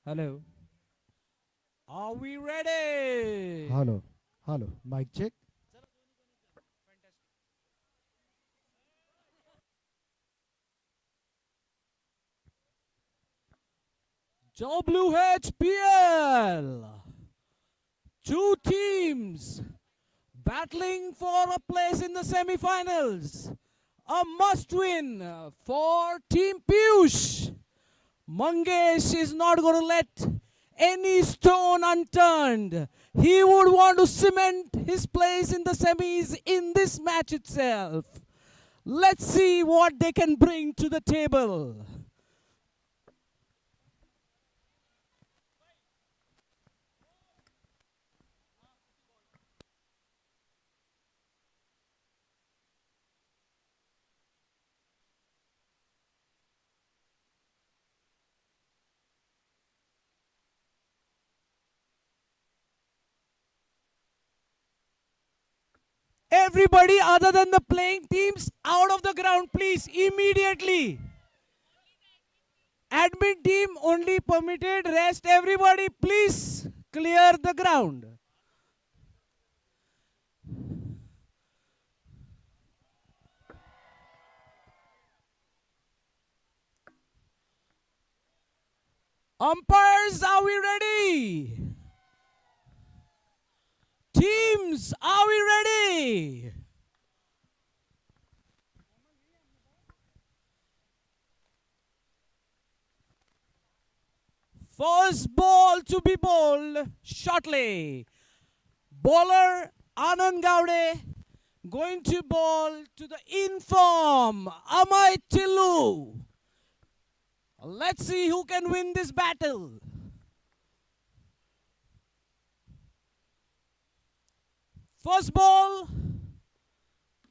Hello. Are we ready? Hello. Hello. Mic check. WHPL. Two teams battling for a place in the semi-finals. A must-win for Team Piyush. Mangesh is not going to let any stone unturned. He would want to cement his place in the semis in this match itself. Let's see what they can bring to the table. Everybody other than the playing teams out of the ground, please, immediately. Admin team only permitted, rest everybody, please clear the ground. Umpires, are we ready? Teams, are we ready? First ball to be bowled shortly. Bowler Anand Gowde going to bowl to the inform Amay Tillu. Let's see who can win this battle. First ball.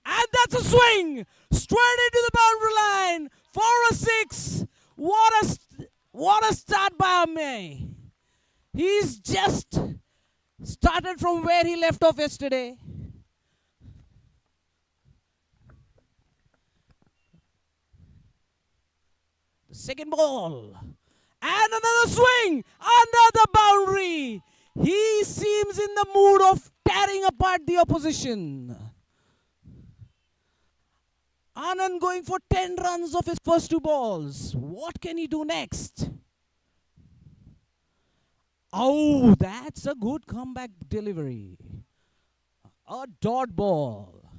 And that's a swing. Straight into the boundary line. For a six. What a start by Amay. He's just started from where he left off yesterday. The second ball. And another swing. Another boundary. He seems in the mood of tearing apart the opposition. Anand going for 10 runs of his first two balls. What can he do next? Oh, that's a good comeback delivery. A dot ball.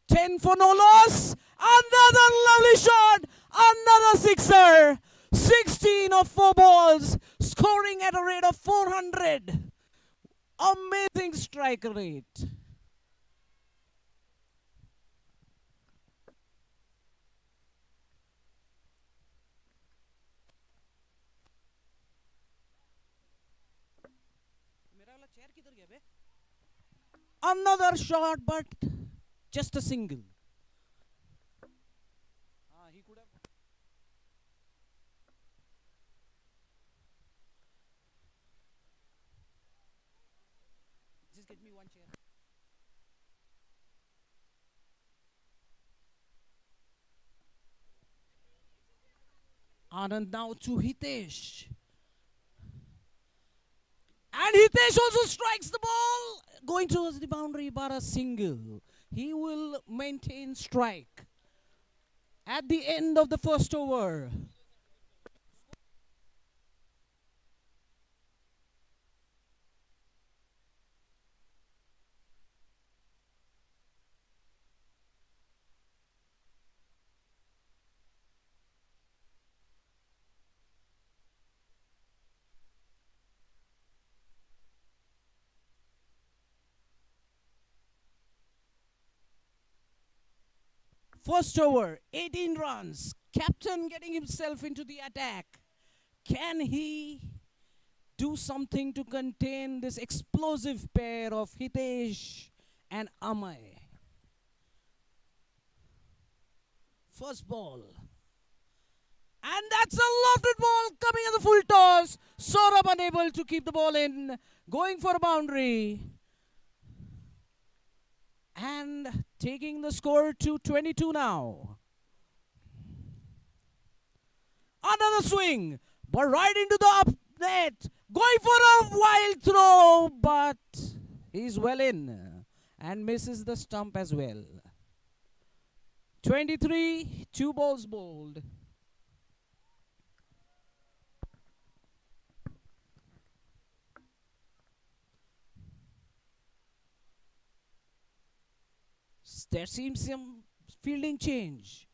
10 for no loss. Another lovely shot. Another sixer. 16 of 4 balls. Scoring at a rate of 400. Amazing strike rate. Another shot, but just a single. He could have. Just get me one chair. Anand now to Hitesh. And Hitesh also strikes the ball. Going towards the boundary, but a single. He will maintain strike. At the end of the first over. First over, 18 runs. Captain getting himself into the attack. Can he do something to contain this explosive pair of Hitesh and Amay? First ball. And that's a lofted ball coming at the full toss. Saurabh unable to keep the ball in. Going for a boundary. And taking the score to 22 now. Another swing, but right into the up net. Going for a wild throw, but he's well in and misses the stump as well. 23, 2 balls bowled. There seems some fielding change.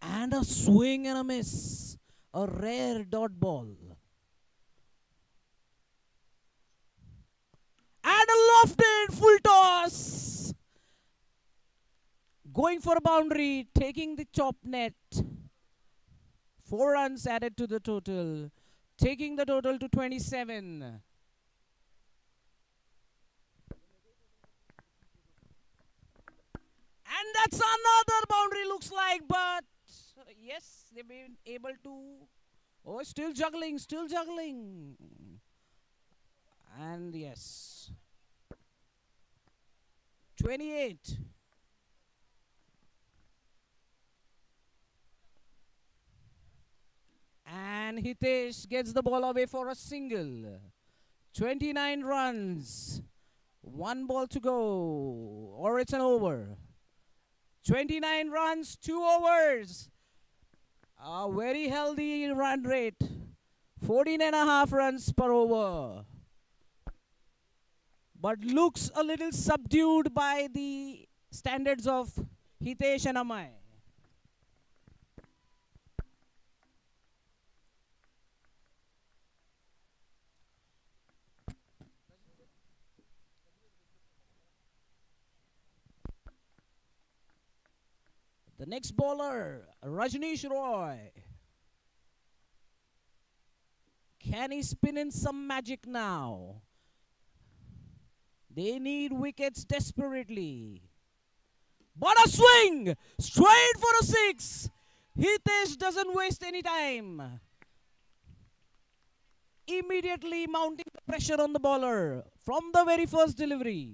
And a swing and a miss. A rare dot ball. And a lofted full toss. Going for a boundary, taking the top net. 4 runs added to the total, taking the total to 27. And that's another boundary, looks like, but yes, they've been able to. Oh, still juggling, still juggling. And yes, 28. And Hitesh gets the ball away for a single. 29 runs. 1 ball to go, or it's an over. 29 runs, 2 overs. A very healthy run rate. 14.5 runs per over. But looks a little subdued by the standards of Hitesh and Amay. The next bowler, Rajneesh Roy. Can he spin in some magic now? They need wickets desperately. But a swing! Straight for a 6! Hitesh doesn't waste any time. Immediately mounting the pressure on the bowler from the very first delivery.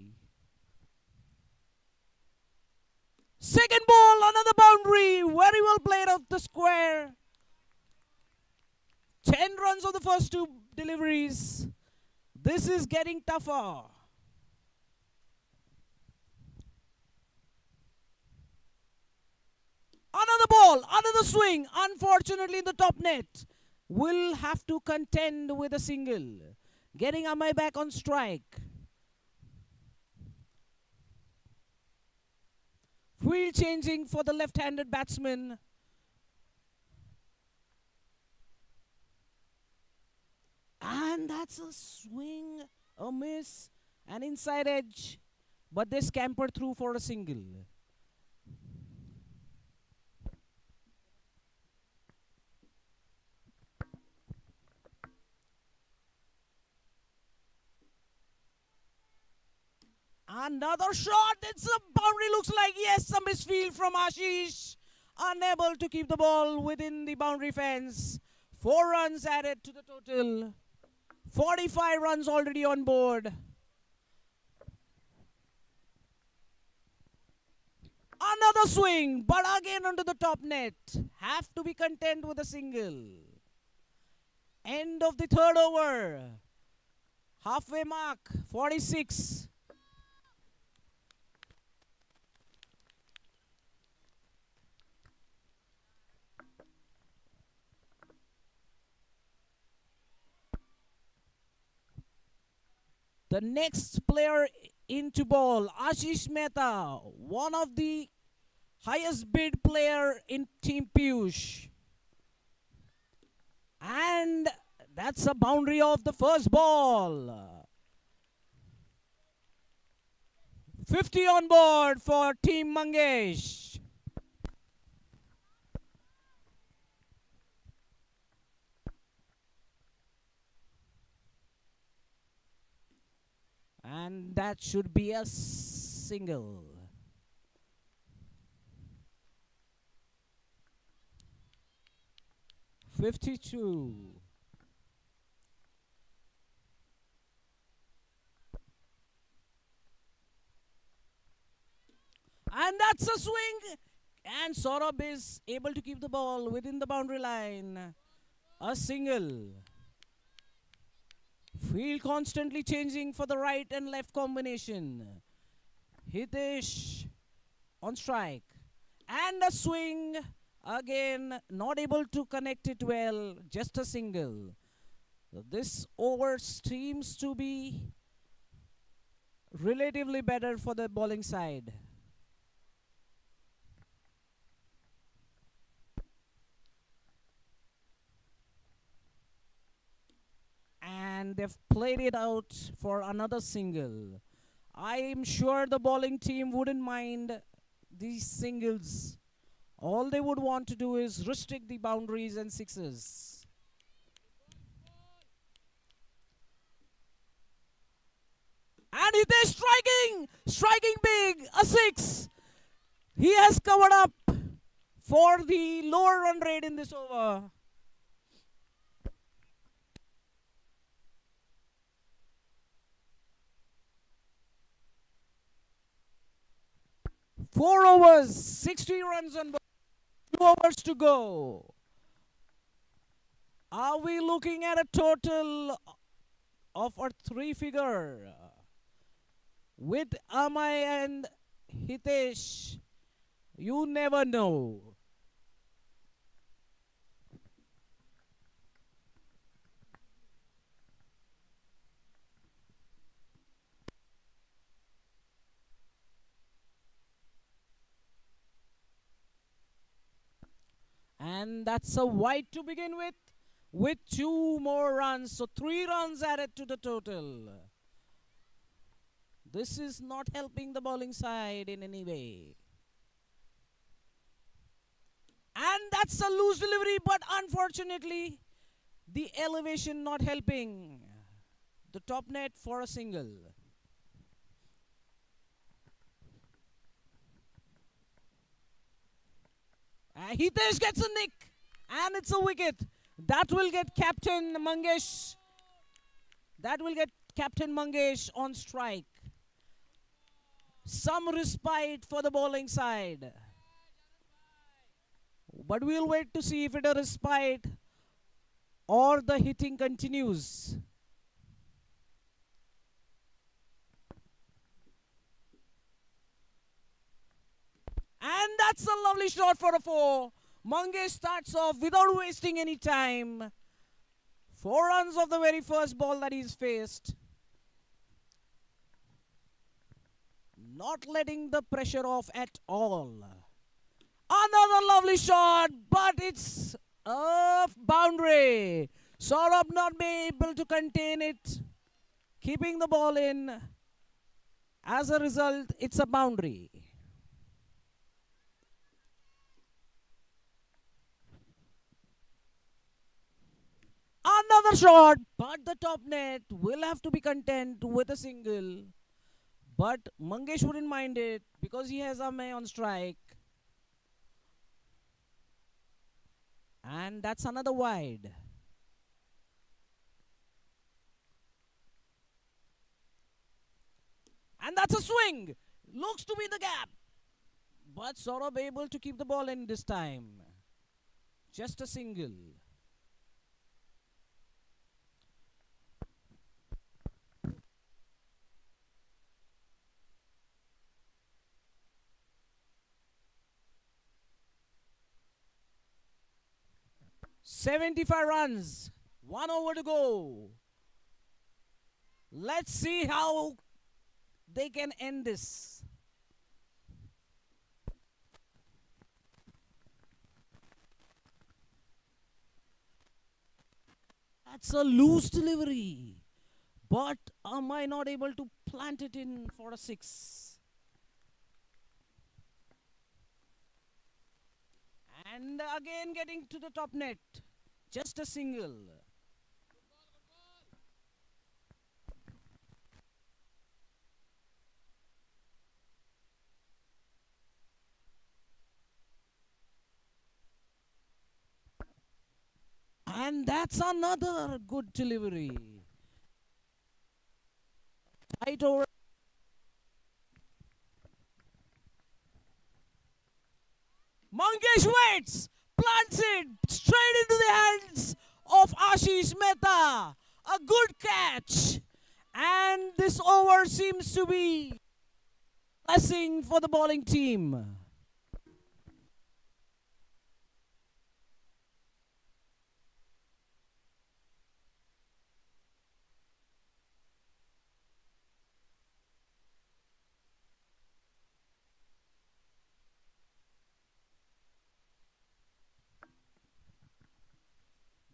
Second ball, another boundary. Very well played off the square. 10 runs of the first 2 deliveries. This is getting tougher. Another ball, another swing. Unfortunately, the top net will have to contend with a single. Getting Amay back on strike. Field changing for the left-handed batsman. And that's a swing, a miss, an inside edge. But they scampered through for a single. Another shot. It's a boundary. Looks like, yes, a misfield from Ashish. Unable to keep the ball within the boundary fence. 4 runs added to the total. 45 runs already on board. Another swing, but again onto the top net. Have to be content with a single. End of the 3rd over. Halfway mark, 46. The next player into ball, Ashish Mehta, one of the highest bid player in Team Piyush. And that's a boundary of the first ball. 50 on board for Team Mangesh. And that should be a single. .52. And that's a swing. And Saurabh is able to keep the ball within the boundary line. A single. Field constantly changing for the right and left combination. Hitesh on strike. And a swing. Again, not able to connect it well. Just a single. This over seems to be relatively better for the bowling side. And they've played it out for another single. I am sure the bowling team wouldn't mind these singles. All they would want to do is restrict the boundaries and sixes. And it is striking big, a six. He has covered up for the lower run rate in this over. Four overs, 60 runs on board. 2 overs to go. Are we looking at a total of a three-figure with Amay and Hitesh? You never know. And that's a wide to begin with 2 more runs. So 3 runs added to the total. This is not helping the bowling side in any way. And that's a loose delivery, but unfortunately, the elevation not helping. The top net for a single. Hitesh gets a nick, and it's a wicket. That will get Captain Mangesh. That will get Captain Mangesh on strike. Some respite for the bowling side. But we'll wait to see if it a respite or the hitting continues. And that's a lovely shot for a 4. Mangesh starts off without wasting any time. 4 runs of the very first ball that he's faced. Not letting the pressure off at all. Another lovely shot, but it's a boundary. Saurabh not be able to contain it, keeping the ball in. As a result, it's a boundary. Another shot, but the top net will have to be content with a single. But Mangesh wouldn't mind it because he has Amay on strike. And that's another wide. And that's a swing. Looks to be the gap. But Saurabh able to keep the ball in this time. Just a single. "75 runs, 1 over to go. Let's see how they can end this." That's a loose delivery. But am I not able to plant it in for a 6? And again getting to the top net. Just a single. And that's another good delivery. Tight over. Mangesh waits, plants it straight into the hands of Ashish Mehta. A good catch. And this over seems to be blessing for the bowling team.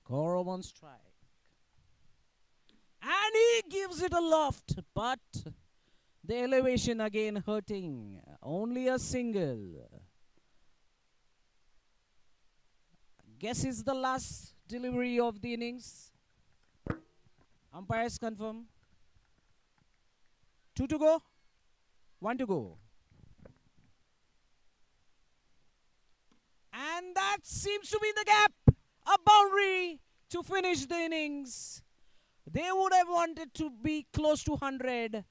Gaurav on strike. And he gives it a loft, but the elevation again hurting. Only a single. Guess it's the last delivery of the innings. Umpires confirm. 2 to go. 1 to go. And that seems to be the gap. A boundary to finish the innings. They would have wanted to be close to 100.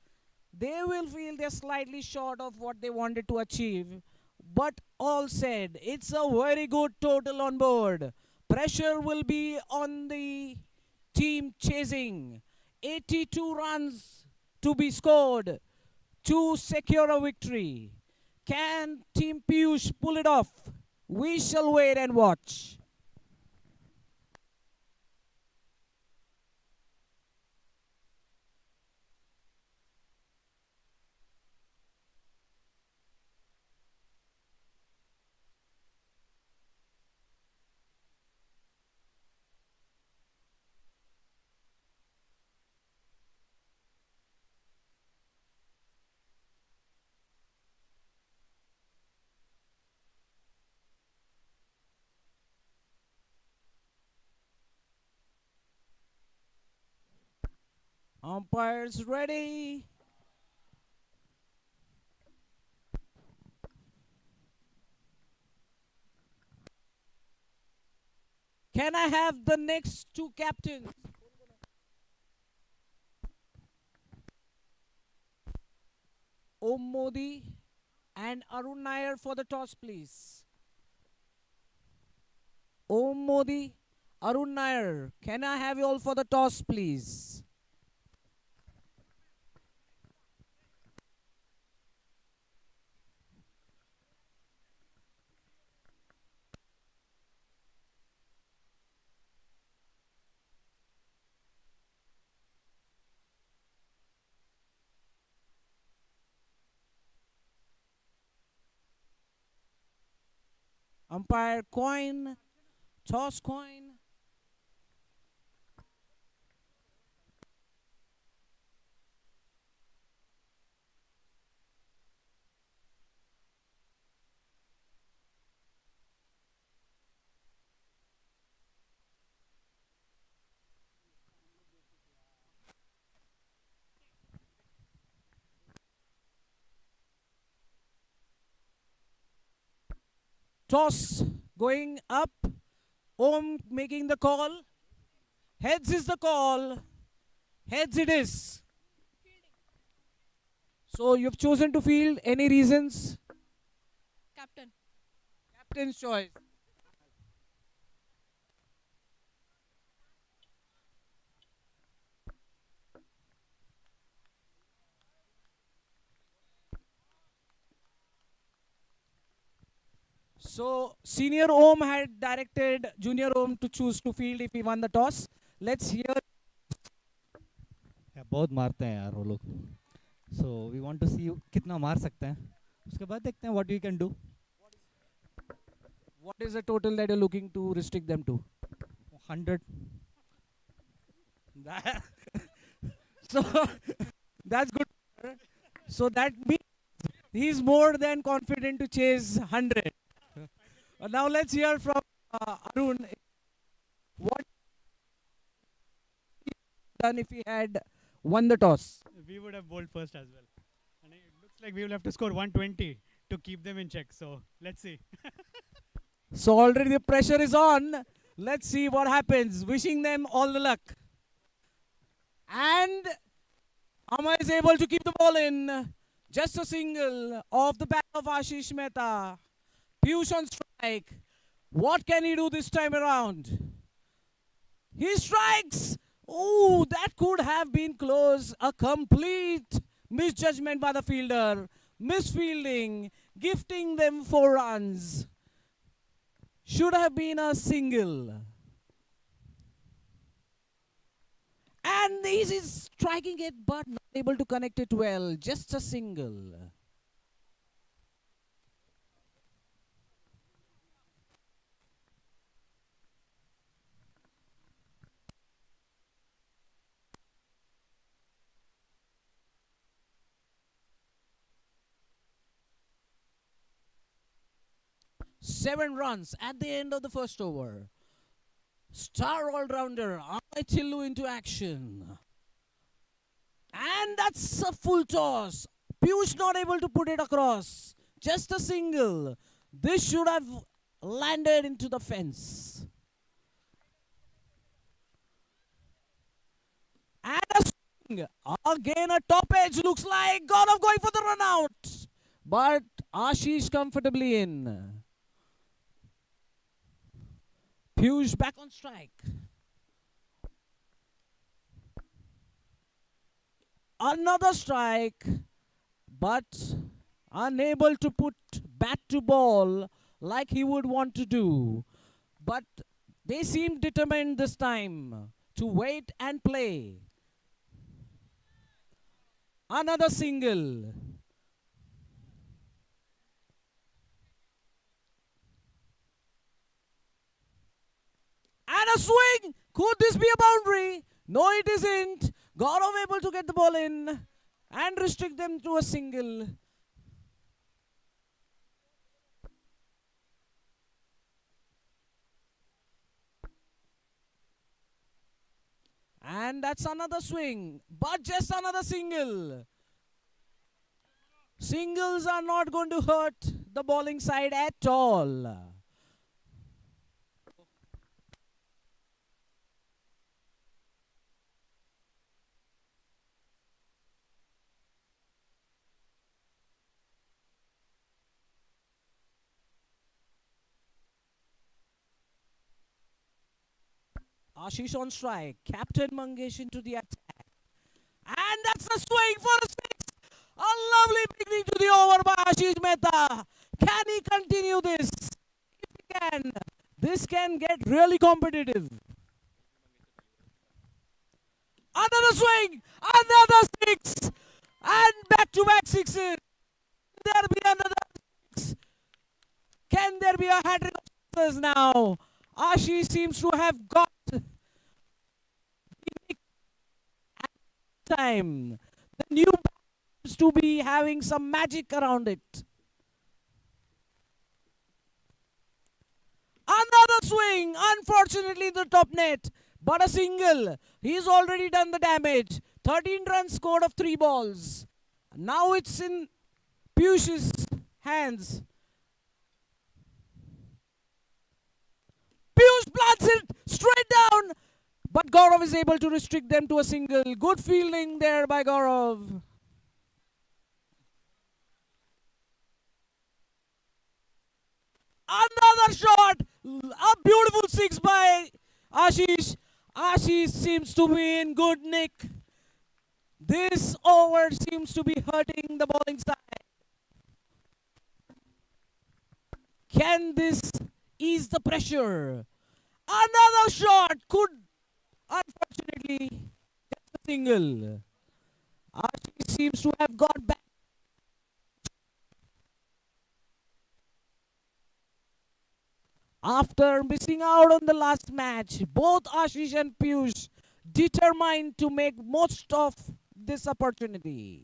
They will feel they're slightly short of what they wanted to achieve. But all said, it's a very good total on board. Pressure will be on the team chasing. 82 runs to be scored to secure a victory. Can Team Piyush pull it off? We shall wait and watch. Umpires ready. Can I have the next two captains? Om Modi and Arun Nair for the toss, please. Om Modi, Arun Nair, can I have you all for the toss, please? Umpire coin, toss coin. Toss going up. Om making the call. Heads is the call. Heads it is. So you've chosen to field. Any reasons? Captain. Captain's choice. So senior Om had directed junior Om to choose to field if he won the toss. Let's hear. बहुत मारते हैं यार वो लोग. So we want to see कितना मार सकते हैं. उसके बाद देखते हैं what we can do. What is the total that you're looking to restrict them to? 100. So that's good. So that means he's more than confident to chase 100. Now let's hear from Arun. What done if he had won the toss? We would have bowled first as well. And it looks like we will have to score 120 to keep them in check. So let's see. So already the pressure is on. Let's see what happens. Wishing them all the luck. And Amma is able to keep the ball in. Just a single off the back of Ashish Mehta. Piyush on strike. What can he do this time around? He strikes. Oh, that could have been close. A complete misjudgment by the fielder. Misfielding, gifting them 4 runs. Should have been a single. And he is striking it but not able to connect it well. Just a single. Seven runs at the end of the first over. Star all-rounder Tillu into action. And that's a full toss. Piyush not able to put it across. Just a single. This should have landed into the fence. And a swing. Again a top edge. Looks like Gaurav going for the run out. But Ashish comfortably in. Piyush back on strike. Another strike, but unable to put bat to ball like he would want to do. But they seem determined this time to wait and play. Another single. And a swing. Could this be a boundary? No, it isn't. Gaurav able to get the ball in and restrict them to a single. And that's another swing, but just another single. Singles are not going to hurt the bowling side at all. Ashish on strike. Captain Mangesh into the attack. And that's a swing for a six. A lovely beginning to the over by Ashish Mehta. Can he continue this? If he can, this can get really competitive. Another swing. Another six. And back-to-back sixes. Can there be another six? Can there be a hat-trick of sixes now? Ashish seems to have got time. The new seems to be having some magic around it. Another swing, unfortunately in the top net, but a single. He's already done the damage. 13 runs scored of 3 balls. Now it's in Piyush's hands. Piyush plants it straight down, but Gaurav is able to restrict them to a single. Good fielding there by Gaurav. Another shot. A beautiful six by Ashish. Ashish seems to be in good nick. This over seems to be hurting the bowling side. Can this ease the pressure? Another shot could, unfortunately, just a single. Ashish seems to have got back. After missing out on the last match, both Ashish and Piyush determined to make most of this opportunity.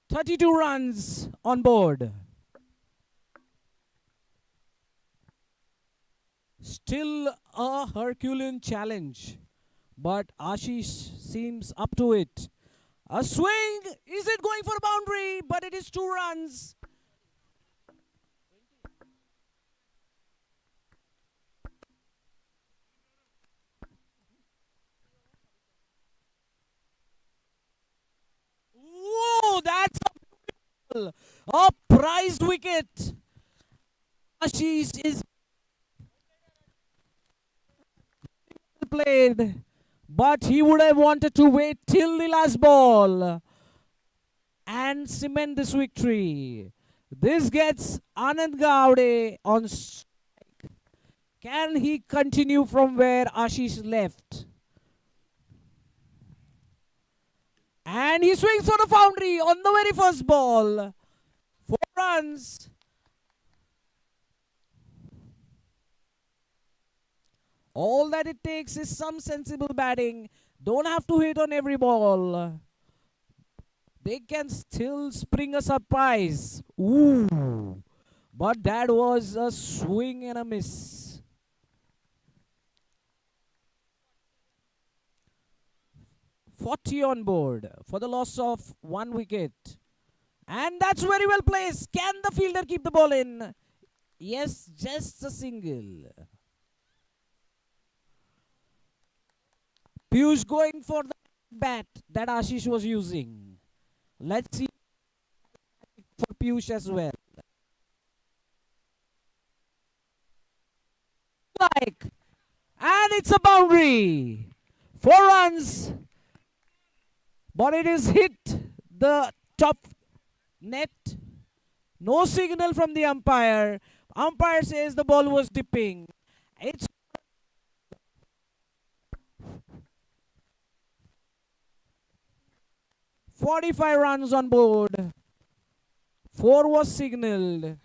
32 runs on board. Still a Herculean challenge, but Ashish seems up to it. A swing, is it going for a boundary? But it is 2 runs. Whoa, that's a A prized wicket. Ashish is played, but he would have wanted to wait till the last ball and cement this victory. This gets Anand Gowde on. Can he continue from where Ashish left? And he swings for the boundary on the very first ball. 4 runs. All that it takes is some sensible batting. Don't have to hit on every ball. They can still spring a surprise. Ooh. But that was a swing and a miss. .40 on board for the loss of 1 wicket. And that's very well placed. Can the fielder keep the ball in? Yes, just a single. Piyush going for the bat that Ashish was using. Let's see for Piyush as well. Like, and it's a boundary. 4 runs. But it is hit the top net. No signal from the umpire. Umpire says the ball was dipping. It's 45 runs on board. 4 was signaled.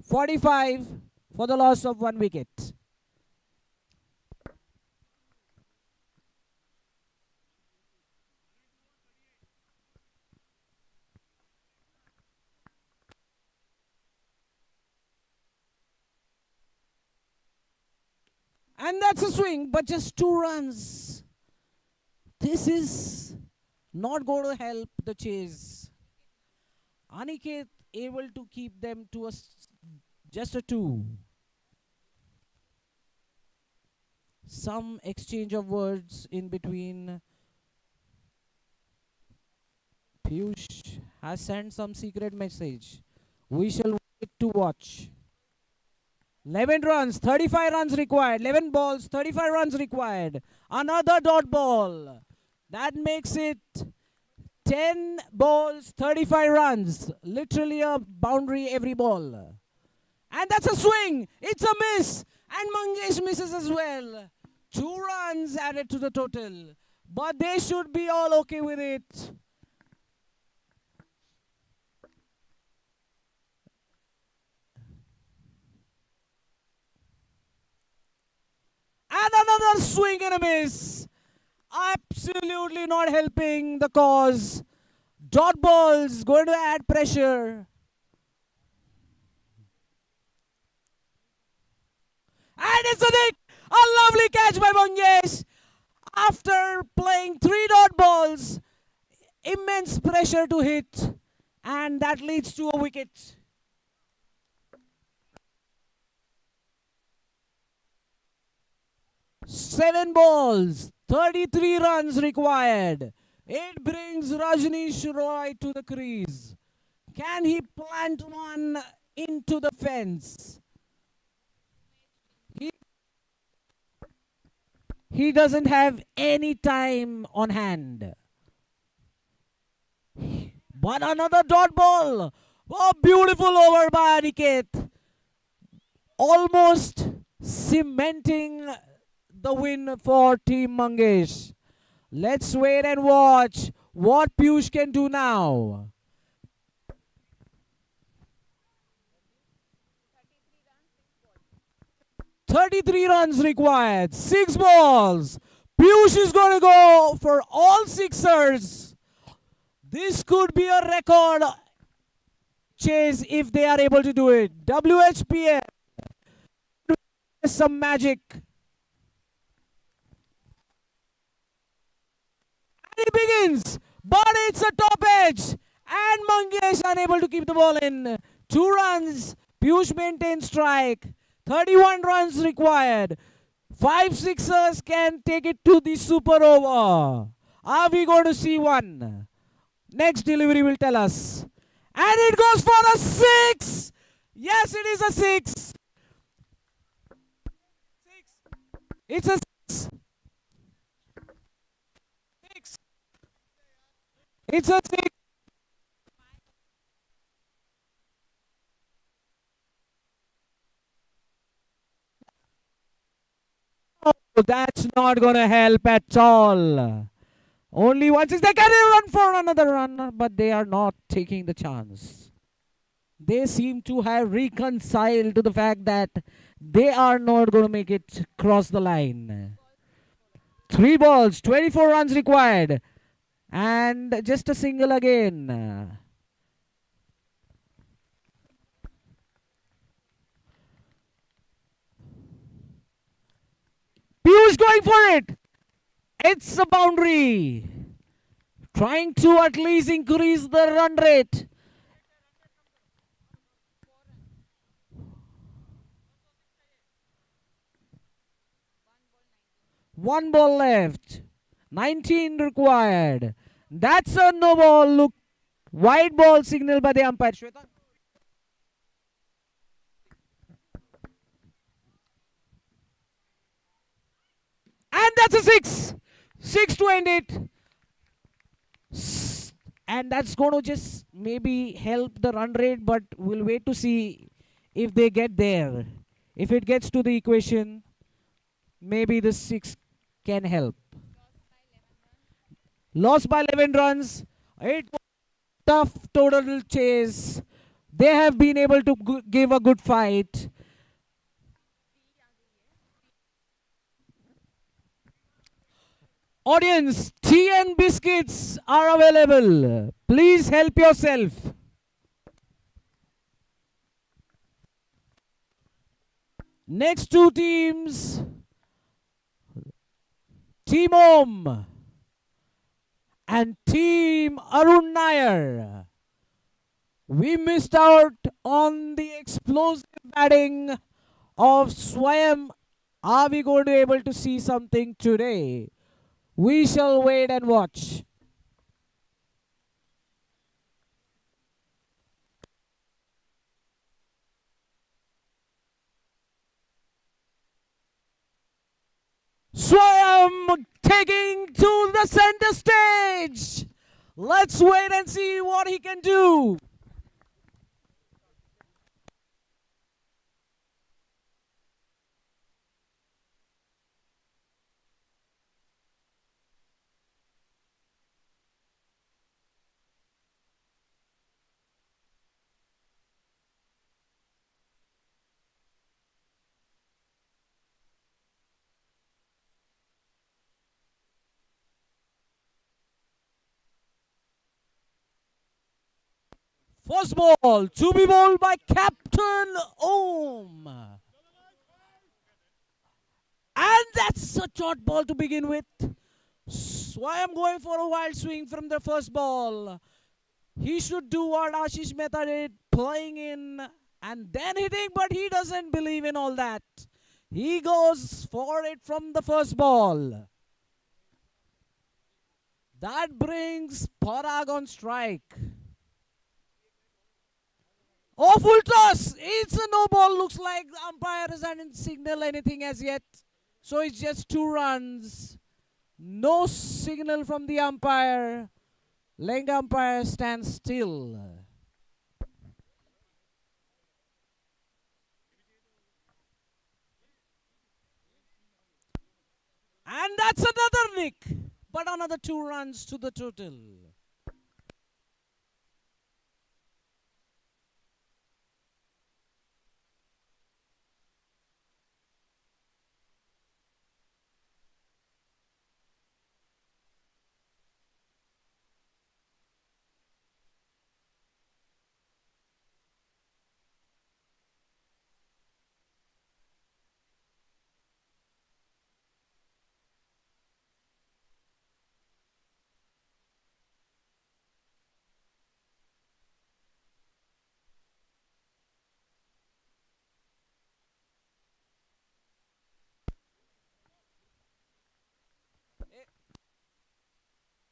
45 for the loss of 1 wicket. And that's a swing, but just 2 runs. This is not going to help the chase. Aniket able to keep them to just a 2. Some exchange of words in between. Piyush has sent some secret message. We shall wait to watch. 11 runs, 35 runs required. 11 balls, 35 runs required. Another dot ball. That makes it 10 balls, 35 runs. Literally a boundary every ball. And that's a swing. It's a miss. And Mangesh misses as well. 2 runs added to the total. But they should be all okay with it. And another swing and a miss. Absolutely not helping the cause. Dot balls going to add pressure. And it's a nick. A lovely catch by Mangesh. After playing 3 dot balls, immense pressure to hit. And that leads to a wicket. 7 balls, 33 runs required. It brings Rajneesh Roy to the crease. Can he plant one into the fence? He doesn't have any time on hand. But another dot ball. A beautiful over by Aniket. Almost cementing the win for Team Mangesh. Let's wait and watch what Piyush can do now. 33 runs required. 6 balls. Piyush is going to go for all sixers. This could be a record chase if they are able to do it. WHPL. Some magic. And it begins. But it's a top edge. And Mangesh unable to keep the ball in. 2 runs. Piyush maintains strike. 31 runs required. 5 sixers can take it to the super over. Are we going to see one? Next delivery will tell us. And it goes for a 6. Yes, it is a 6. It's a 6. 6. It's a 6. Oh, that's not going to help at all. Only 1-6. They can run for another run, but they are not taking the chance. They seem to have reconciled to the fact that they are not going to make it cross the line. 3 balls, 24 runs required. And just a single again. Piyush going for it. It's a boundary. Trying to at least increase the run rate. One ball left. 19 required. That's a no ball. Look, white ball signal by the umpire. Shweta. And that's a 6. 6 to end it. And that's going to just maybe help the run rate, but we'll wait to see if they get there. If it gets to the equation, maybe the 6 can help. Lost by 11 runs. It was a tough total chase. They have been able to give a good fight. Audience, tea and biscuits are available. Please help yourself. Next two teams, Team Om and Team Arun Nair. We missed out on the explosive batting of Swayam. Are we going to be able to see something today? We shall wait and watch. Swayam taking to the center stage. Let's wait and see what he can do. First ball to be bowled by Captain Om. And that's a short ball to begin with. So I am going for a wild swing from the first ball. He should do what Ashish Mehta did, playing in and then hitting, but he doesn't believe in all that. He goes for it from the first ball. That brings Parag on strike. Oh, full toss. It's a no ball. Looks like the umpire hasn't signaled anything as yet. So it's just 2 runs. No signal from the umpire. Leg umpire stands still. And that's another nick. But another 2 runs to the total.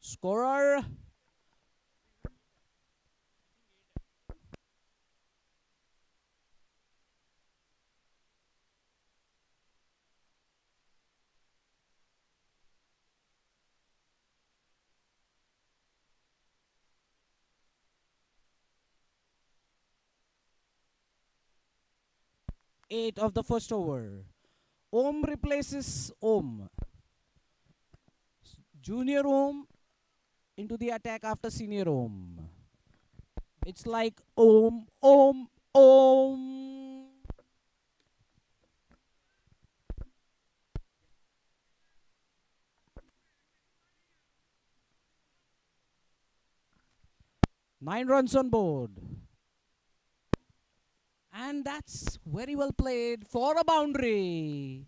Scorer 8 of the first over. Om replaces Om. Junior Om into the attack after Senior Om. It's like Om, Om, Om. Nine runs on board. And that's very well played for a boundary.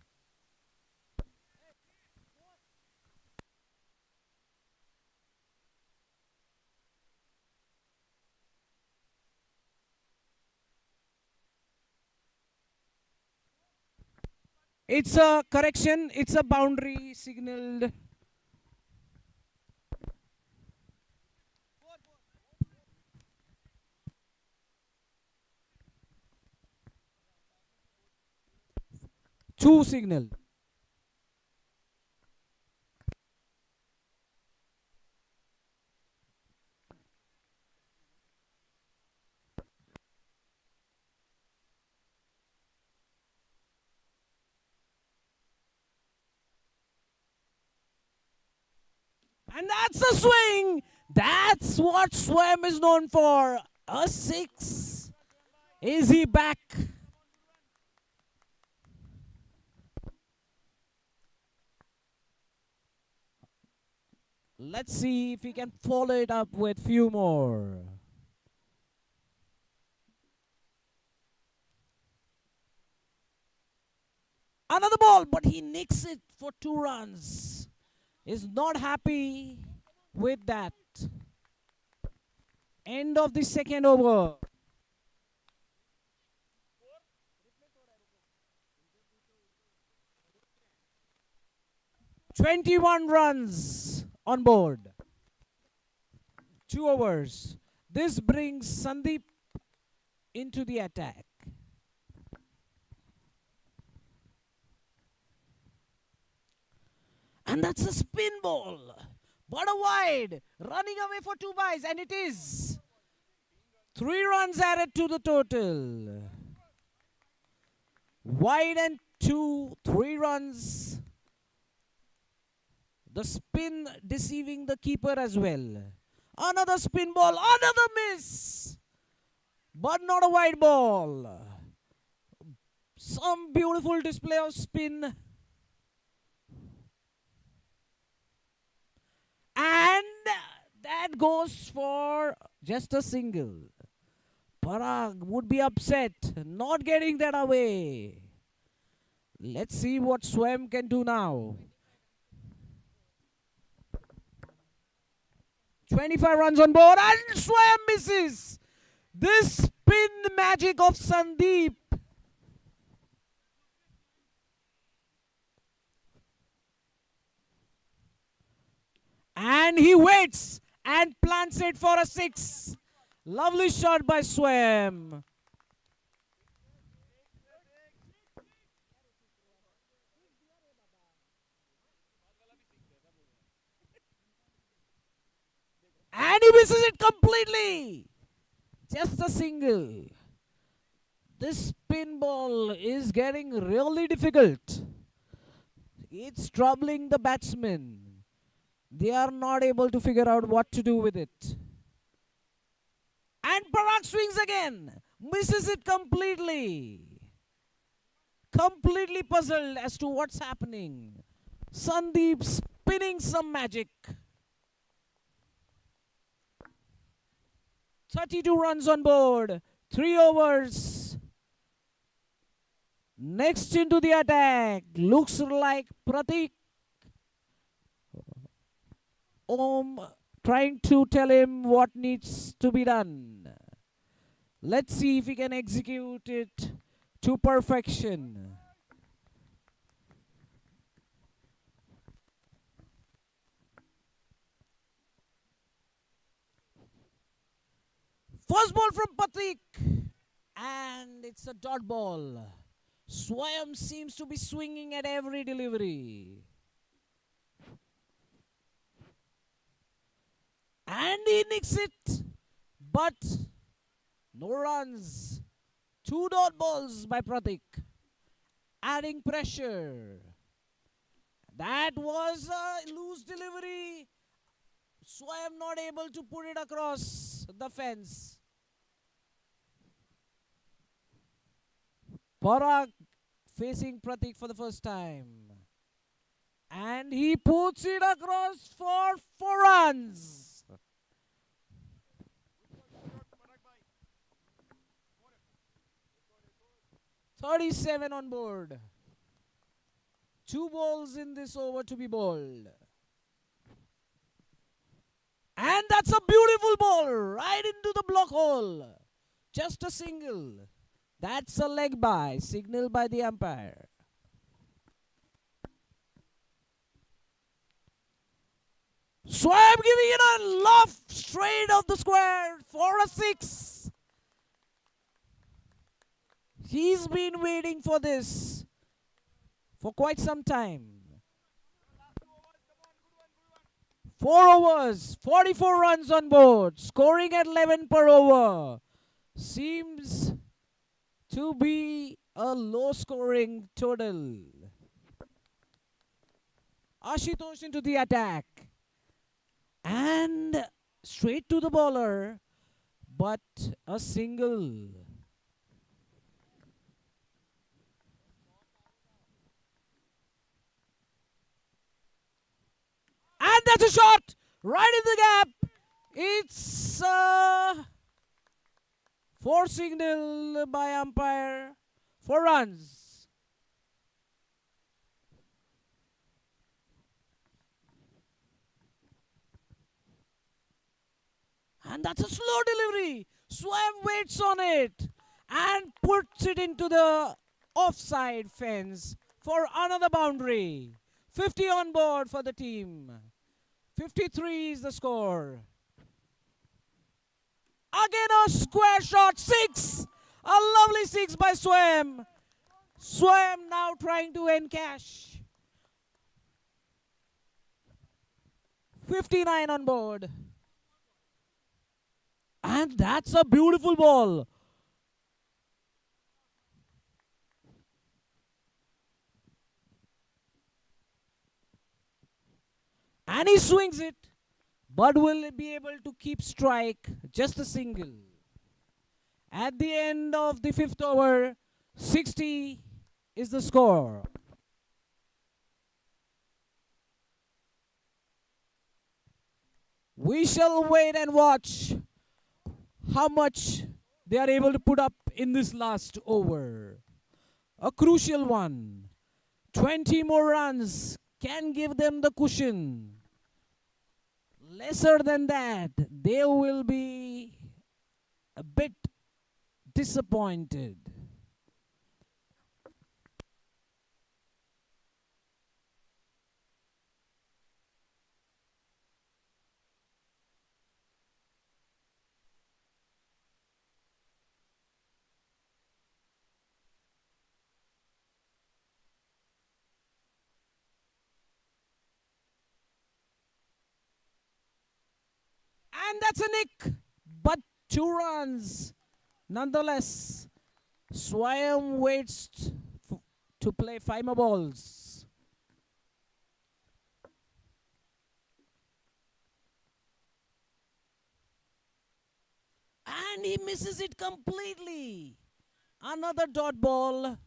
It's a correction. It's a boundary signaled. Two signal. And that's a swing. That's what Swam is known for. A 6. Is he back? Let's see if he can follow it up with few more. Another ball, but he nicks it for 2 runs. Is not happy with that. End of the second over. "21 runs on board. 2 overs. This brings Sandeep into the attack. And that's a spin ball. But a wide. Running away for 2 byes. And it is. 3 runs added to the total. Wide and 2. 3 runs. The spin deceiving the keeper as well. Another spin ball. Another miss. But not a wide ball. Some beautiful display of spin. And that goes for just a single. Parag would be upset not getting that away. Let's see what Swam can do now. 25 runs on board and Swam misses. This spin magic of Sandeep. And he waits and plants it for a 6. Lovely shot by Swam. And he misses it completely. Just a single. This spin ball is getting really difficult. It's troubling the batsmen. They are not able to figure out what to do with it. And Parag swings again. Misses it completely. Completely puzzled as to what's happening. Sandeep spinning some magic. 32 runs on board. 3 overs. Next into the attack. Looks like Pratik. Om trying to tell him what needs to be done. Let's see if he can execute it to perfection. First ball from Pratik. And it's a dot ball. Swam seems to be swinging at every delivery. And he nicks it. But no runs. 2 dot balls by Pratik. adding pressure. That was a loose delivery. So I am not able to put it across the fence. Parag facing Pratik for the first time. And he puts it across for 4 runs. 37 on board. 2 balls in this over to be bowled. And that's a beautiful ball right into the block hole. Just a single. That's a leg by, signal by the umpire. So I'm giving it a loft straight off the square for a 6. He's been waiting for this for quite some time. 4 overs, 44 runs on board, scoring at 11 per over. Seems to be a low scoring total. Ashutosh into the attack. And straight to the bowler, but a single. And that's a shot right in the gap. It's 4 signal by umpire. 4 runs. And that's a slow delivery. Swam waits on it and puts it into the offside fence for another boundary. 50 on board for the team. 53 is the score. Again a square shot. 6. A lovely 6 by Swam. Swam now trying to encash. 59 on board. And that's a beautiful ball. And he swings it. But will be able to keep strike. Just a single. At the end of the 5th over, 60 is the score. We shall wait and watch how much they are able to put up in this last over. A crucial one. 20 more runs can give them the cushion. Lesser than that, they will be a bit disappointed. And that's a nick, but 2 runs. Nonetheless, Swayam waits to play 5 more balls. And he misses it completely. Another dot ball.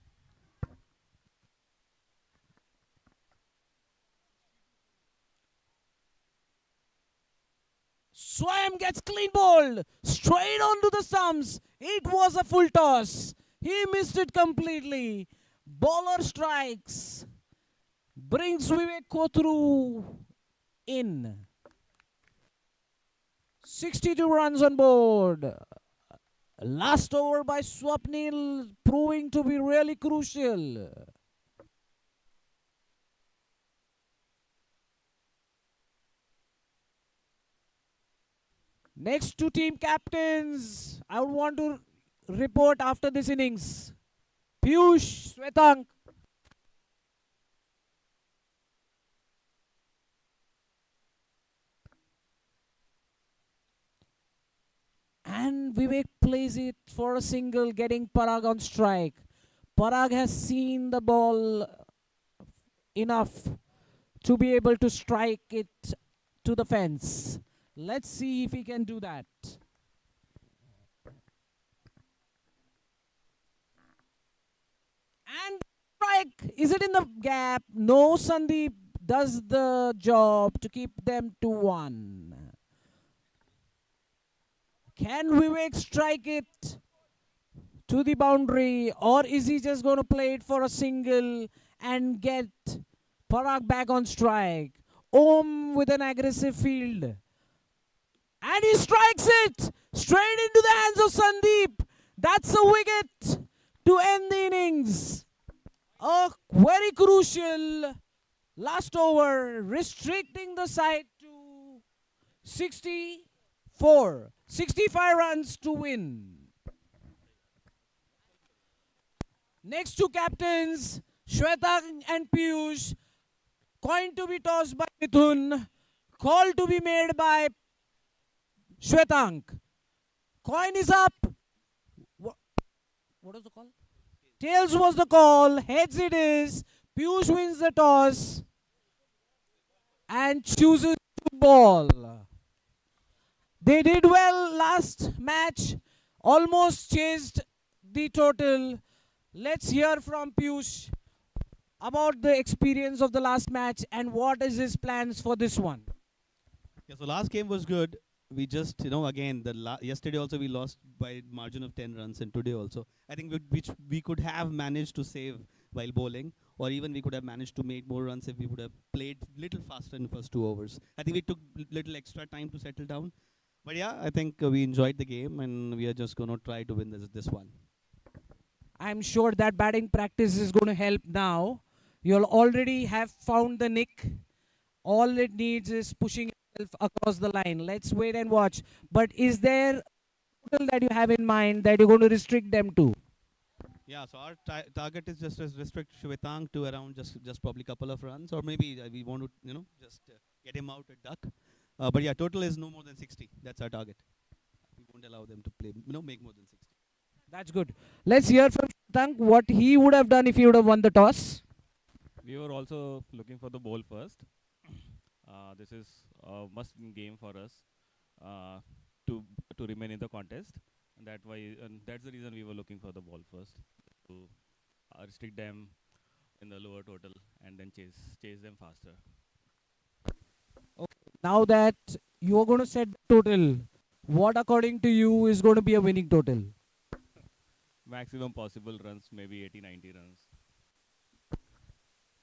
Swam gets clean bowled straight onto the stumps. It was a full toss. He missed it completely. Bowler strikes. Brings Vivek Kotru in. 62 runs on board. Last over by Swapnil proving to be really crucial. Next two team captains, I would want to report after this innings. Piyush, Swetank. And Vivek plays it for a single, getting Parag on strike. Parag has seen the ball enough to be able to strike it to the fence. Let's see if he can do that. And strike. Is it in the gap? No, Sandeep does the job to keep them to 1. Can Vivek strike it to the boundary, or is he just going to play it for a single and get Parag back on strike? Om with an aggressive field. And he strikes it straight into the hands of Sandeep. That's a wicket to end the innings. A very crucial last over, restricting the side to 65 runs to win. Next two captains, Shwetang and Piyush. Coin to be tossed by Mithun. Call to be made by Shwetang. Coin is up. What was the call? Tails was the call. Heads it is. Piyush wins the toss and chooses to ball. They did well last match. Almost chased the total. Let's hear from Piyush about the experience of the last match and what is his plans for this one. Yeah, so last game was good. We just, again, yesterday also we lost by margin of 10 runs, and today also. I think which we could have managed to save while bowling, or even we could have managed to make more runs if we would have played little faster in the first 2 overs. I think we took little extra time to settle down. But yeah, I think we enjoyed the game, and we are just going to try to win this one. I'm sure that batting practice is going to help now. You'll already have found the nick. All it needs is pushing itself across the line. Let's wait and watch. But is there a total that you have in mind that you're going to restrict them to? Yeah, so our target is just to restrict Shwetang to around just probably couple of runs, or maybe we want to, just get him out at duck. But yeah, total is no more than 60. That's our target. We won't allow them to play, make more than 60. That's good. Let's hear from Shwetang what he would have done if he would have won the toss. We were also looking for the ball first. This is a must-win game for us to remain in the contest. And that's the reason we were looking for the ball first, to restrict them in the lower total and then chase them faster. Okay. Now that you are going to set the total, what according to you is going to be a winning total? Maximum possible runs, maybe 80-90 runs.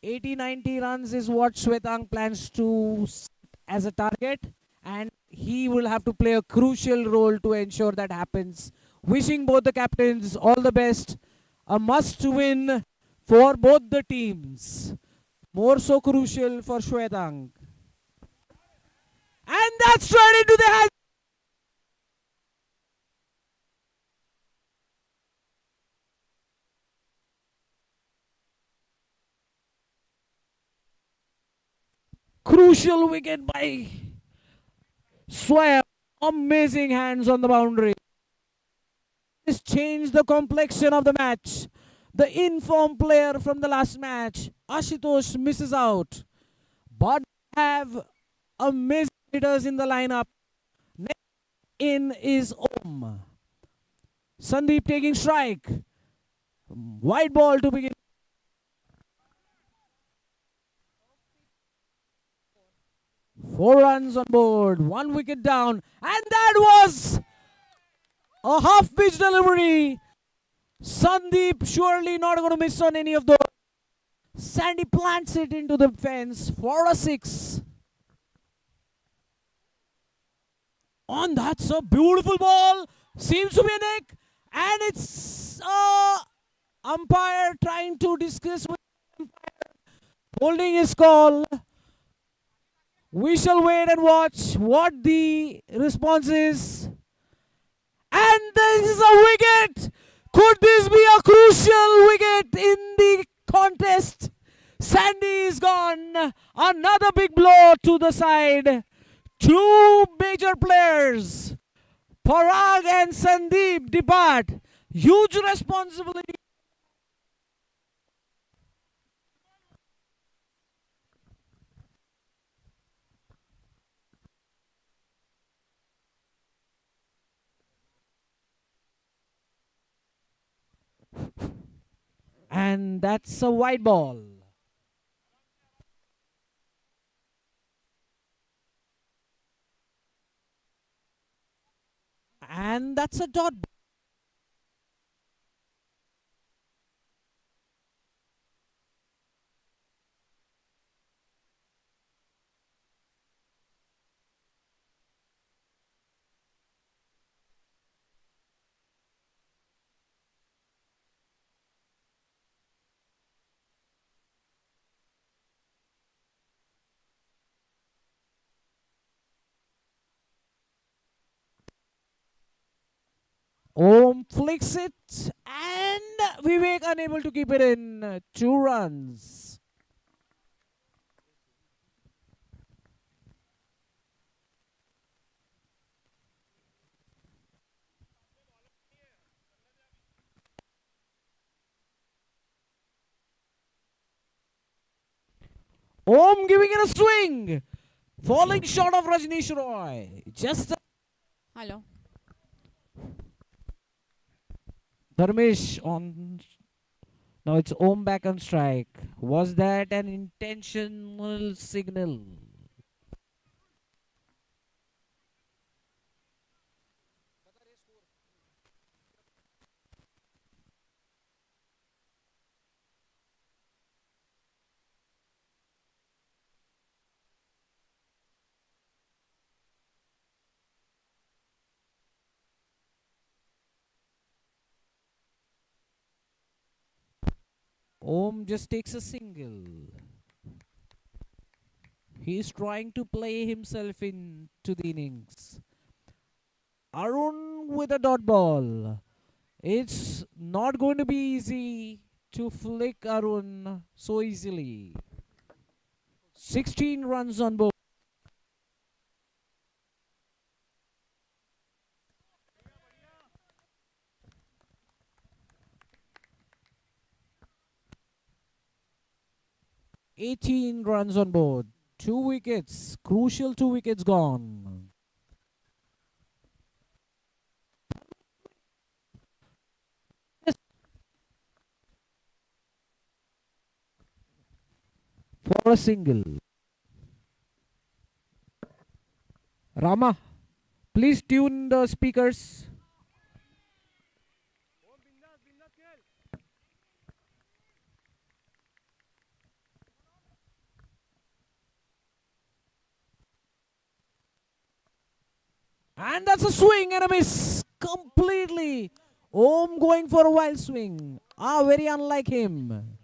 80-90 runs is what Shwetang plans to set as a target, and he will have to play a crucial role to ensure that happens. Wishing both the captains all the best. A must-win for both the teams. More so crucial for Shwetang. And that's straight into the hands. Crucial wicket by Swayam. Amazing hands on the boundary. This changed the complexion of the match. The informed player from the last match, Ashutosh, misses out. But have amazing hitters in the lineup. Next in is Om. Sandeep taking strike. Wide ball to begin. 4 runs on board, 1 wicket down, and that was a half-pitch delivery. Sandeep surely not going to miss on any of those. Sandy plants it into the fence for a 6. And that's a beautiful ball. Seems to be a nick, and it's umpire trying to discuss with umpire, holding his call. We shall wait and watch what the response is. And this is a wicket. Could this be a crucial wicket in the contest? Sandy is gone. Another big blow to the side. 2 major players, Parag and Sandeep, depart. Huge responsibility And that's a white ball. And that's a dot. Om flicks it, and Vivek unable to keep it in. 2 runs. Om giving it a swing. Falling short of Rajneesh Roy. Just Hello. Dharmesh on. Now it's Om back on strike. Was that an intentional signal? Om just takes a single. He's trying to play himself into the innings. Arun with a dot ball. It's not going to be easy to flick Arun so easily. 16 runs on board. "18 runs on board. 2 wickets. Crucial 2 wickets gone. For a single. Rama, please tune the speakers. And that's a swing and a miss. Completely. Om going for a wild swing. Very unlike him.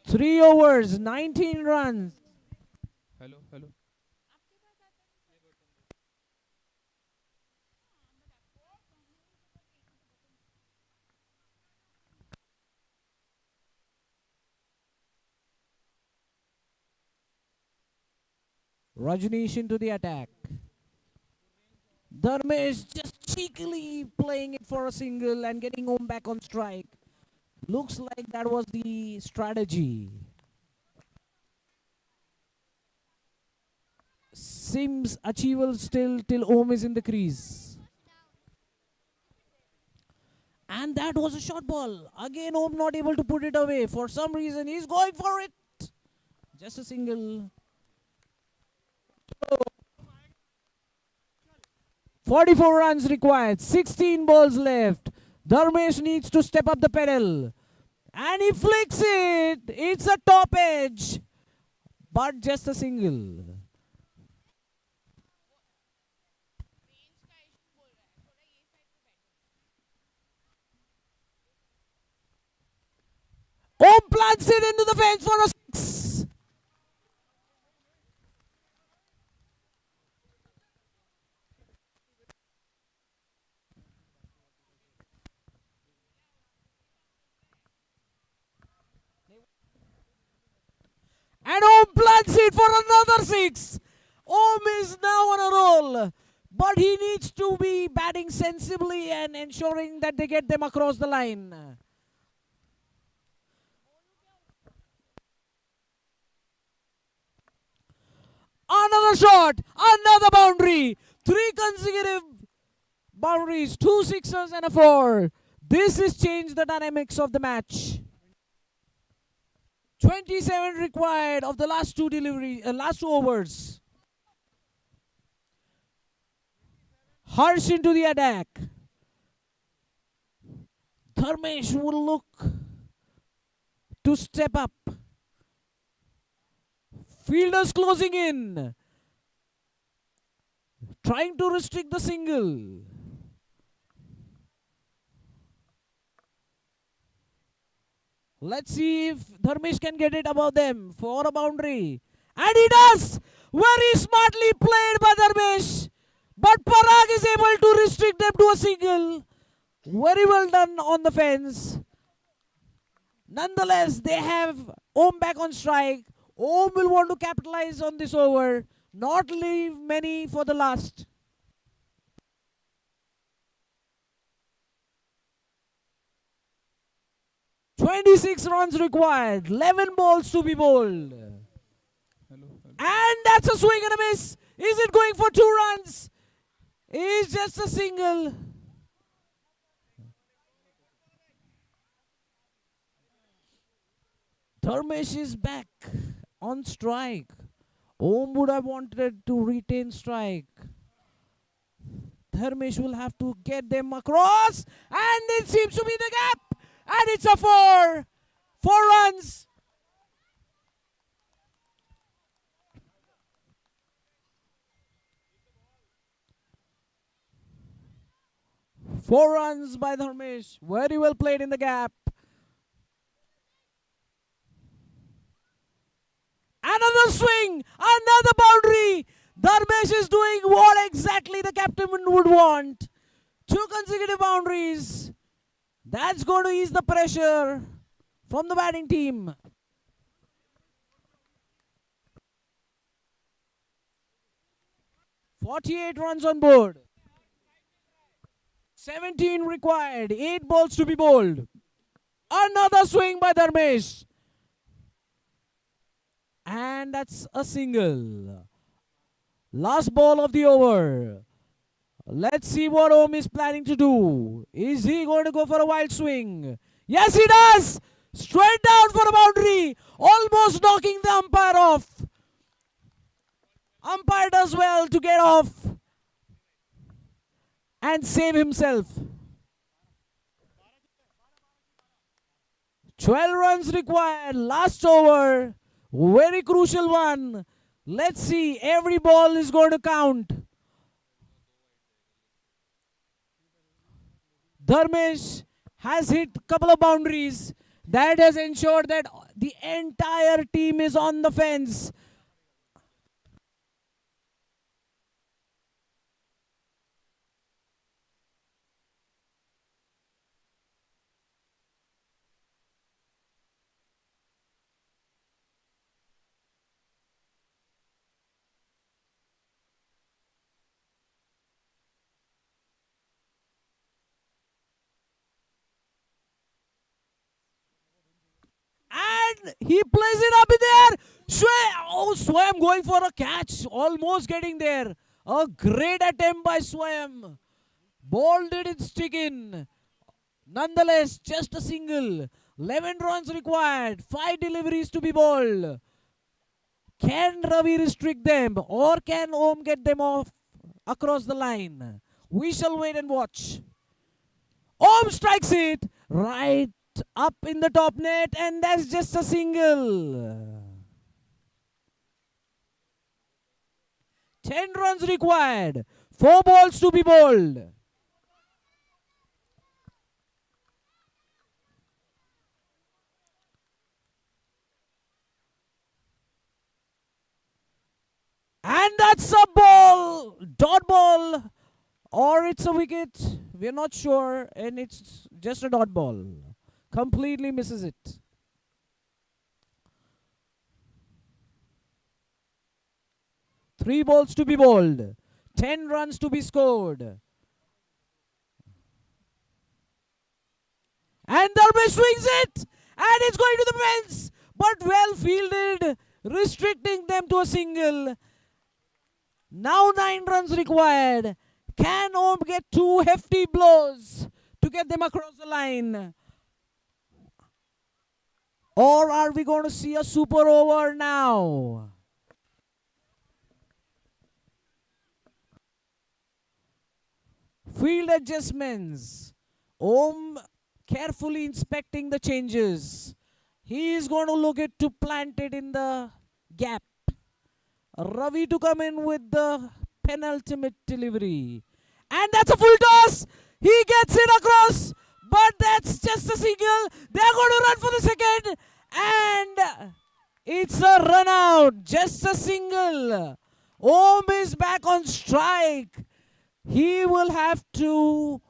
3 overs, 19 runs. Hello, hello. Rajneesh into the attack. Dharmesh just cheekily playing it for a single and getting Om back on strike. Looks like that was the strategy. Seems achievable still till Om is in the crease. And that was a short ball. Again, Om not able to put it away. For some reason, he's going for it. Just a single. 44 runs required. 16 balls left. Dharmesh needs to step up the pedal. And he flicks it. It's a top edge. But just a single. Om plants it into the fence for a 6. And Om plants it for another 6. Om is now on a roll. But he needs to be batting sensibly and ensuring that they get them across the line. Another shot. Another boundary. 3 consecutive boundaries. 2 sixers and a 4. This has changed the dynamics of the match. 27 required of the last two last two overs. Harsh into the attack. Dharmesh will look to step up. Fielders closing in. Trying to restrict the single. Let's see if Dharmesh can get it above them for a boundary. And he does! Very smartly played by Dharmesh. But Parag is able to restrict them to a single. Very well done on the fence. Nonetheless, they have Om back on strike. Om will want to capitalize on this over. Not leave many for the last. "26 runs required. 11 balls to be bowled. And that's a swing and a miss. Is it going for 2 runs? It's just a single. Dharmesh is back on strike. Om would have wanted to retain strike. Dharmesh will have to get them across. And it seems to be the gap. And it's a 4. 4 runs. Four runs by Dharmesh. Very well played in the gap. Another swing. Another boundary. Dharmesh is doing what exactly the captain would want. 2 consecutive boundaries. That's going to ease the pressure from the batting team. "48 runs on board. 17 required. 8 balls to be bowled. Another swing by Dharmesh. And that's a single. Last ball of the over. Let's see what Om is planning to do. Is he going to go for a wild swing? Yes, he does. Straight down for a boundary. Almost knocking the umpire off. Umpire does well to get off and save himself. 12 runs required. Last over. Very crucial one. Let's see. Every ball is going to count. Dharmesh has hit a couple of boundaries. That has ensured that the entire team is on the fence. And he plays it up in there. Swayam going for a catch. Almost getting there. A great attempt by Swayam. Ball didn't stick in. Nonetheless, just a single. 11 runs required. 5 deliveries to be bowled. Can Ravi restrict them, or can Om get them off across the line? We shall wait and watch. Om strikes it right up in the top net, and that's just a single. 10 runs required. 4 balls to be bowled. And that's a ball. Dot ball. Or it's a wicket. We're not sure. And it's just a dot ball. Completely misses it. Three balls to be bowled. 10 runs to be scored. And Dharmesh swings it. And it's going to the fence. But well fielded. Restricting them to a single. Now 9 runs required. Can Om get 2 hefty blows to get them across the line? Or are we going to see a super over now? Field adjustments. Om carefully inspecting the changes. He is going to look it to plant it in the gap. Ravi to come in with the penultimate delivery. And that's a full toss. He gets it across. But that's just a single. They're going to run for the second. And it's a run out. Just a single. Om is back on strike. He will have to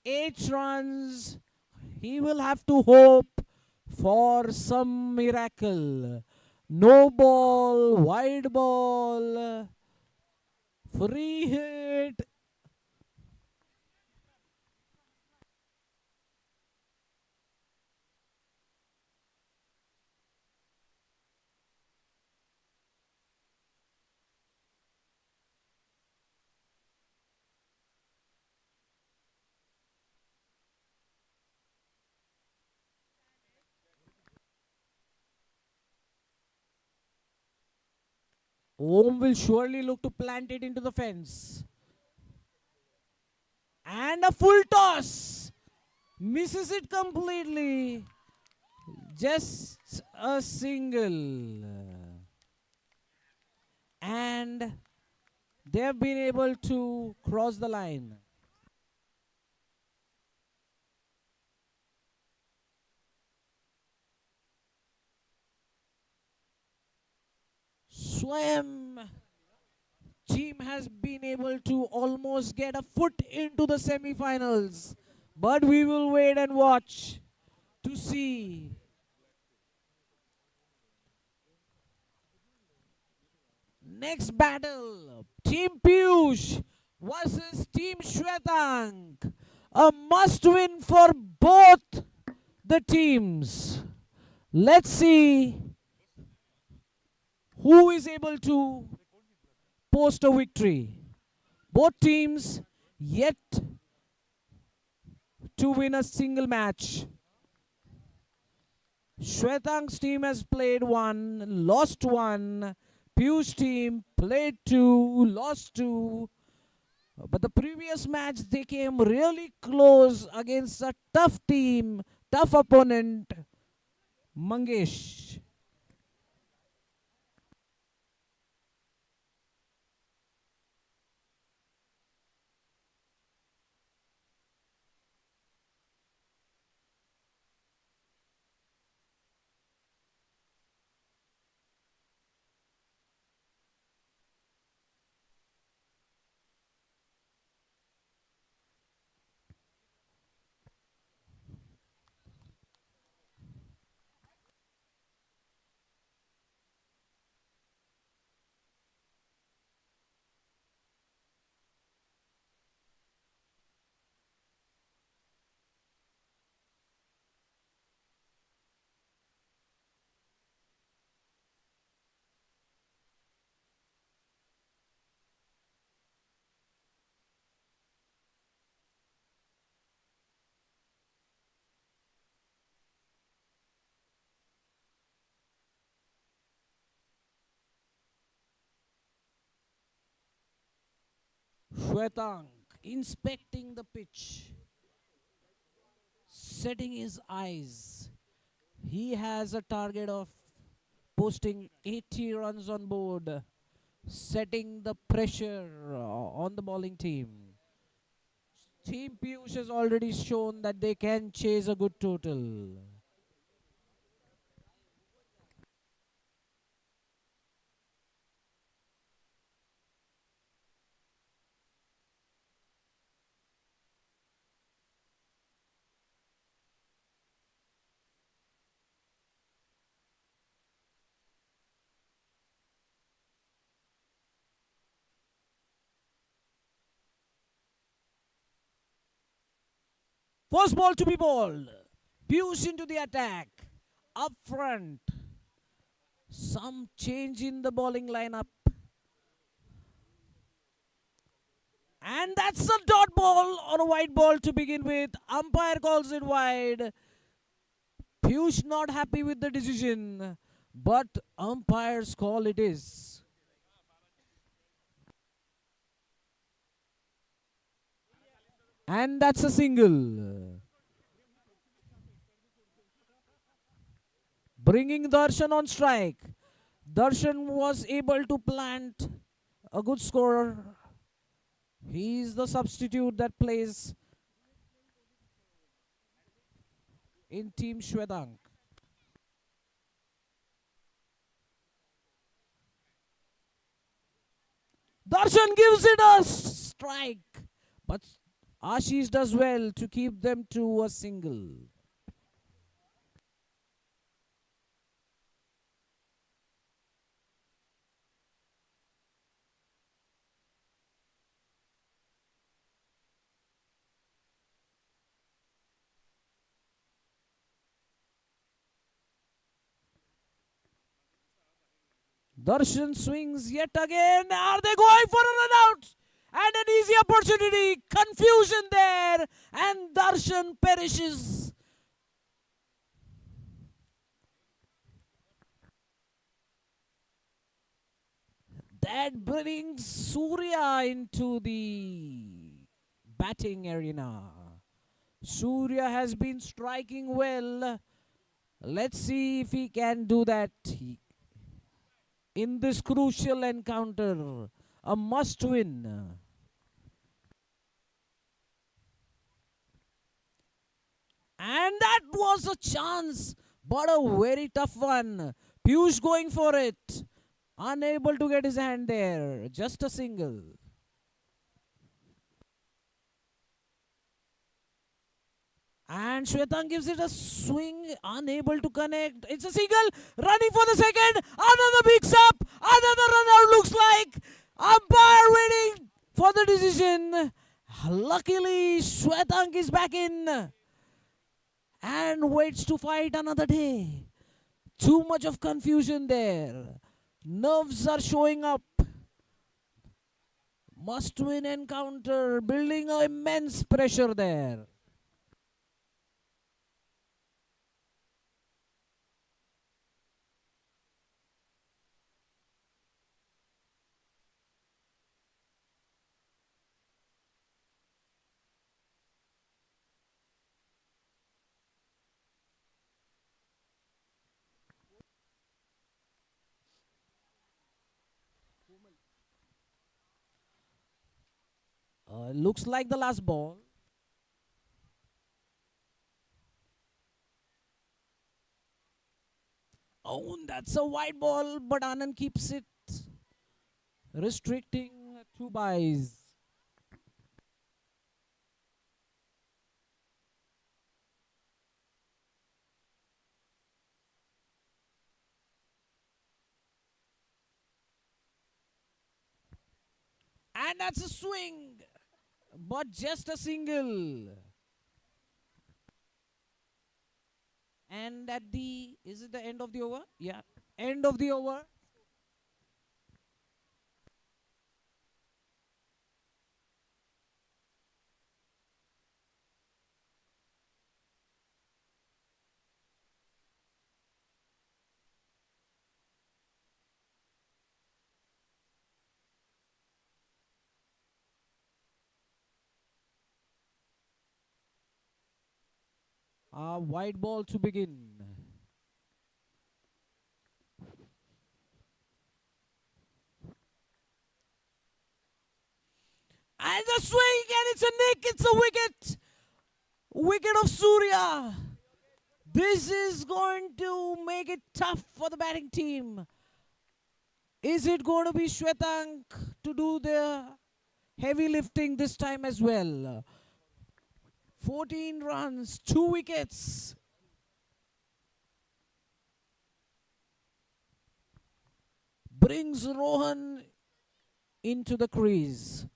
8 runs. He will have to hope for some miracle. No ball, wide ball, free hit. Om will surely look to plant it into the fence. And a full toss. Misses it completely. Just a single. And they have been able to cross the line. Swam team has been able to almost get a foot into the semi-finals, but we will wait and watch to see. Next battle, Team Piyush versus Team Shwetank. A must-win for both the teams. Let's see who is able to post a victory. Both teams yet to win a single match. Shwetank's team has played 1, lost 1. Piyush team played 2, lost 2. But the previous match they came really close against a tough team, tough opponent, Mangesh. Shwetank inspecting the pitch, setting his eyes. He has a target of posting 80 runs on board, setting the pressure on the bowling team. Team Piyush has already shown that they can chase a good total. First ball to be bowled. Piyush into the attack. Up front. Some change in the bowling lineup. And that's a dot ball or a white ball to begin with. Umpire calls it wide. Piyush not happy with the decision, but umpire's call it is. And that's a single. Bringing Darshan on strike. Darshan was able to plant a good score. He's the substitute that plays in Team Shwetank. Darshan gives it a strike, but Ashish does well to keep them to a single. Darshan swings yet again. Are they going for a run out? And an easy opportunity. Confusion there. And Darshan perishes. That brings Surya into the batting arena. Surya has been striking well. Let's see if he can do that in this crucial encounter. A must win. And that was a chance, but a very tough one. Piyush going for it. Unable to get his hand there. Just a single. And Shwetank gives it a swing. Unable to connect. It's a single. Running for the second. Another mix up. Another run out looks like. Umpire waiting for the decision. Luckily, Shwetank is back in and waits to fight another day. Too much of confusion there. Nerves are showing up. Must win encounter, building immense pressure there. Looks like the last ball. Oh, that's a wide ball, but Anand keeps it, restricting 2 byes. And that's a swing, but just a single. And at the, is it the end of the over? Yeah, end of the over. A wide ball to begin. And the swing, and it's a nick, it's a wicket. Wicket of Surya. This is going to make it tough for the batting team. Is it going to be Shwetank to do the heavy lifting this time as well? 14 runs, 2 wickets. Brings Rohan into the crease.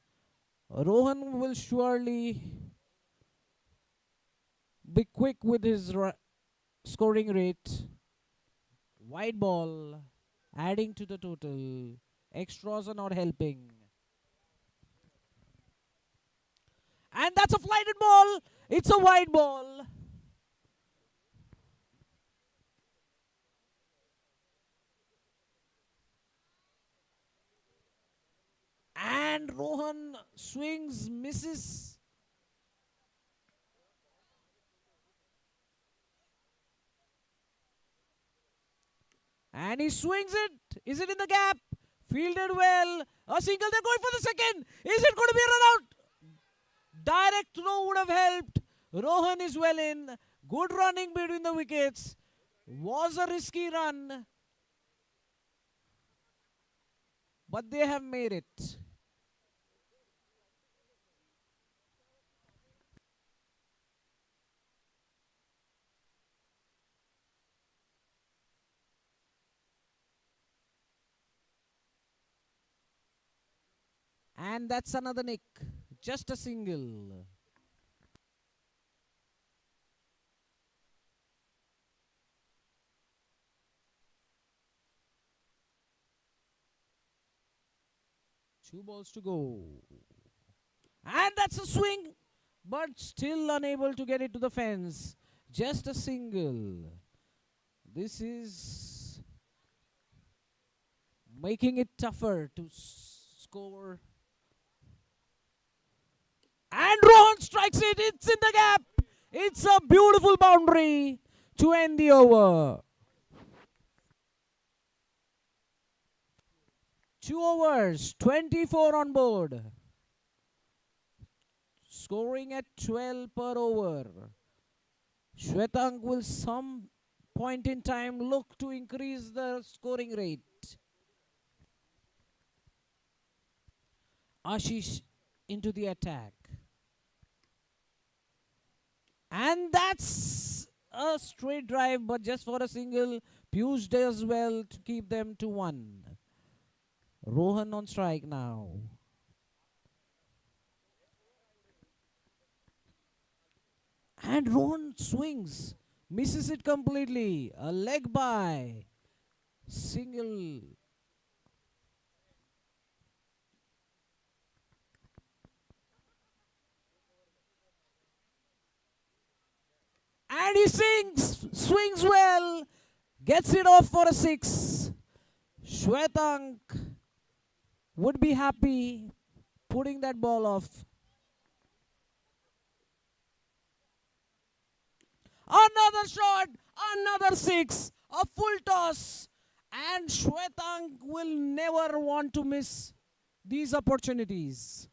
Rohan will surely be quick with his scoring rate. Wide ball, adding to the total. Extras are not helping. And that's a flighted ball. It's a wide ball. And Rohan swings, misses. And he swings it. Is it in the gap? Fielded well. A single. They're going for the second. Is it going to be a run out? Direct throw would have helped. Rohan is well in. Good running between the wickets. Was a risky run. But they have made it. And that's another nick. Just a single. Two balls to go. And that's a swing. But still unable to get it to the fence. Just a single. This is making it tougher to score. And Rohan strikes it. It's in the gap. It's a beautiful boundary to end the over. 2 overs, 24 on board. Scoring at 12 per over. Shwetank will some point in time look to increase the scoring rate. Ashish into the attack. And that's a straight drive, but just for a single. Piyush does well to keep them to 1. Rohan on strike now. And Rohan swings. Misses it completely. A leg by. Single. And he swings well, gets it off for a 6. Shwetank would be happy putting that ball off. Another shot, another 6, a full toss, and Shwetank will never want to miss these opportunities.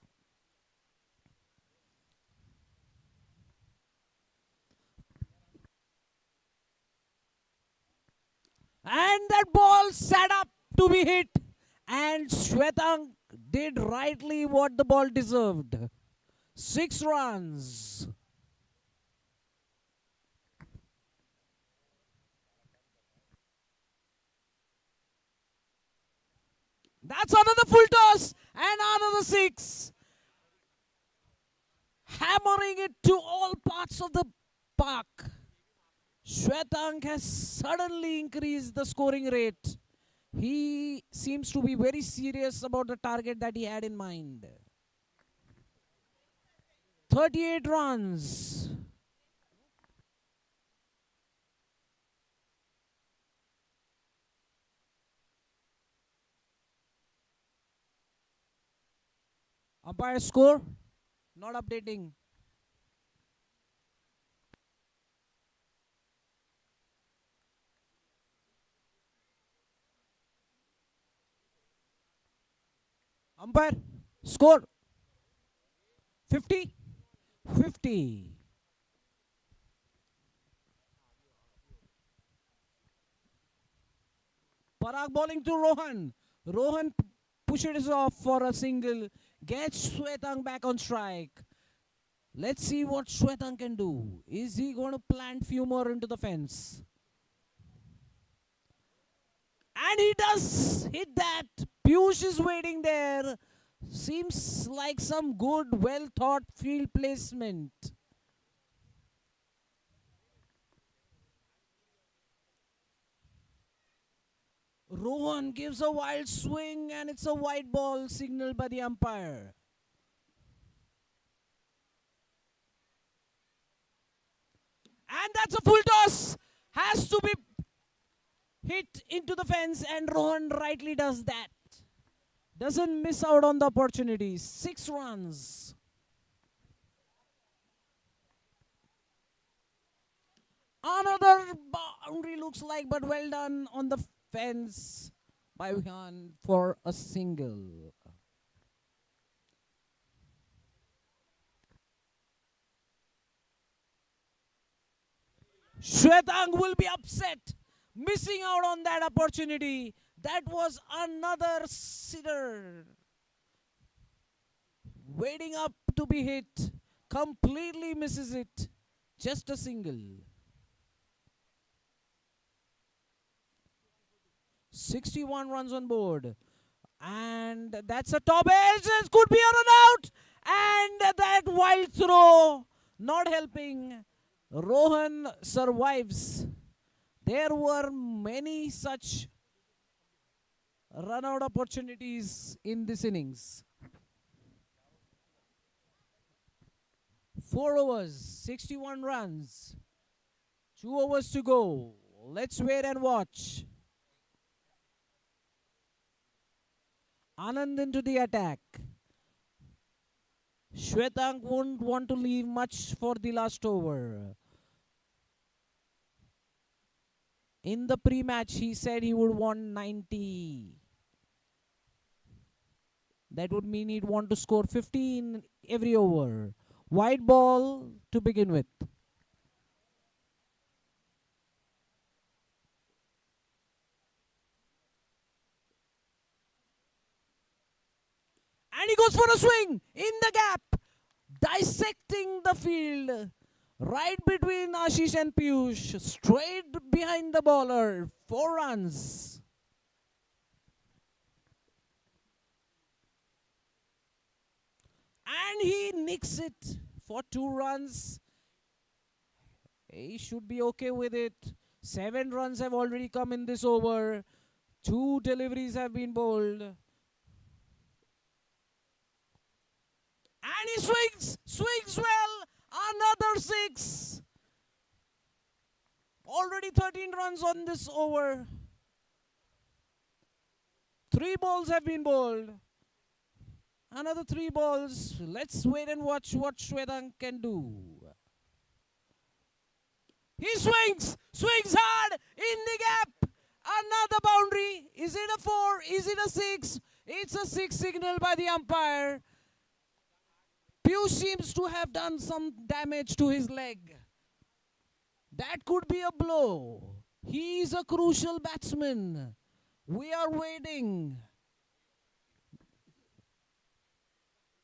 And that ball set up to be hit. And Shwetank did rightly what the ball deserved. 6 runs. That's another full toss. And another 6. Hammering it to all parts of the park. Shwetank has suddenly increased the scoring rate. He seems to be very serious about the target that he had in mind. 38 runs. Umpire score? Not updating. Umpire, score 50. 50. Parag bowling to Rohan. Rohan pushes off for a single. Gets Shwetank back on strike. Let's see what Shwetank can do. Is he going to plant few more into the fence? And he does hit that. Piyush is waiting there. Seems like some good, well-thought field placement. Rohan gives a wild swing and it's a white ball signaled by the umpire. And that's a full toss. Has to be hit into the fence and Rohan rightly does that. doesn't miss out on the opportunity. 6 runs. Another boundary looks like, but well done on the fence by Vihan for a single. Shwetang will be upset, missing out on that opportunity. That was another sitter. Waiting up to be hit. Completely misses it. Just a single. 61 runs on board. And that's a top edge. This could be a run out. And that wild throw not helping. Rohan survives. There were many such run out opportunities in this innings. 4 overs, 61 runs. 2 overs to go. Let's wait and watch. Anand into the attack. Shwetang won't want to leave much for the last over. In the pre-match, he said he would want 90. That would mean he'd want to score 15 every over. Wide ball to begin with. And he goes for a swing in the gap, dissecting the field. Right between Ashish and Piyush, straight behind the bowler, 4 runs. And he nicks it for 2 runs. He should be okay with it. 7 runs have already come in this over. 2 deliveries have been bowled. And he swings well. Another 6. Already 13 runs on this over. 3 balls have been bowled. Another 3 balls. Let's wait and watch what Shwetang can do. He swings hard in the gap. Another boundary. Is it a 4? Is it a 6? It's a 6 signal by the umpire. Piyush seems to have done some damage to his leg. That could be a blow. He is a crucial batsman. We are waiting.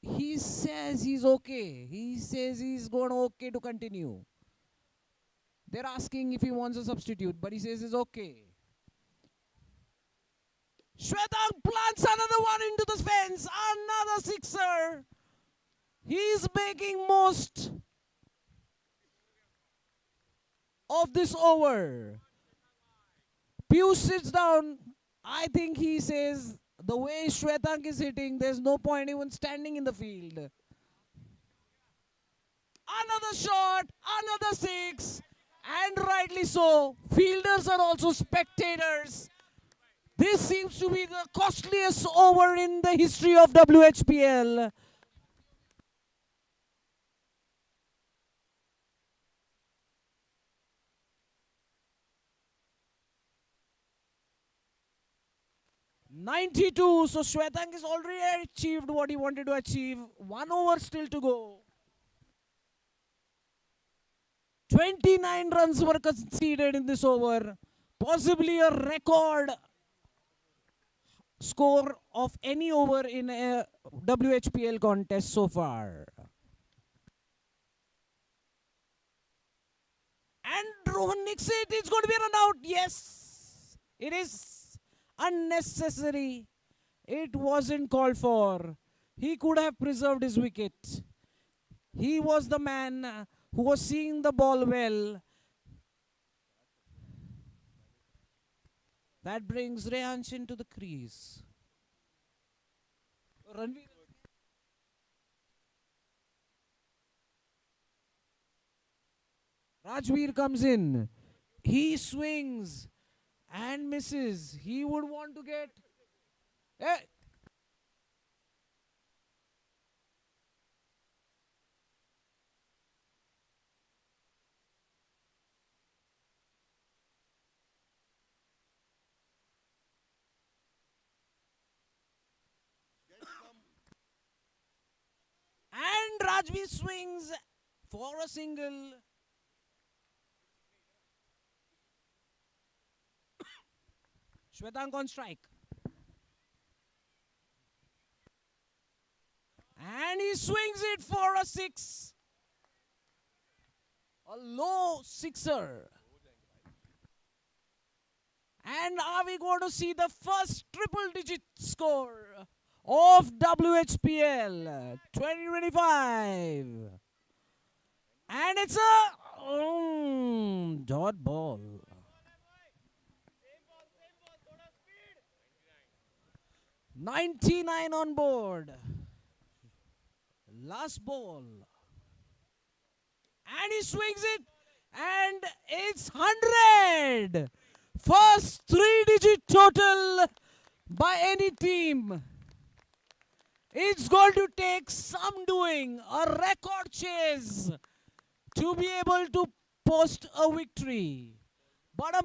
He says he's okay. He says he's going okay to continue. They're asking if he wants a substitute, but he says it's okay. Shwetang plants another one into the fence. Another 6er. He's making most of this over. Piyush sits down. I think he says the way Shwetang is hitting, there's no point even standing in the field. Another shot, another 6, and rightly so. Fielders are also spectators. This seems to be the costliest over in the history of WHPL. .92, so Shwetang has already achieved what he wanted to achieve. 1 over still to go. 29 runs were conceded in this over. Possibly a record score of any over in a WHPL contest so far. And Rohan nicks it. It's going to be a run out. Yes, it is. Unnecessary. It wasn't called for. He could have preserved his wicket. He was the man who was seeing the ball well. That brings Rehansh into the crease. Rajveer comes in. He swings and misses. He would want to get... Rajvi swings for a single. Shwetank on strike. And he swings it for a 6. A low sixer. And are we going to see the first triple digit score of WHPL 2025? And it's a dot ball. 99 on board. Last ball. And he swings it. And it's 100. First 3-digit total by any team. It's going to take some doing, a record chase, to be able to post a victory. But a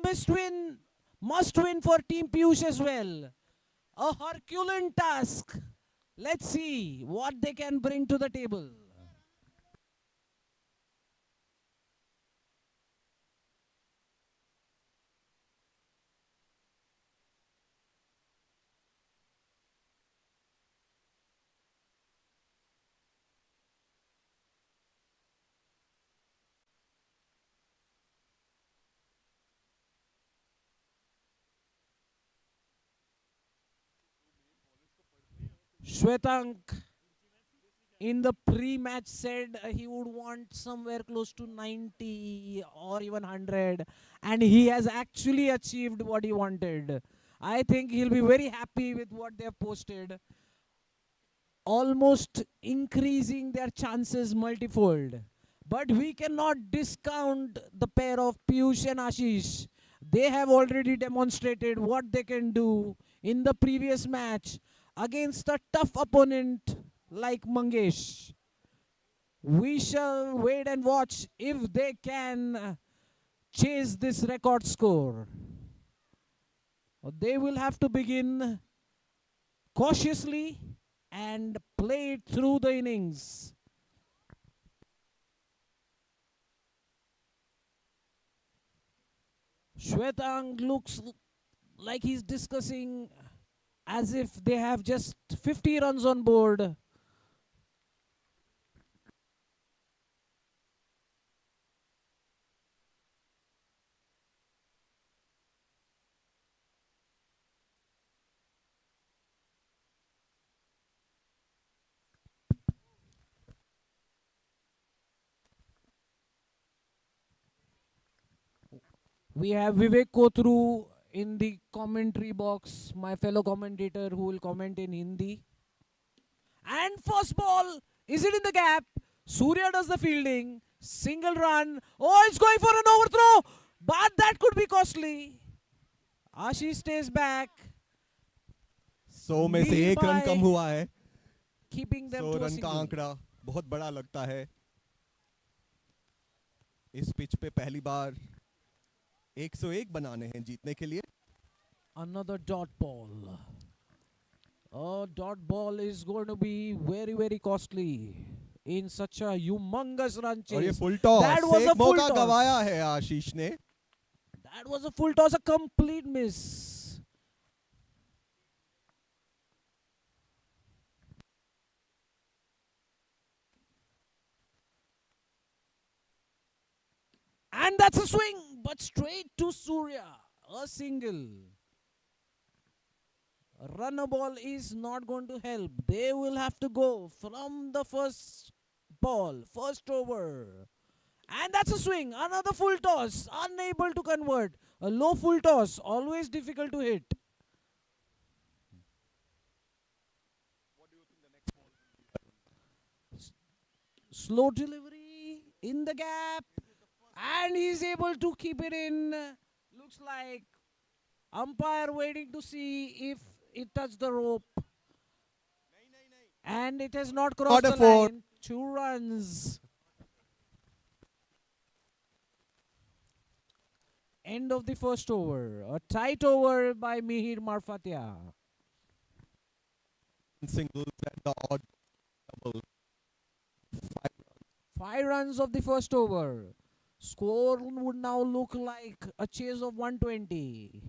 must win for Team Piyush as well. A Herculean task. Let's see what they can bring to the table. Shwetank in the pre-match said he would want somewhere close to 90 or even 100, and he has actually achieved what he wanted. I think he'll be very happy with what they have posted, almost increasing their chances multifold. But we cannot discount the pair of Piyush and Ashish. They have already demonstrated what they can do in the previous match against a tough opponent like Mangesh. We shall wait and watch if they can chase this record score. They will have to begin cautiously and play it through the innings. Shwetank looks like he's discussing as if they have just 50 runs on board. We have Vivek Kotru in the commentary box, my fellow commentator who will comment in Hindi. And first ball, is it in the gap? Surya does the fielding, single run. Oh, it's going for an overthrow, but that could be costly. Ashish stays back. 100 में से एक run कम हुआ है. Keeping them 100 to a run का single. आंकड़ा बहुत बड़ा लगता है. इस पिच पे पहली बार 101 बनाने हैं जीतने के लिए. Another dot ball. A dot ball is going to be very, very costly in such a humongous run chase. और ये फुल टॉस. That was एक a full मौका toss. गवाया है आशीष ने. That was a full toss, a complete miss. And that's a swing, but straight to Surya. A single. Runner ball is not going to help. They will have to go from the first ball, first over. And that's a swing. Another full toss. Unable to convert. A low full toss. Always difficult to hit. Slow delivery in the gap. And he's able to keep it in. Looks like umpire waiting to see if it touched the rope. And it has not crossed the line. 2 runs. End of the first over. A tight over by Mihir Marfatia. Singles and the odd double. 5 5 runs of the first over. Score would now look like a chase of 120.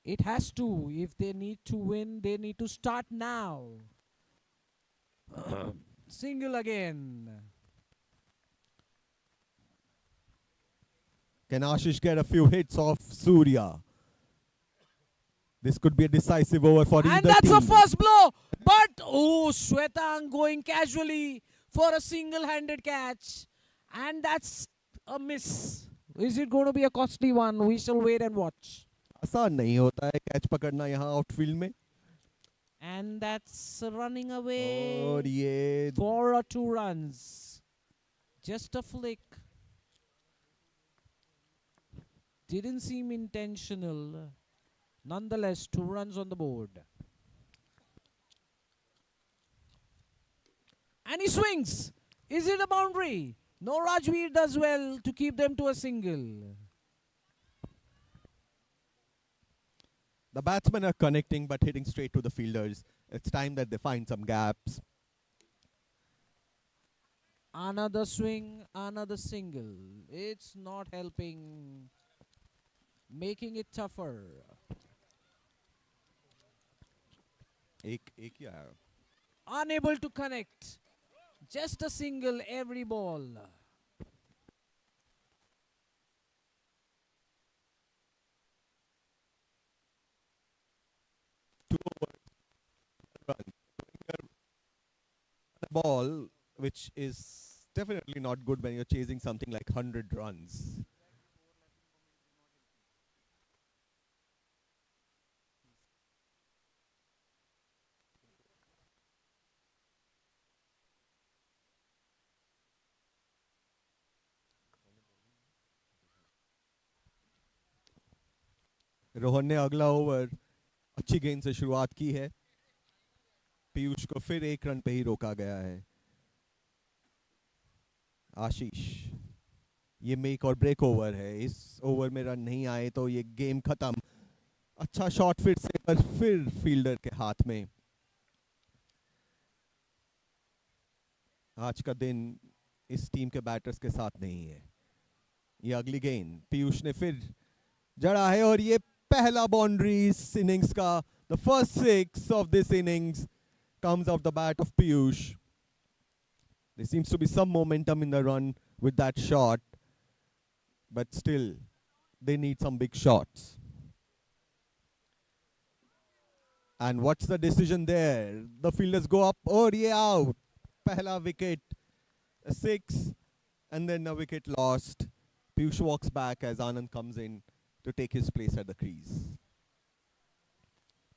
It has to. If they need to win, they need to start now. Single again. Can Ashish get a few hits off Surya? This could be a decisive over for either And that's team. a first blow. But, oh, Shwetang going casually for a single-handed catch. And that's a miss. Is it going to be a costly one? We shall wait and watch. आसान नहीं होता है catch पकड़ना यहाँ outfield में. And that's running away और ये for 2 runs. Just a flick. Didn't seem intentional. Nonetheless, 2 runs on the board. And he swings. Is it a boundary? No, Rajveer does well to keep them to a single. the batsmen are connecting but hitting straight to the fielders. It's time that they find some gaps. Another swing, another single. It's not helping, making it tougher. एक ही आया. Unable to connect. Just a single every ball. A ball which is definitely not good when you're chasing something like 100 runs. Rohan ने अगला over अच्छी गेंद से शुरुआत की है. पीयूष को फिर 1 रन पे ही रोका गया है. आशीष, ये मेक और ब्रेक ओवर है. इस ओवर में रन नहीं आए तो ये गेम खत्म. अच्छा शॉट फिर से पर फिर फील्डर के हाथ में. आज का दिन इस टीम के बैटर्स के साथ नहीं है. ये अगली गेंद पीयूष ने फिर जड़ा है और ये पहला बाउंड्री इस इनिंग्स का. The first 6 of this innings comes off the bat of Piyush. There seems to be some momentum in the run with that shot, but still they need some big shots. And what's the decision there? The fielders go up. Oh, yeah, out. Pehla wicket, a 6, and then a wicket lost. Piyush walks back as Anand comes in to take his place at the crease.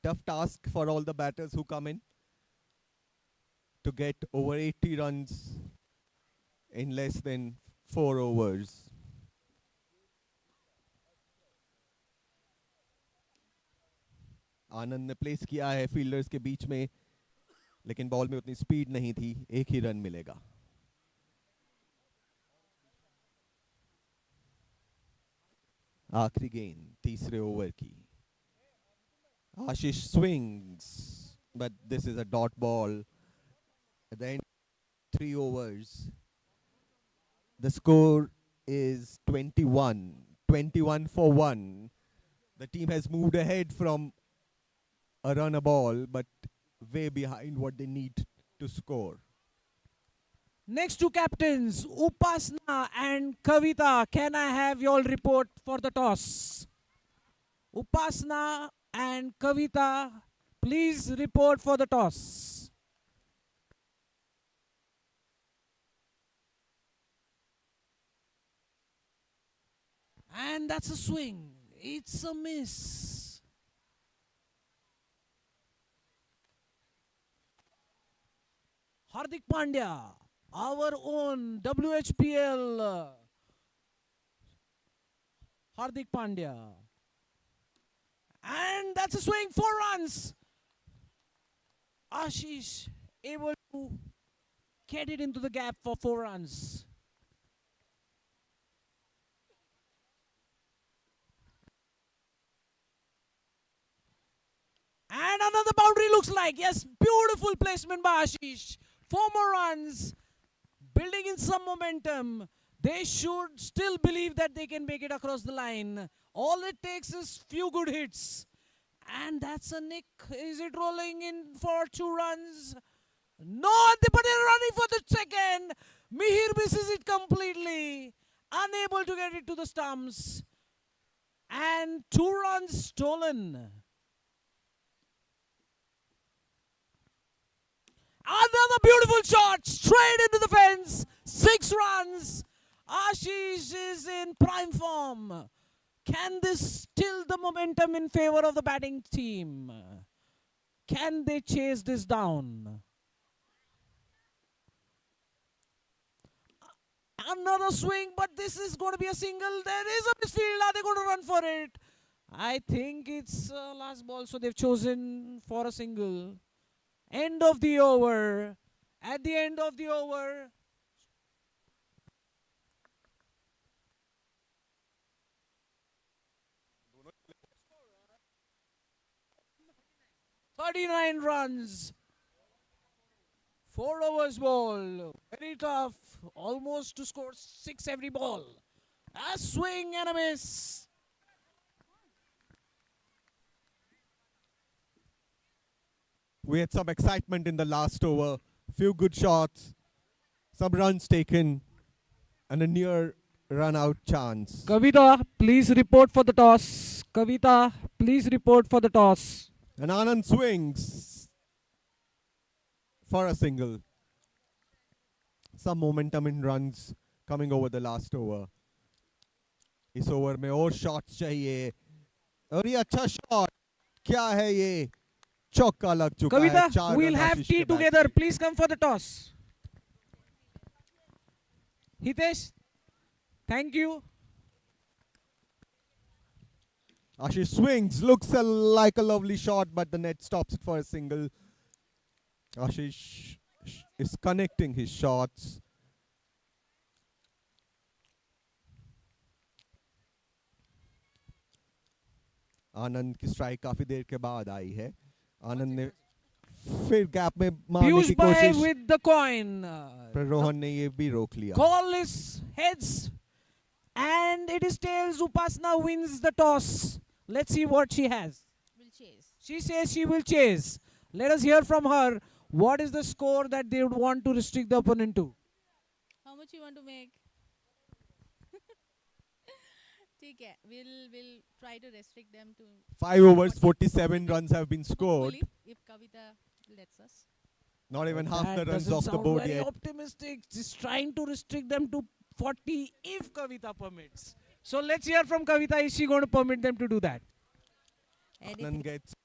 Tough task for all the batters who come in to get over 80 runs in less than 4 overs. आनंद ने place किया है fielders के बीच में, लेकिन ball में उतनी speed नहीं थी. 1 ही रन मिलेगा. आखिरी गेंद तीसरे ओवर की. Ashish swings, but this is a dot ball. At the end, 3 overs. The score is 21. 21 for 1. The team has moved ahead from a run a ball, but way behind what they need to score. Next two captains, Upasna and Kavita. Can I have your report for the toss? Upasna and Kavita, please report for the toss. And that's a swing. It's a miss. Hardik Pandya, our own WHPL Hardik Pandya. And that's a swing, 4 runs. Ashish able to get it into the gap for 4 runs. And another boundary looks looks like. Yes, beautiful placement by Ashish. 4 more runs, building in some momentum. They should still believe that they can make it across the line. All it takes is few good hits. And that's a nick. Is it rolling in for 2 runs? No, but they're running for the second. Mihir misses it completely. Unable to get it to the stumps. And 2 runs stolen. Another beautiful shot straight into the fence. 6 runs. Ashish is in prime form. Can this tilt the momentum in favor of the batting team? Can they chase this down? Another swing, but this is going to be a single. There is a misfield. Are they going to run for it? I think it's last ball, so they've chosen for a single. End of the over. At the end of the over, 39 runs. 4 overs ball. Very tough. Almost to score 6 every ball. A swing and a miss. We had some excitement in the last over. Few good shots. Some runs taken. And a near run out chance. Kavita, please report for the toss. Kavita, please report for the toss. And Anand swings for a single. Some momentum in runs coming over the last over. इस over में और shots चाहिए और ये अच्छा shot क्या है ये चौका लग चुका है Kavita, 4 we'll run have Ashish tea के बैट together. से। Please come for the toss. Hitesh, thank you. Ashish swings, looks like a lovely shot, but the net stops it for a single. Ashish is connecting his shots. आनंद की strike काफी देर के बाद आई है आनंद ने फिर gap में मारने Piyush की Bhai कोशिश with the coin. पर रोहन ने ये भी रोक लिया Call is heads and it is tails. Upasna wins the toss. Let's see what she has. Will chase. She says she will chase. Let us hear from her. What is the score that they would want to restrict the opponent to? How much you want to make? ठीक है. We'll try to restrict them to 5 overs 47 runs have been scored hopefully, if Kavita lets us. not even half That the runs doesn't off the sound board very yet optimistic. Just trying to restrict them to 40 if Kavita permits. So let's hear from Kavita. Is she going to permit them to do that? Anand gets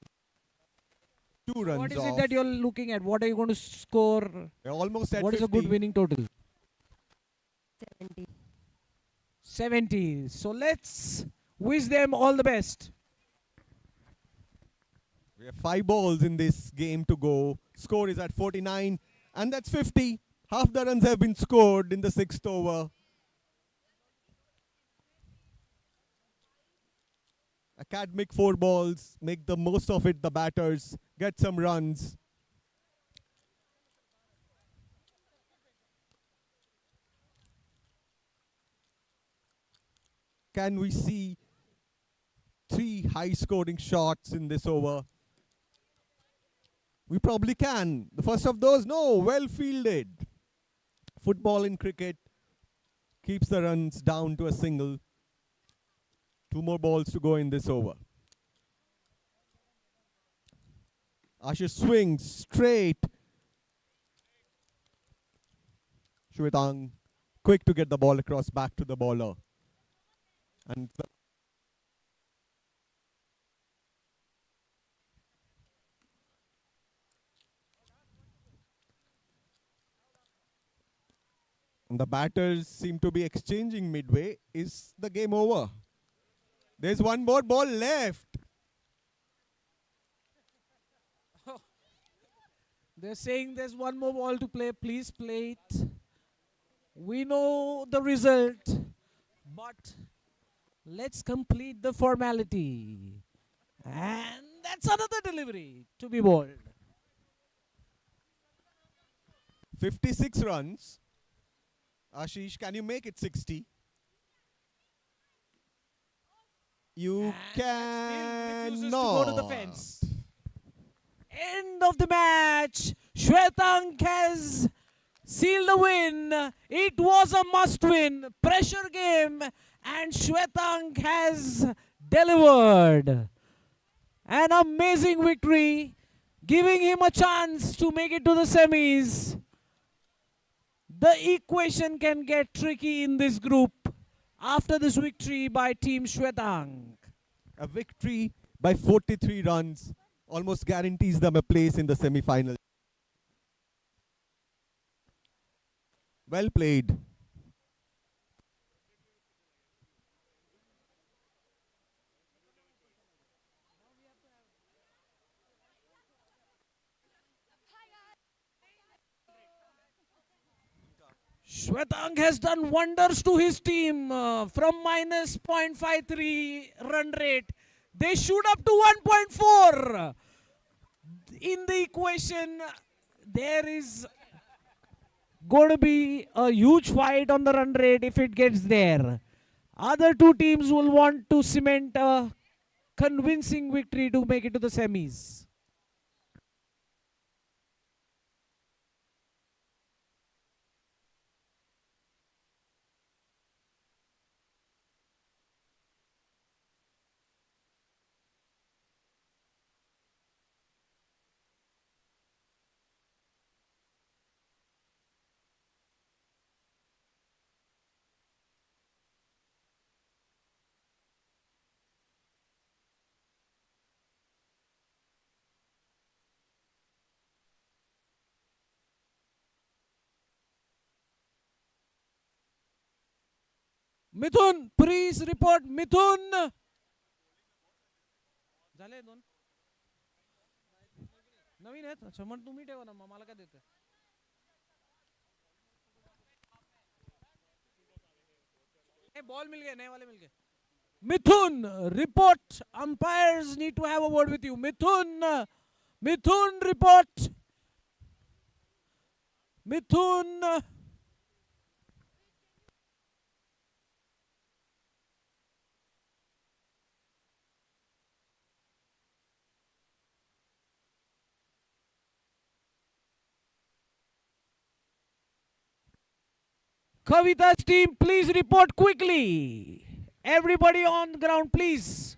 2 runs What is off it that you're looking at? What are you going to score? They're almost at What is a 50. good winning total? 70. 70. So let's wish them all the best. We have 5 balls in this game to go. Score is at 49 and that's 50. Half the runs have been scored in the 6th over. Academic 4 balls. Make the most of it, the batters. Get some runs. Can we see 3 high-scoring shots in this over? We probably can. The first of those, no, well fielded. Football in cricket keeps the runs down to a single. 2 more balls to go in this over. Ashish swings straight. Shwetang quick to get the ball across back to the bowler. And the batters seem to be exchanging midway. Is the game over? There's one more ball left. They're saying there's one more ball to play. Please play it. We know the result, but let's complete the formality. And that's another delivery to be bowled. 56 runs. Ashish, can you make it 60? You Still refuses to cannot. go to the fence. End of the match. Shwetank has sealed the win. It was a must-win pressure game, and Shwetank has delivered an amazing victory, giving him a chance to make it to the semis. The equation can get tricky in this group after this victory by Team Shwetank. A victory by 43 runs almost guarantees them a place in the semi-final. Well played. Shwetank has done wonders to his team from minus 0.53 run rate. They shoot up to 1.4. In the equation, there is going to be a huge fight on the run rate if it gets there. Other two teams will want to cement a convincing victory to make it to the semis. Mithun, please report. Mithun. झाले दोन नवीन आहेत अच्छा मग तुम्ही ठेवा ना मग मला काय देते बॉल मिल गए नए वाले मिल गए Mithun, report. Umpires need to have a word with you. Mithun, Mithun, report. Mithun. Kavita's team, please report quickly. Everybody on the ground, please.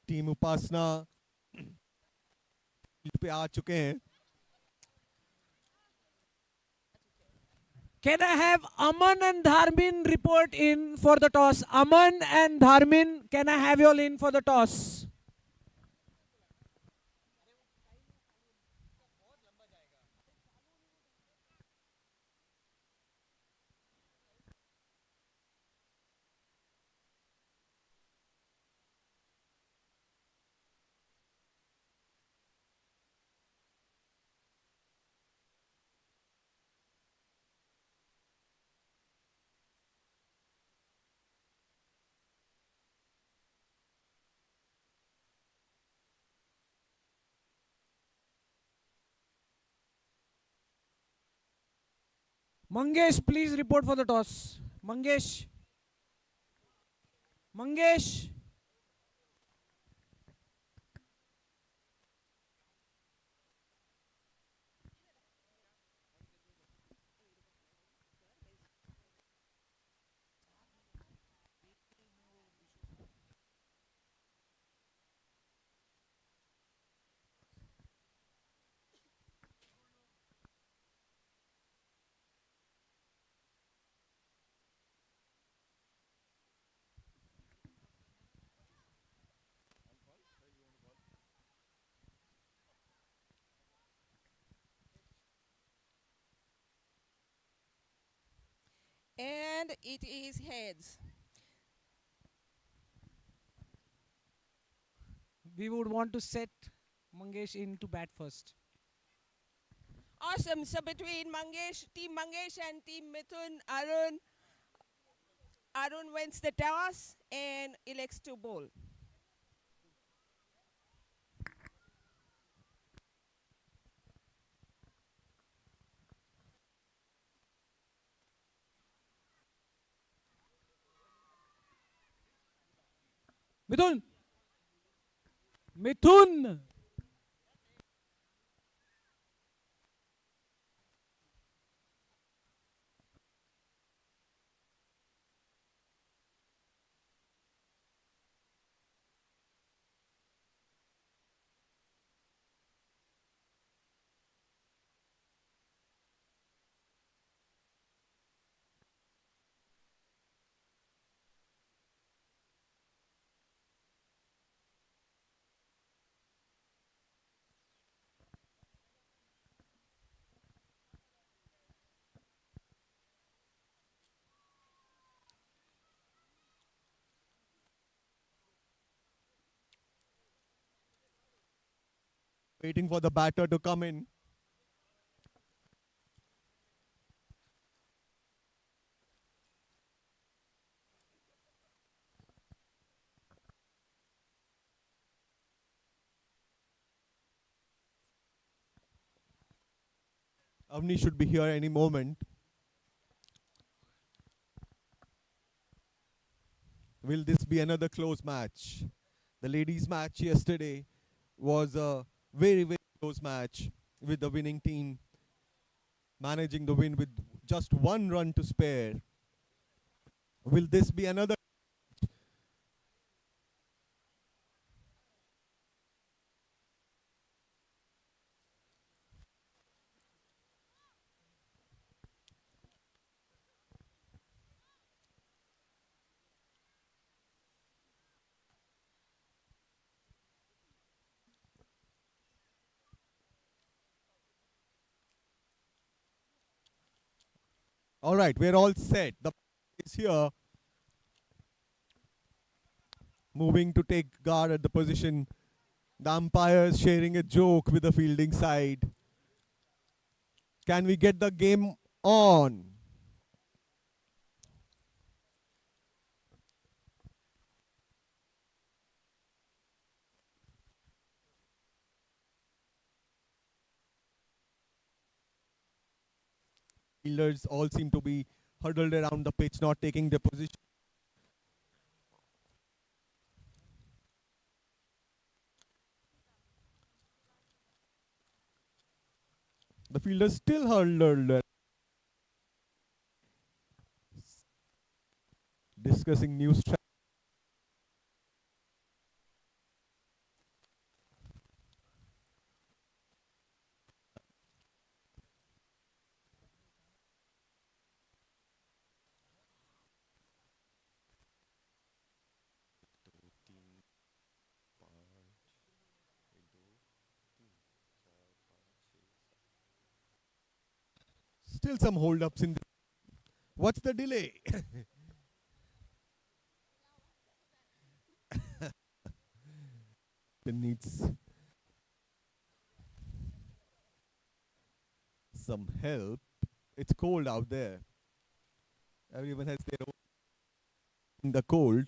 Team Upasana पे आ चुके हैं. Can I have Aman and Dharmin report in for the toss? Aman and Dharmin, can I have you all in for the toss? Mangesh, please report for the toss. Mangesh. Mangesh. And it is heads. We would want to set Mangesh in to bat first. Awesome. So between Team Mangesh and Team Mithun, Arun wins the toss and elects to bowl. Mithun! Mithun! Waiting for the batter to come in. Avni should be here any moment. Will this be another close match? The ladies' match yesterday was a very, very close match with the winning team managing the win with just 1 run to spare. Will this be another? All right, we're all set. The is here, moving to take guard at the position. The umpires sharing a joke with the fielding side. Can we get the game on? Fielders all seem to be huddled around the pitch, not taking their position. The fielders still huddled, discussing new strategy. Still some hold-ups in. What's the delay? It needs some help. It's cold out there. Everyone has their own in the cold.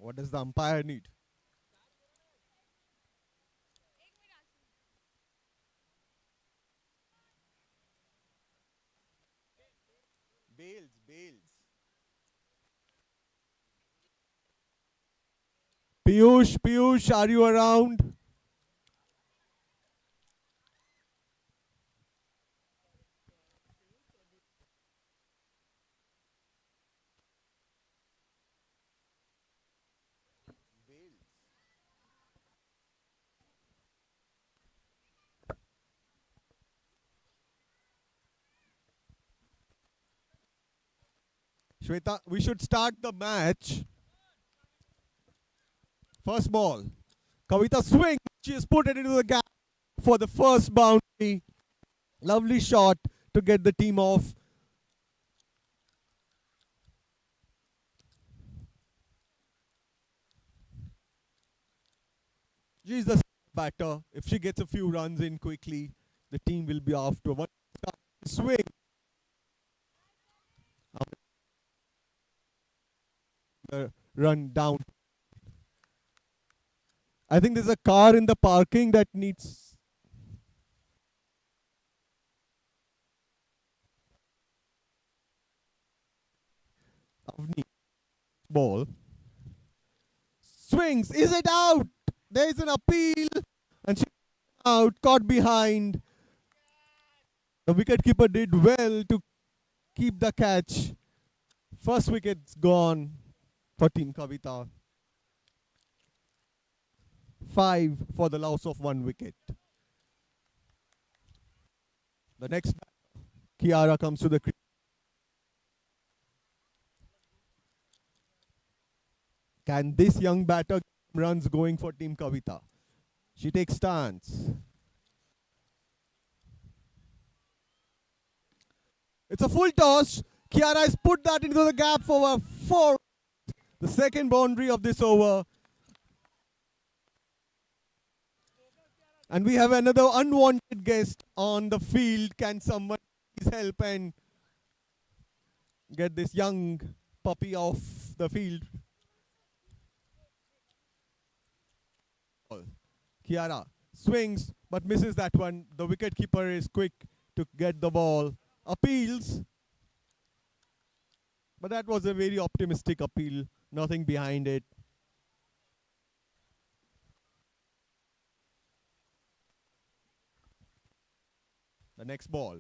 What does the umpire need? Bails. Piyush, are you around? Shweta, we should start the match. First ball. Kavita swing. She has put it into the gap for the first boundary. Lovely shot to get the team off. She's the batter. If she gets a few runs in quickly, the team will be off to one swing. The run down. I think there's a car in the parking that needs. Avni. Ball. Swings. Is it out? There is an appeal. And she out, caught behind. The wicketkeeper did well to keep the catch. First wicket's gone for Team Kavita. 5 for the loss of 1 wicket. The next Kiara comes to the crease. Can this young batter get runs going for Team Kavita? She takes stance. It's a full toss. Kiara has put that into the gap for a 4. The second boundary of this over. And we have another unwanted guest on the field. Can someone please help and get this young puppy off the field? Kiara swings but misses that one. The wicketkeeper is quick to get the ball. Appeals. But that was a very optimistic appeal. Nothing behind it. The next ball.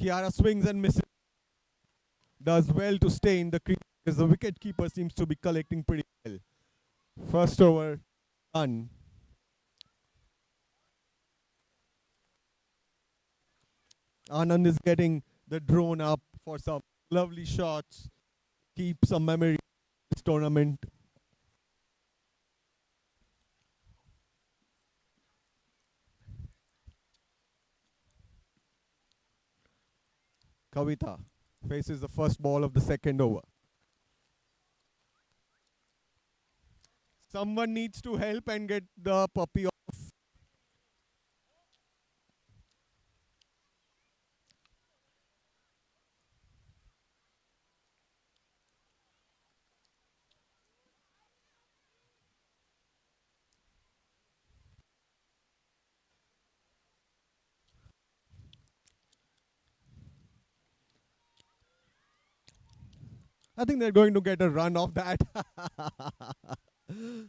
Kiara swings and misses. Does well to stay in the crease because the wicketkeeper seems to be collecting pretty well. First over, done. Anand is getting the drone up for some lovely shots. Keep some memory of this tournament. Kavita faces the first ball of the second over. Someone needs to help and get the puppy off. I think they're going to get a run off that.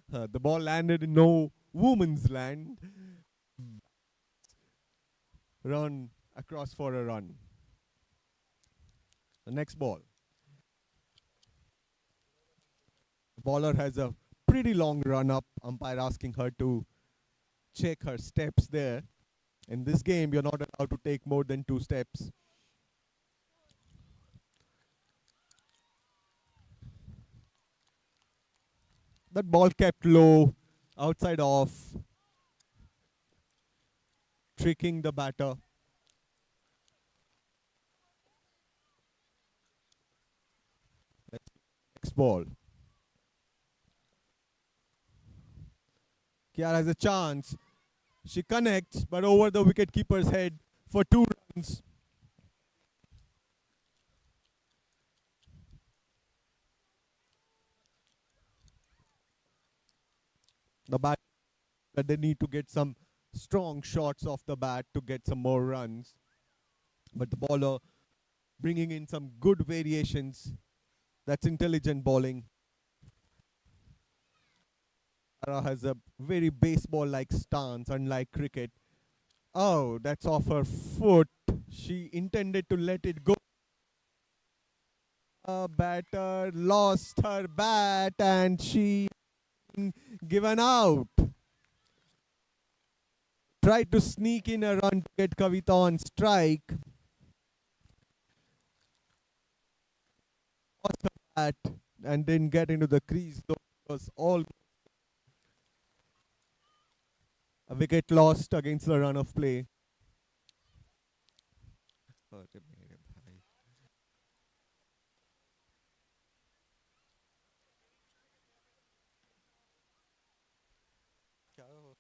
The ball landed in no woman's land. Run across for a run. The next ball. The bowler has a pretty long run up. Umpire asking her to check her steps there. In this game, you're not allowed to take more than 2 steps. That ball kept low, outside off, tricking the batter. Next ball. Kiara has a chance. She connects, but over the wicketkeeper's head for 2 runs. The bat, that they need to get some strong shots off the bat to get some more runs. But the bowler bringing in some good variations. That's intelligent bowling. Kiara has a very baseball-like stance, unlike cricket. Oh, that's off her foot. She intended to let it go. A batter lost her bat and she given out. Tried to sneak in a run to get Kavita on strike. Lost her bat and didn't get into the crease. Though it was all A wicket lost against the run of play. अरे मेरे भाई. क्या हो-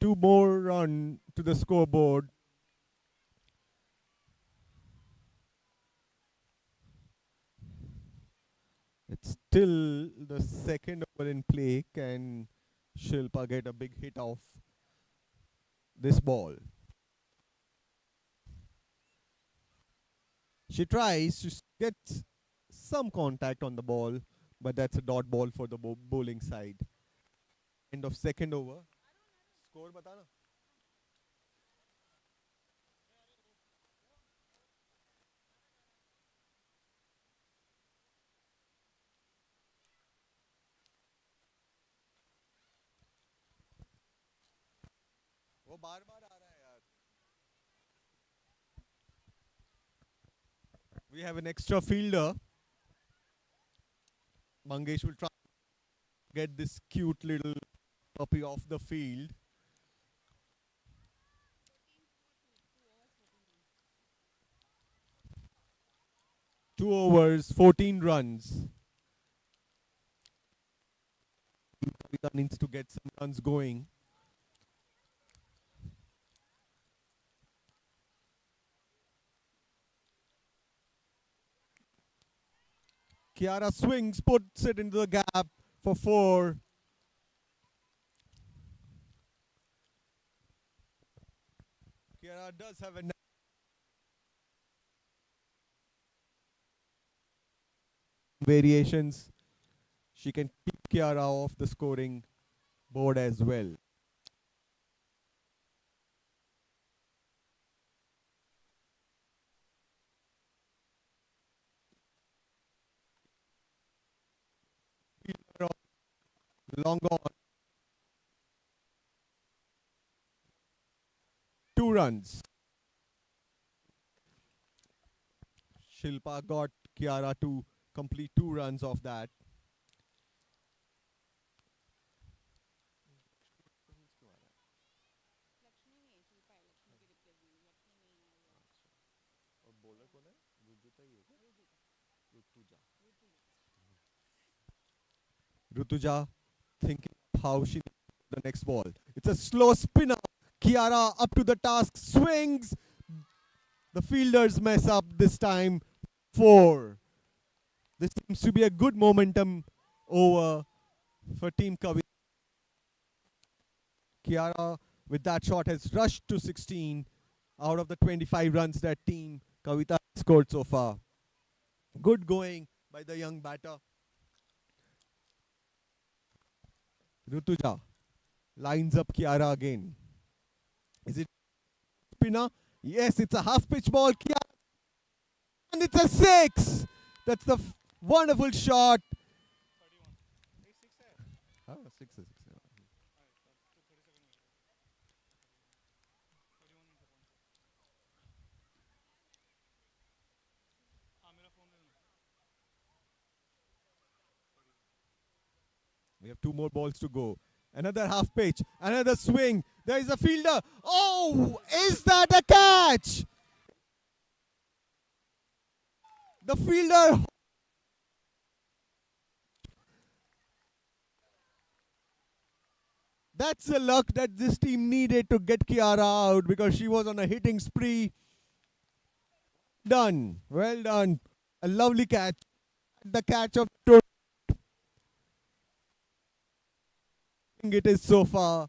2 more run to the scoreboard. It's still the second over in play. Can Shilpa get a big hit off this ball? She tries to get some contact on the ball, but that's a dot ball for the bowling side. End of second over. Score बताना. वो बार-बार आ रहा है यार. We have an extra fielder. Mangesh will try to get this cute little puppy off the field. 2 overs, 14 runs. Kavita needs to get some runs going. Kiara swings, puts it into the gap for 4. Kiara does have a variations. She can keep Kiara off the scoring board as well. Long on. 2 runs. Shilpa got Kiara to complete 2 runs off that. Rutuja thinking of how she the next ball. It's a slow spinner. Kiara up to the task, swings. The fielders mess up this time. 4. This seems to be a good momentum over for Team Kavi. Kiara with that shot has rushed to 16 out of the 25 runs that Team Kavita scored so far. Good going by the young batter. Rutuja lines up Kiara again. Is it spinner? Yes, it's a half pitch ball. Kiara, and it's a 6. That's the wonderful shot. Ah, 6 is 6. We have 2 more balls to go. Another half pitch, another swing. There is a fielder. Oh, is that a catch? The fielder. That's the luck that this team needed to get Kiara out because she was on a hitting spree. Done. Well done. A lovely catch. The catch of the it is so far.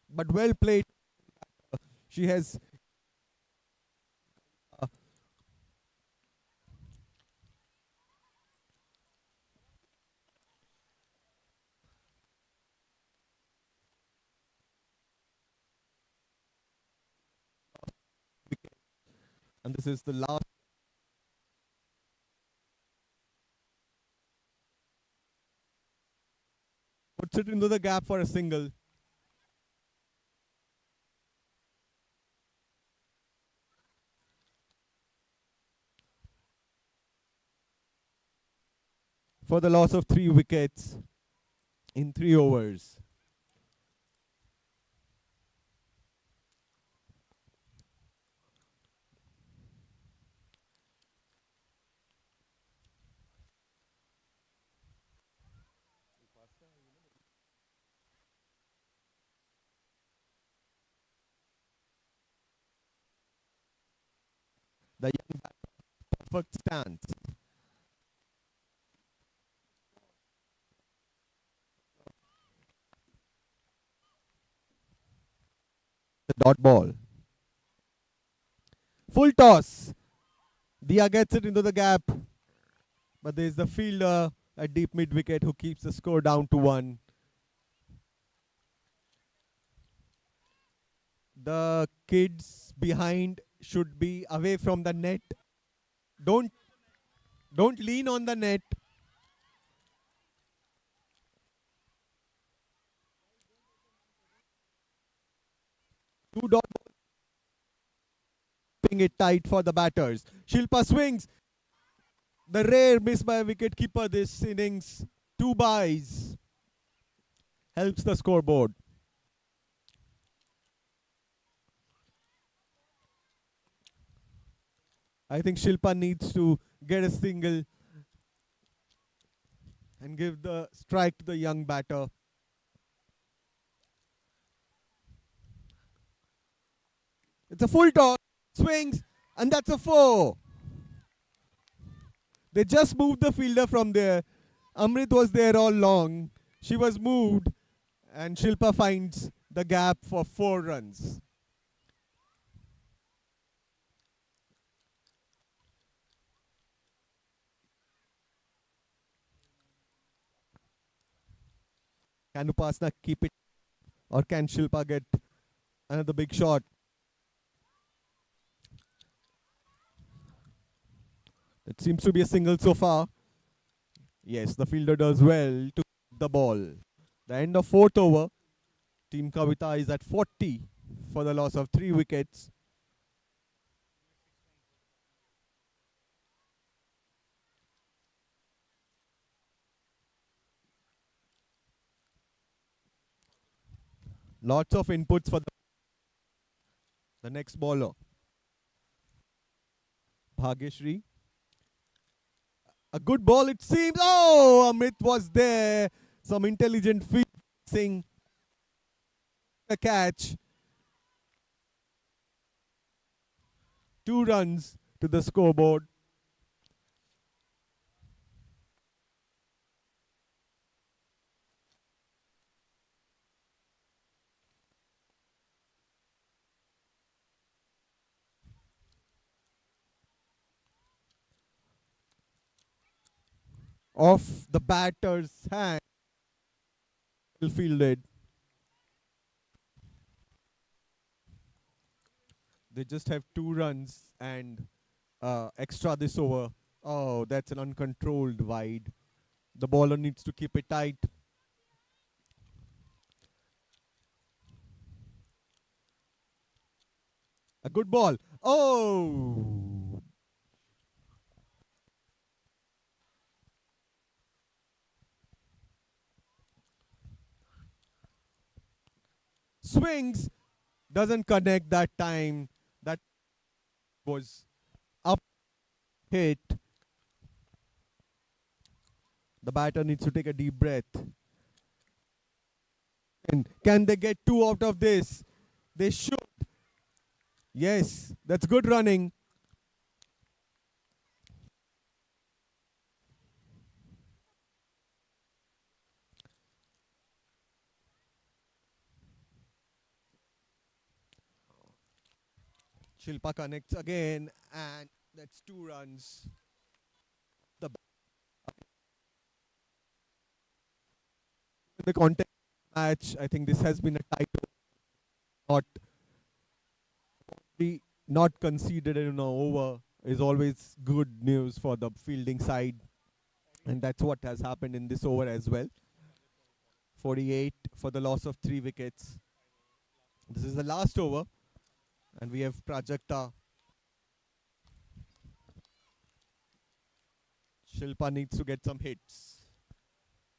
But well played. She has and this is the last puts it into the gap for a single. For the loss of 3 wickets in 3 overs. The young batter, perfect stance. The dot ball. Full toss. Dia gets it into the gap. But there's the fielder at deep mid wicket who keeps the score down to 1. The kids behind should be away from the net. Don't lean on the net. Two dot ball. Keeping it tight for the batters. Shilpa swings. The rare miss by a wicket keeper this innings. 2 byes. Helps the scoreboard. I think Shilpa needs to get a single and give the strike to the young batter. It's a full toss, swings, and that's a 4. They just moved the fielder from there. Amrit was there all along. She was moved, and Shilpa finds the gap for 4 runs. Can Upasna keep it, or can Shilpa get another big shot? It seems to be a single so far. Yes, the fielder does well to keep the ball. The end of 4th over. Team Kavita is at 40 for the loss of 3 wickets. Lots of inputs for the next bowler. Bhagyashri. A good ball it seems. Oh, Amit was there. Some intelligent fielding. A catch. 2 runs to the scoreboard. Off the batter's hand. Well fielded. They just have 2 runs and extra this over. Oh, that's an uncontrolled wide. The bowler needs to keep it tight. A good ball. Oh! Swings. Doesn't connect that time. That was up hit. The batter needs to take a deep breath. And can they get 2 out of this? They should. Yes, that's good running. Shilpa connects again, and that's 2 runs. The context match, I think this has been a tight, not conceded in an over is always good news for the fielding side, and that's what has happened in this over as well. 48 for the loss of 3 wickets. This is the last over, and we have Prajakta. Shilpa needs to get some hits.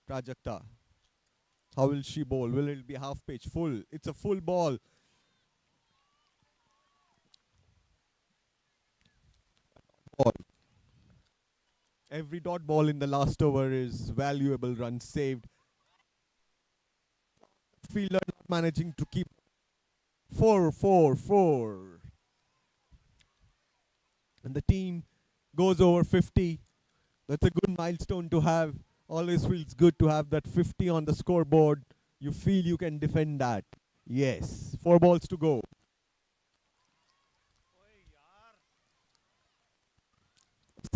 Prajakta. How will she bowl? Will it be half pitch? Full. It's a full ball. Ball. Every dot ball in the last over is valuable runs saved. Fielder not managing to keep 4. And the team goes over 50. That's a good milestone to have. Always feels good to have that 50 on the scoreboard. You feel you can defend that. Yes. 4 balls to go.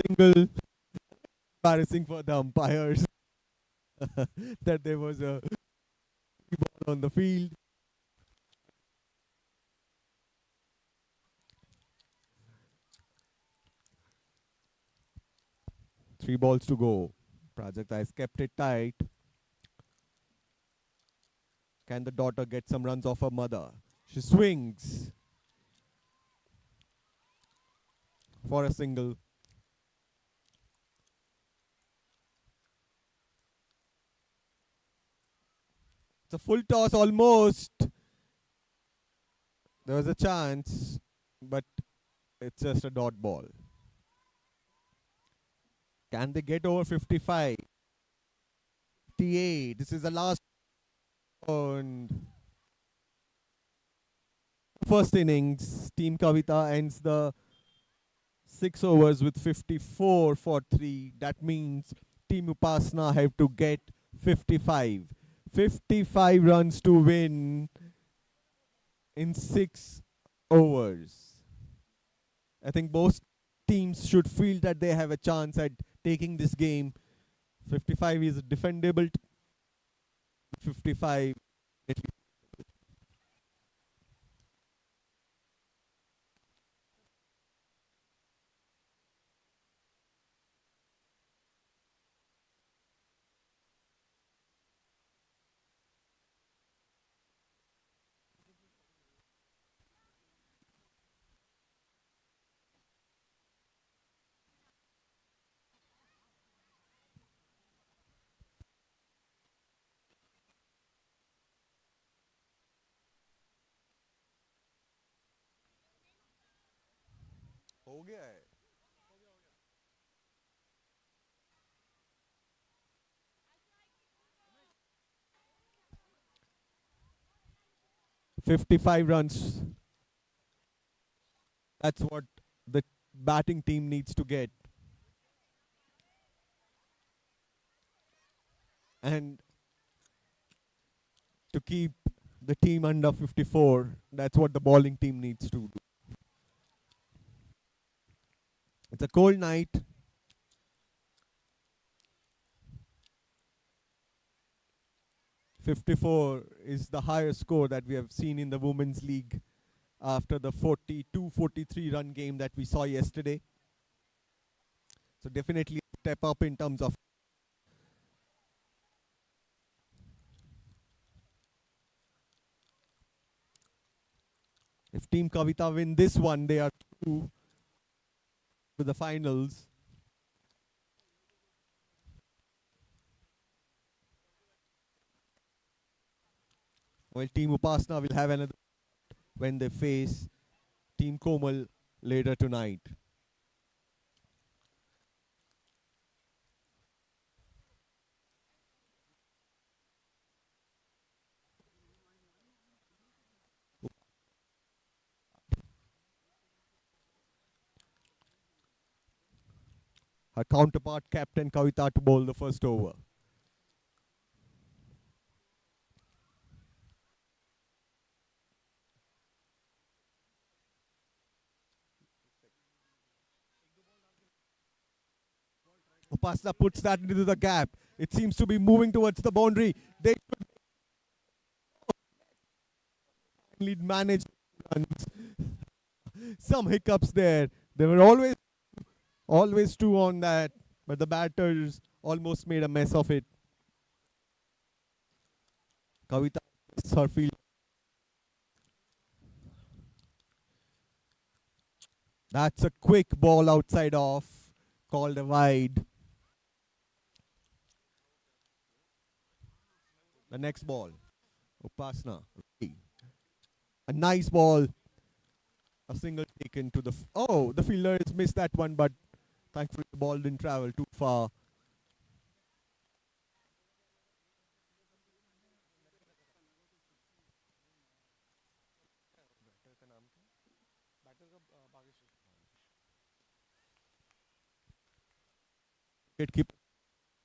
Single. Embarrassing for the umpires that there was a ball on the field. Three balls to go. Prajakta has kept it tight. Can the daughter get some runs off her mother? She swings for a single. It's a full toss almost. There was a chance, but it's just a dot ball. Can they get over 55? 58. This is the last round. First innings, Team Kavita ends the 6 overs with 54 for 3. That means Team Upasana have to get 55. 55 runs to win in 6 overs. I think both teams should feel that they have a chance at taking this game. 55 is defendable. 55. हो गया है 55 runs. That's what the batting team needs to get. And to keep the team under 54, that's what the bowling team needs to do. It's a cold night. .54 is the highest score that we have seen in the Women's League after the 42-43 run game that we saw yesterday. So definitely a step up in terms of if Team Kavita win this one, they are through to the finals. While Team Upasana will have another when they face Team Komal later tonight. Her counterpart, Captain Kavita, to bowl the first over. Upasana puts that into the gap. It seems to be moving towards the boundary. They should finally manage runs. Some hiccups there. There were always two on that, but the batters almost made a mess of it. Kavita misses her field. That's a quick ball outside off, called a wide. The next ball, Upasna. A nice ball. A single taken to the. Oh, the fielder has missed that one, but thankfully the ball didn't travel too far. Wicketkeeper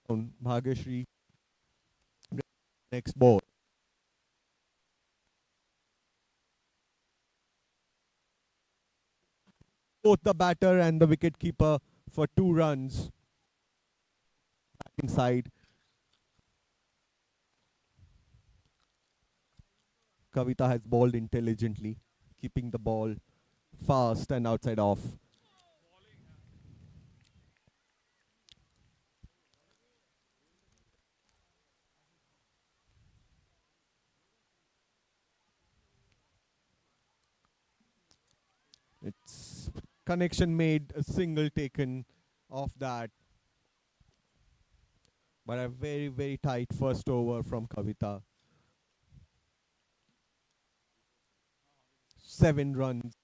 down, Bhagyashree. Next ball. Both the batter and the wicketkeeper for 2 runs. Batting side. Kavita has bowled intelligently, keeping the ball fast and outside off. It's connection made, a single taken off that. But a very, very tight first over from Kavita. 7 runs.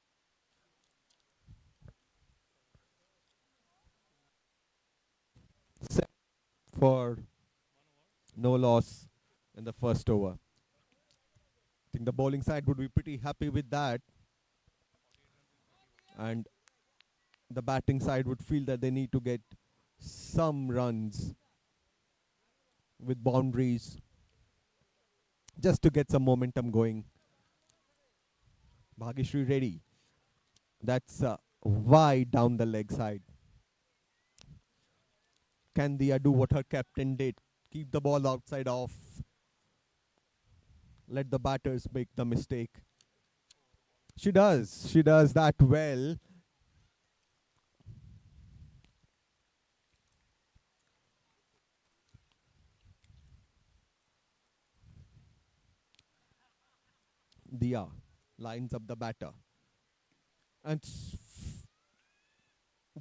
Set for no loss in the first over. I think the bowling side would be pretty happy with that. And the batting side would feel that they need to get some runs with boundaries just to get some momentum going. Bhagyashree ready. That's wide down the leg side. Can Dia do what her captain did? Keep the ball outside off. Let the batters make the mistake. She does. She does that well. Dia lines up the batter. And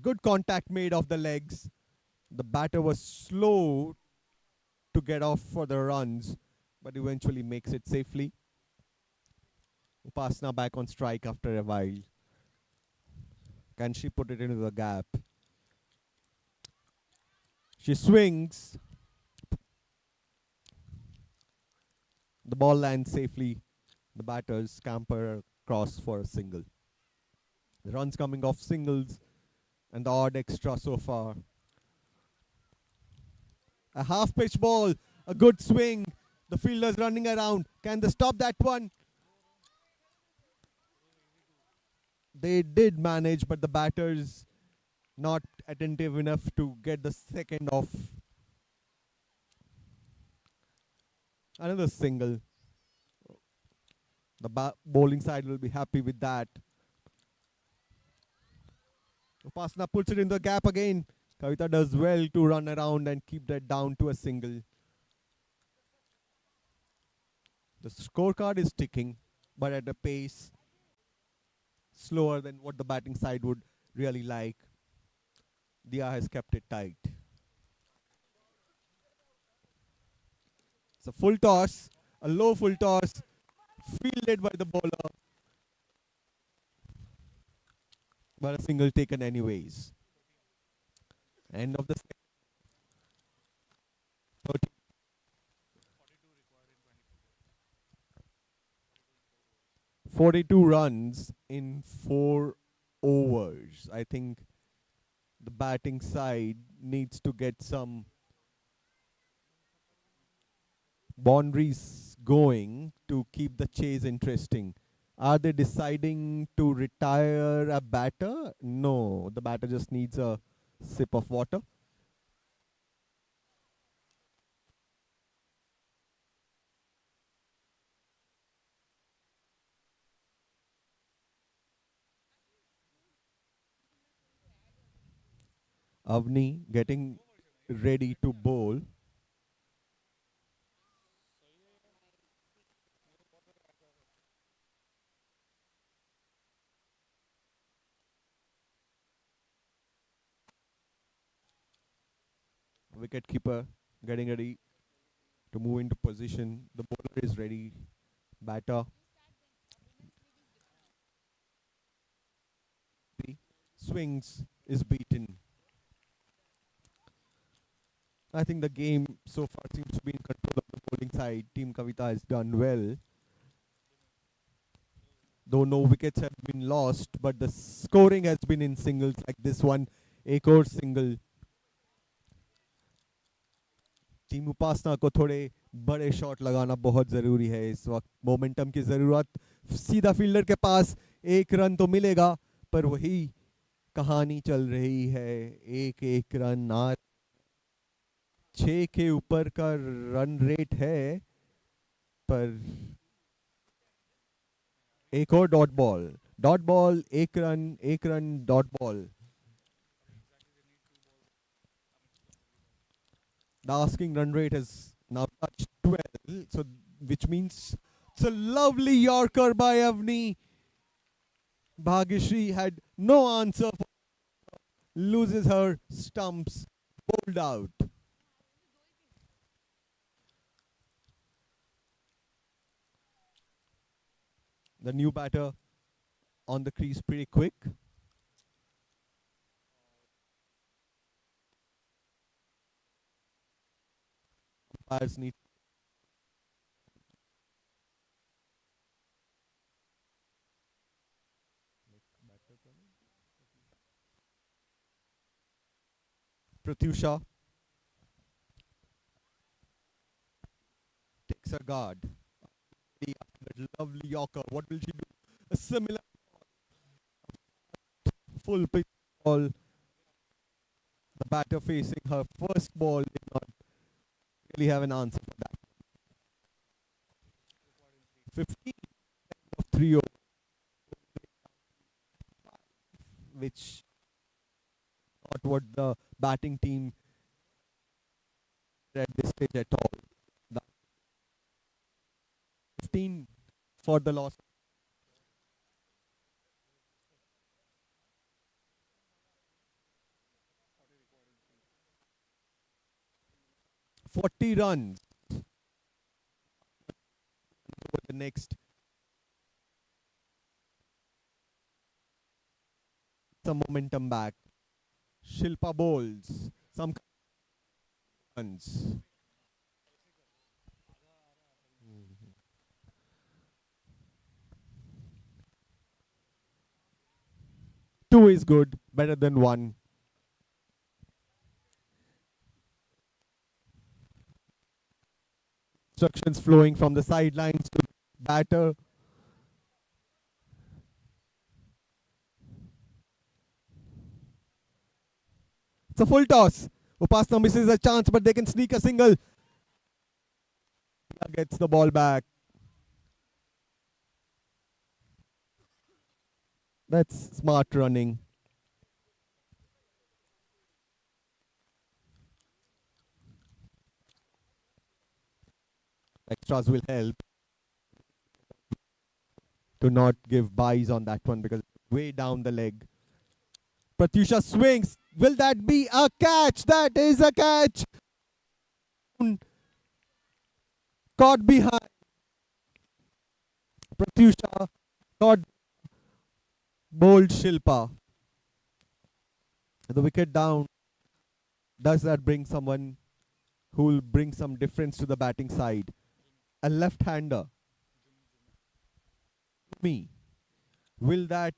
good contact made of the legs. The batter was slow to get off for the runs, but eventually makes it safely. Upasna back on strike after a while. Can she put it into the gap? She swings. The ball lands safely. The batters scamper across for a single. The runs coming off singles and the odd extra so far. A half pitch ball, a good swing. The fielders running around. Can they stop that one? They did manage, but the batters not attentive enough to get the second off. Another single. The bowling side will be happy with that. Upasna puts it in the gap again. Kavita does well to run around and keep that down to a single. The scorecard is ticking, but at a pace slower than what the batting side would really like. Dia has kept it tight. It's a full toss, a low full toss, fielded by the bowler, but a single taken anyways. End of the 42 runs in 4 overs. I think the batting side needs to get some boundaries going to keep the chase interesting. Are they deciding to retire a batter? No, the batter just needs a sip of water. Avni getting ready to bowl. wicket keeper getting ready to move into position. The bowler is ready. Batter swings, is beaten. I think the game so far seems to be in control of the bowling side. Team Kavita has done well. Though no wickets have been lost, but the scoring has been in singles like this one. एक और single. Team उपासना को थोड़े बड़े shot लगाना बहुत जरूरी है इस वक्त. मोमेंटम की जरूरत. सीधा फील्डर के पास एक रन तो मिलेगा, पर वही कहानी चल रही है. एक एक रन आ 6 के ऊपर का रन रेट है, पर एक और डॉट बॉल, एक run dot ball. The asking run rate has now touched 12, so which means it's a lovely Yorker by Avni. Bhagyashri had no answer, loses her stumps, bowled out. The new batter on the crease pretty quick. Umpires need Pratyusha takes her guard. That lovely Yorker. What will she do? A similar full pitch ball. The batter facing her first ball did not really have an answer for that. 15 of 3 overs, which not what the batting team at this stage at all. The 15 for the loss. 40 runs over the next. Some momentum back. Shilpa bowls. Some runs. Two is good, better than one. Instructions flowing from the sidelines to batter. It's a full toss. Upasana misses a chance, but they can sneak a single. Gets the ball back. That's smart running. Extras will help to not give buys on that one because way down the leg. Pratyusha swings. Will that be a catch? That is a catch. Caught behind. Pratyusha caught, bowled Shilpa. The wicket down. Does that bring someone who will bring some difference to the batting side? A left-hander. Me. Will that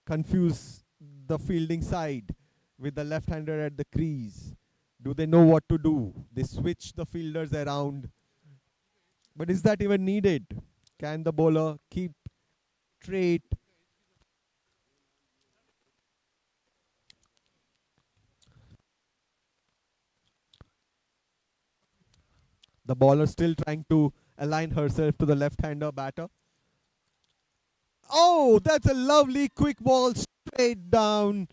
confuse the fielding side with the left-hander at the crease? Do they know what to do? They switch the fielders around. But is that even needed? Can the bowler keep straight? The bowler still trying to align herself to the left-hander batter. Oh, that's a lovely quick ball straight down.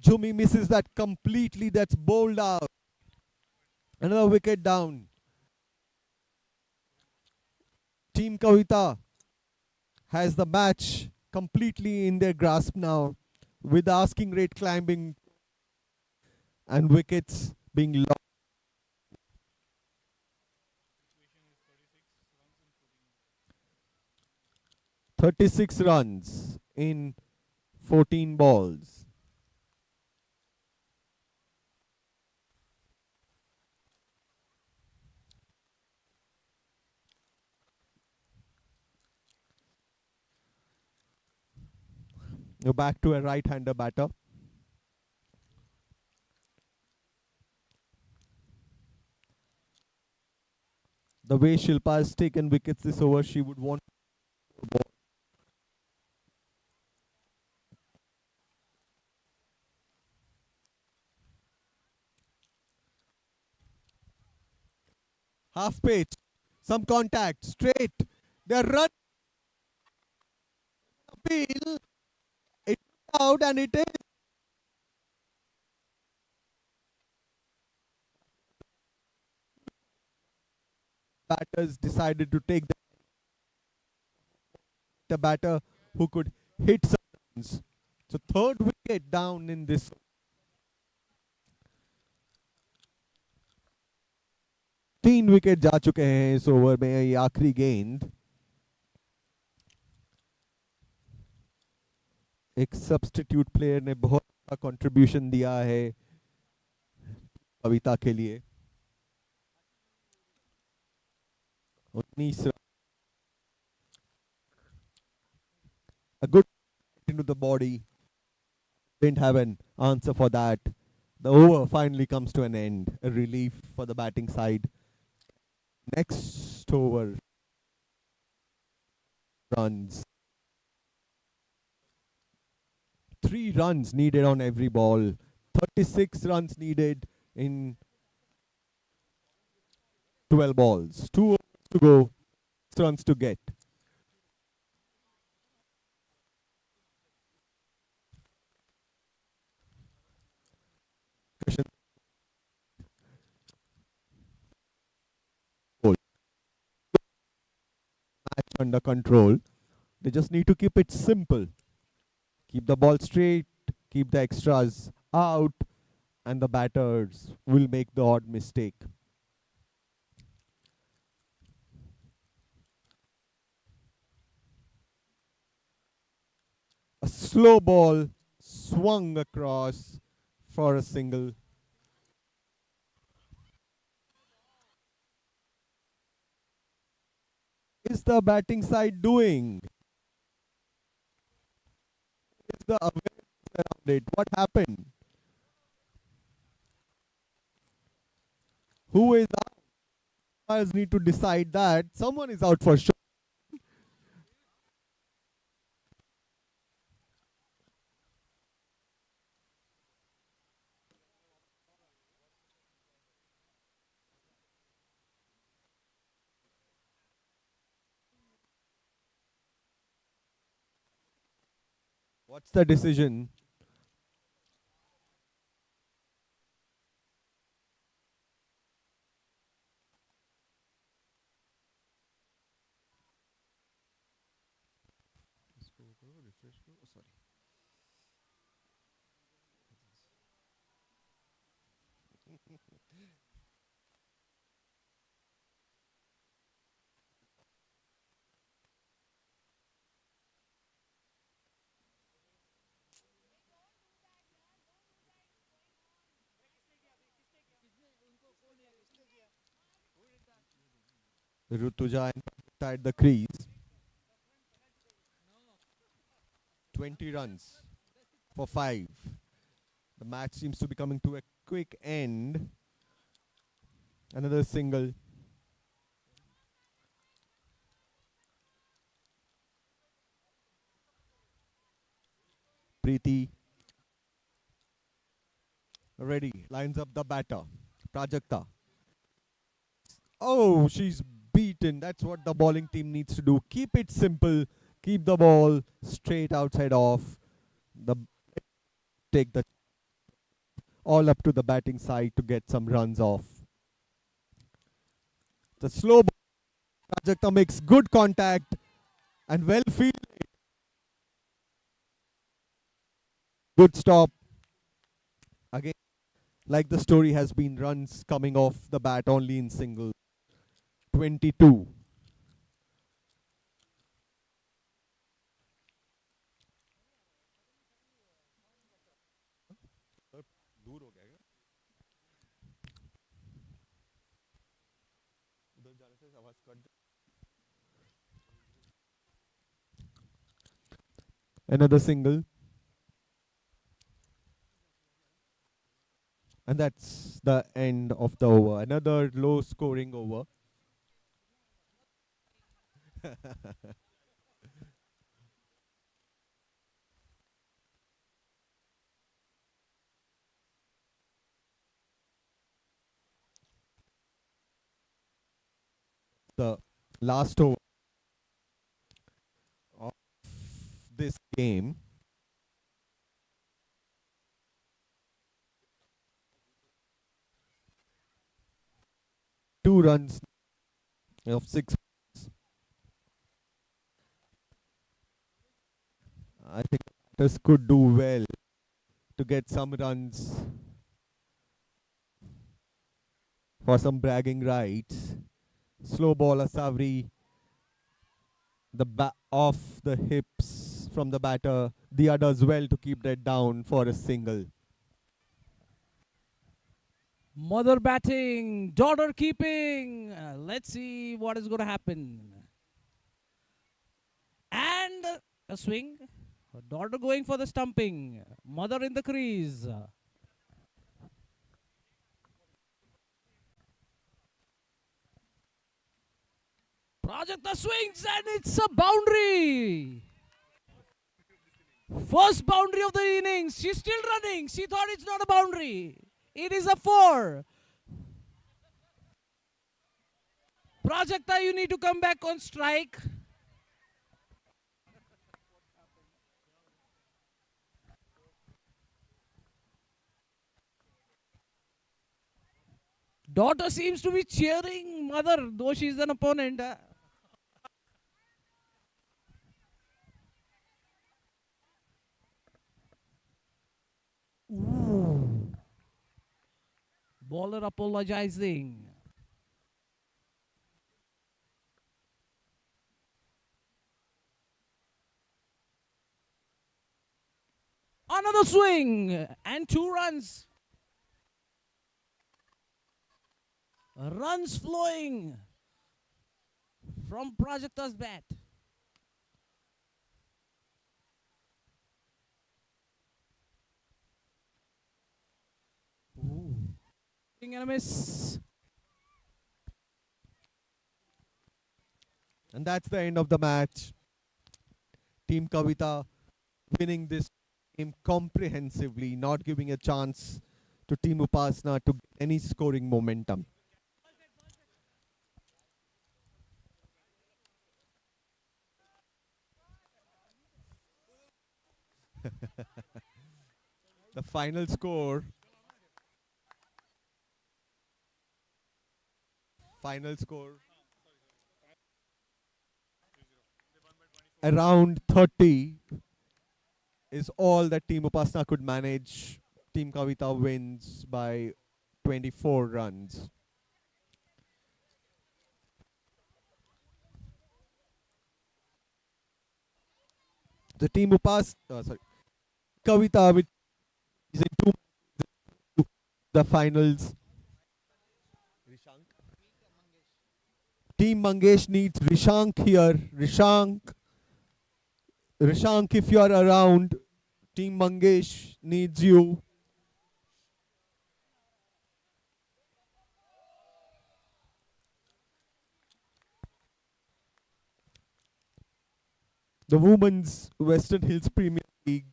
Jumi misses that completely. That's bowled out. Another wicket down. Team Kavita has the match completely in their grasp now, with the asking rate climbing and wickets being lost. 36 runs in 14 balls. Now back to a right-hander batter. The way Shilpa has taken wickets this over, she would want a ball. Half pitch, some contact, straight. They're run appeal. It's out and it is. Batters decided to take the batter who could hit some runs. So third wicket down in this. 3 wicket जा चुके हैं इस over में. ये आखिरी गेंद एक substitute player ने बहुत बड़ा कंट्रीब्यूशन दिया है कविता के लिए. 19 run. A good into the body. Didn't have an answer for that. The over finally comes to an end. A relief for the batting side. Next over runs. 3 runs needed on every ball. 36 runs needed in 12 balls. 2 overs to go. 6 runs to get. Match under control. They just need to keep it simple. Keep the ball straight, keep the extras out, and the batters will make the odd mistake. A slow ball swung across for a single. Is the batting side doing? Is the awareness around it? What happened? Who is out? Umpires need to decide that. Someone is out for sure. What's the decision? Rutuja at the crease. 20 runs for 5. The match seems to be coming to a quick end. Another single. Preeti ready, lines up the batter. Prajakta. Oh, she's beaten. That's what the bowling team needs to do. Keep it simple. Keep the ball straight outside off. The take the all up to the batting side to get some runs off. The slow ball. Prajakta makes good contact and well fielded. Good stop. Again, Like the story has been runs coming off the bat only in single. 22. Another single. And that's the end of the over. Another low scoring over. The last over of this game. Two runs of 6. I think batters could do well to get some runs for some bragging rights. Slow ball Savri, off the hips from the batter. Dia does well to keep that down for a single. Mother batting, daughter keeping. Let's see what is going to happen. And a swing. Daughter going for the stumping. Mother in the crease. Prajakta swings and it's a boundary. First boundary of the innings. She's still running. She thought it's not a boundary. It is a 4. Prajakta, you need to come back on strike. Daughter seems to be cheering mother, though she's an opponent. Ooh. Bowler apologizing. Another swing and 2 runs. Runs flowing from Prajakta's bat. Ooh. And a miss. And that's the end of the match. Team Kavita winning this game comprehensively, not giving a chance to Team Upasna to get any scoring momentum. The final score. Final score. Around 30 is all that Team Upasna could manage. Team Kavita wins by 24 runs. The Team Kavita, which is in the finals. Team Mangesh needs Rishank here. Rishank, if you are around, Team Mangesh needs you. The Women's Western Hills Premier League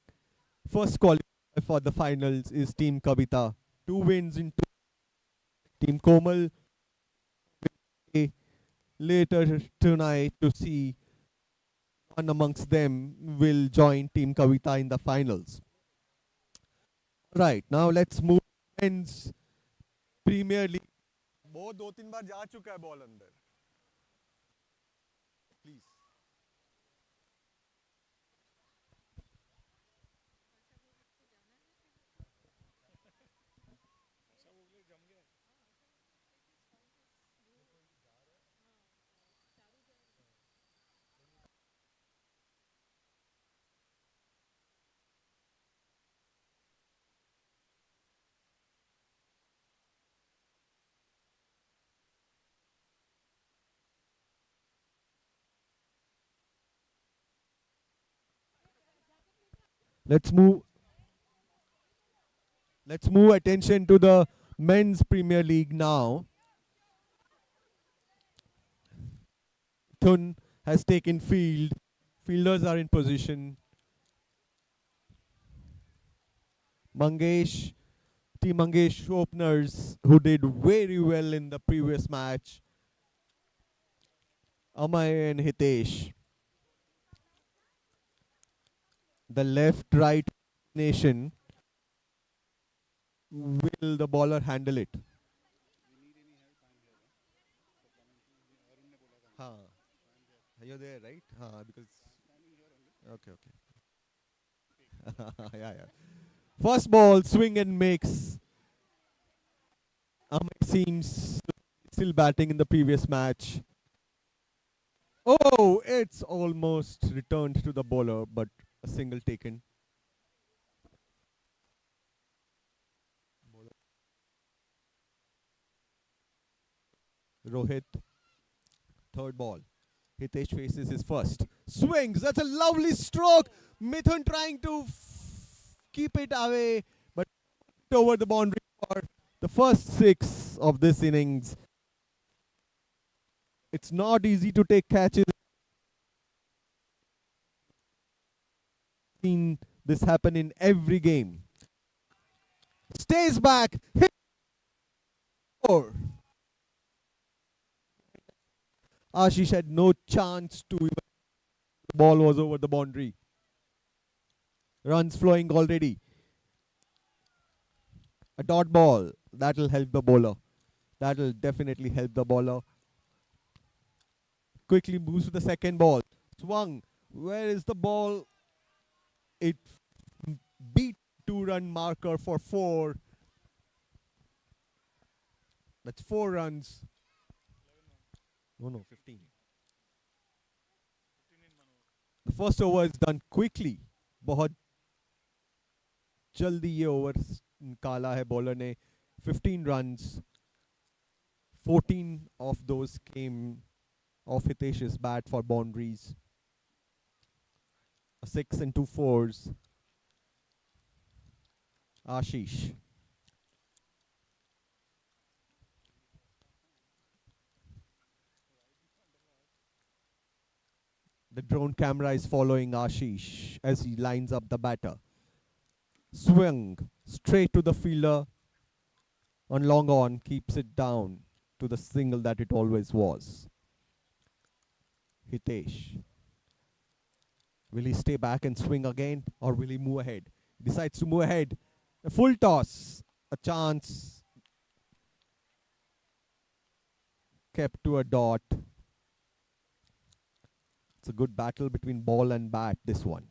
first qualifier for the finals is Team Kavita. 2 wins in 2. Team Komal later tonight to see one amongst them will join Team Kavita in the finals. Right, now let's move to Men's Premier League. वो 2-3 बार जा चुका है ball अंदर. Please. Let's move. Let's move attention to the men's Premier League now. Thun has taken field. Fielders are in position. Mangesh, Team Mangesh openers who did very well in the previous match. Amay and Hitesh. The left-right nation. Will the bowler handle it? Haan. You're there, right? Because okay. Yeah. First ball, swing and makes. Amay seems still batting in the previous match. Oh, it's almost returned to the bowler, but a single taken. Rohit, third ball. Hitesh faces his first. Swings. That's a lovely stroke. Mithun trying to keep it away, but over the boundary for the first 6 of this innings. It's not easy to take catches. Seen this happen in every game. Stays back. Hit 4. Ashish had no chance to even. The ball was over the boundary. Runs flowing already. A dot ball. That'll help the bowler. That'll definitely help the bowler. Quickly moves to the second ball. Swung. Where is the ball? It beat 2-run marker for 4. That's 4 runs. No, 15. The first over is done quickly. बहुत जल्दी ये over निकाला है bowler ने. 15 runs. 14 of those came off Hitesh's bat for boundaries. A 6 and 2 fours. Ashish. The drone camera is following Ashish as he lines up the batter. Swing straight to the fielder. On long on, keeps it down to the single that it always was. Hitesh. Will he stay back and swing again, or will he move ahead? He decides to move ahead. A full toss. A chance. Kept to a dot. It's a good battle between ball and bat, this one.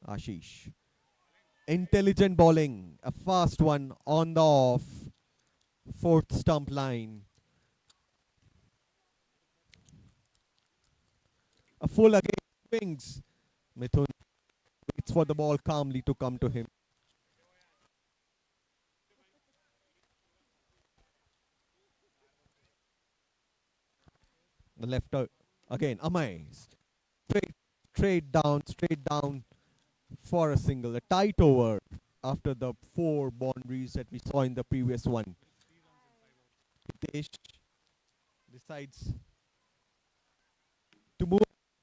Ashish. Intelligent bowling. A fast one on the off. 4th stump line. A full again. Swings. Mithun waits for the ball calmly to come to him. The lefter again. Amay. Straight down for a single. A tight over after the 4 boundaries that we saw in the previous one. Hitesh decides to move.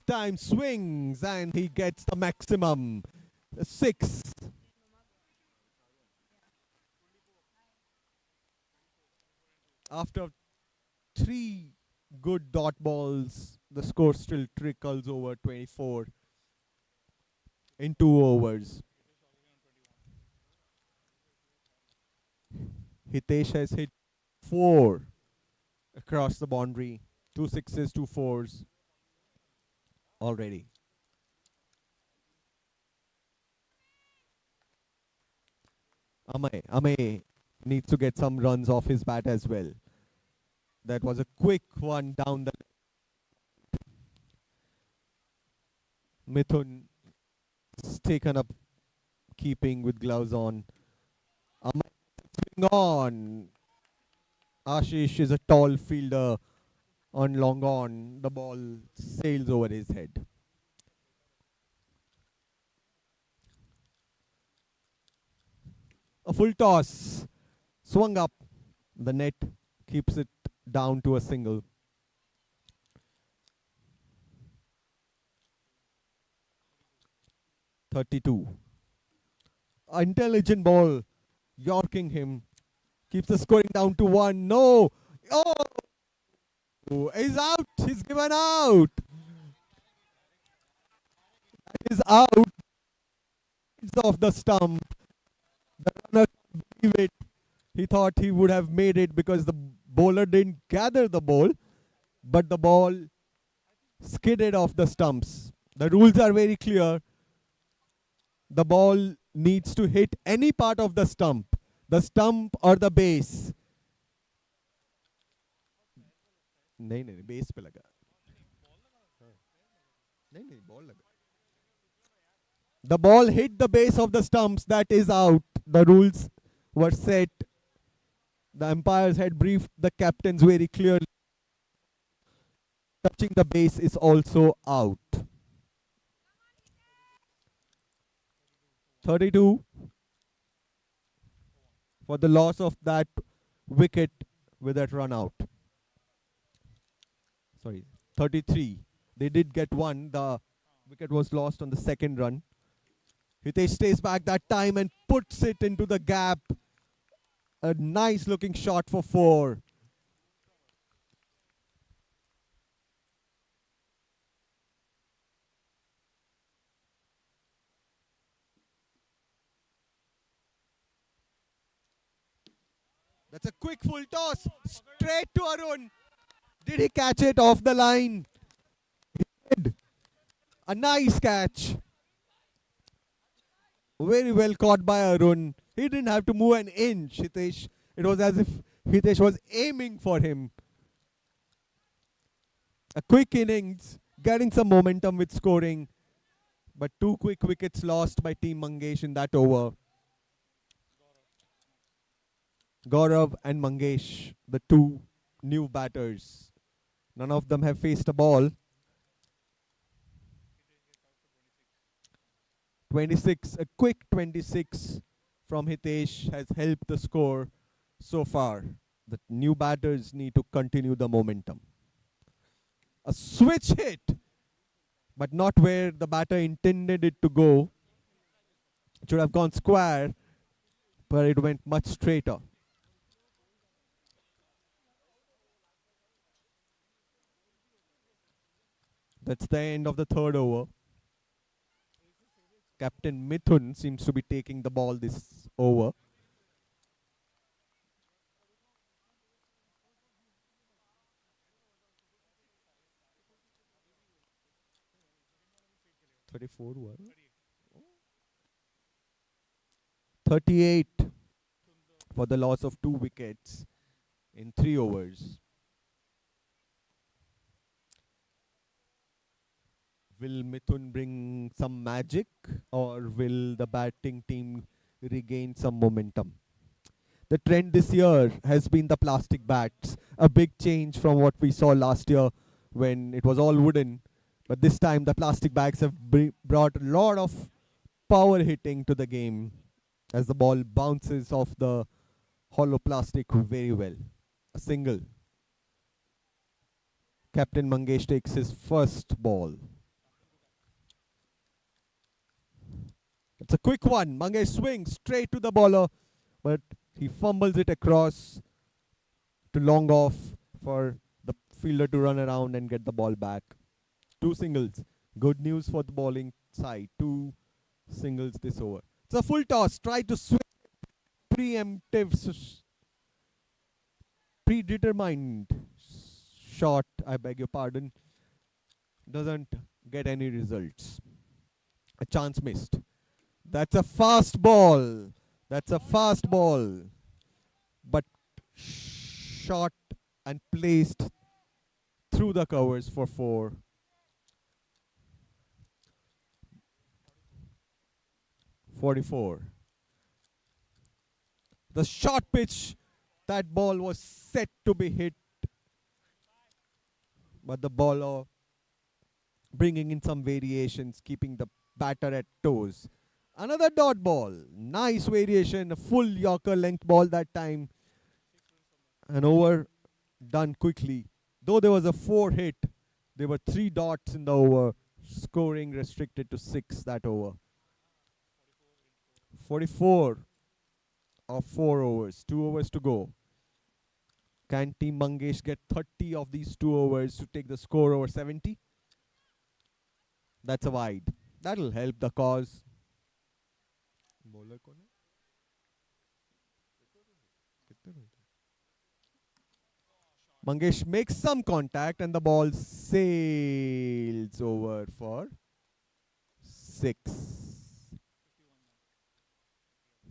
Time swings and he gets the maximum. A 6. After 3 good dot balls, the score still trickles over 24 in 2 overs. Hitesh has hit 4 across the boundary. 2 sixes, 2 fours already. Amay needs to get some runs off his bat as well. That was a quick one down the. Mithun taken up keeping with gloves on. Amay swing on. Ashish is a tall fielder on long on. The ball sails over his head. A full toss. Swung up. The net keeps it down to a single. (32). Intelligent ball. Yorking him. Keeps the scoring down to 1. No. Oh! He's out. He's given out. He's out. It's off the stump. The runner can't believe it. He thought he would have made it because the bowler didn't gather the ball, but the ball skidded off the stumps. The rules are very clear. The ball needs to hit any part of the stump or the base. नहीं base पे लगा. नहीं ball लगा. The ball hit the base of the stumps. That is out. The rules were set. The umpires had briefed the captains very clearly. Touching the base is also out. 32 for the loss of that wicket with that run out. Sorry, 33. They did get one. The wicket was lost on the second run. Hitesh stays back that time and puts it into the gap. A nice looking shot for 4. That's a quick full toss. Straight to Arun. Did he catch it off the line? He did. A nice catch. Very well caught by Arun. He didn't have to move an inch, Hitesh. It was as if Hitesh was aiming for him. A quick innings, getting some momentum with scoring. But 2 quick wickets lost by Team Mangesh in that over. Gaurav and Mangesh, the 2 new batters. None of them have faced a ball. 26, a quick 26 from Hitesh has helped the score so far. The new batters need to continue the momentum. A switch hit, but not where the batter intended it to go. It should have gone square, but it went much straighter. That's the end of the third over. Captain Mithun seems to be taking the ball this over. (34) 38 for the loss of 2 wickets in 3 overs. Will Mithun bring some magic, or will the batting team regain some momentum? The trend this year has been the plastic bats, a big change from what we saw last year when it was all wooden. But this time the plastic bags have brought a lot of power hitting to the game as the ball bounces off the hollow plastic very well. A single. Captain Mangesh takes his first ball. It's a quick one. Mangesh swings straight to the bowler, but he fumbles it across to long off for the fielder to run around and get the ball back. 2 singles. Good news for the bowling side. 2 singles this over. It's a full toss. Try to swing. Predetermined shot, I beg your pardon. Doesn't get any results. A chance missed. That's a fast ball. That's a fast ball. But shot and placed through the covers for 4. (44). The short pitch, that ball was set to be hit, but the bowler bringing in some variations, keeping the batter at toes. Another dot ball. Nice variation. A full Yorker length ball that time. An over done quickly. Though there was a 4 hit, there were 3 dots in the over. Scoring restricted to 6 that over. 44 of 4 overs. 2 overs to go. Can Team Mangesh get 30 of these 2 overs to take the score over 70? That's a wide. That'll help the cause. Bowler कौन है? Mangesh makes some contact and the ball sails over for 6.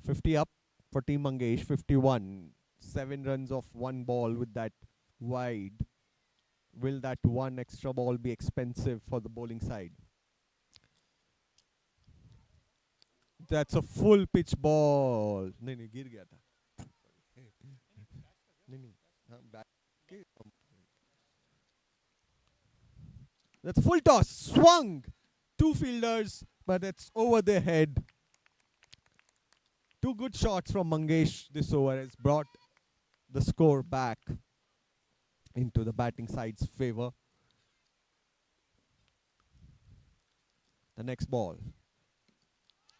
50 up for Team Mangesh, 51. 7 runs off 1 ball with that wide. Will that 1 extra ball be expensive for the bowling side? That's a full pitch ball. नहीं गिर गया था. नहीं हाँ back. That's a full toss. Swung. 2 fielders, but it's over their head. 2 good shots from Mangesh this over has brought the score back into the batting side's favor. The next ball.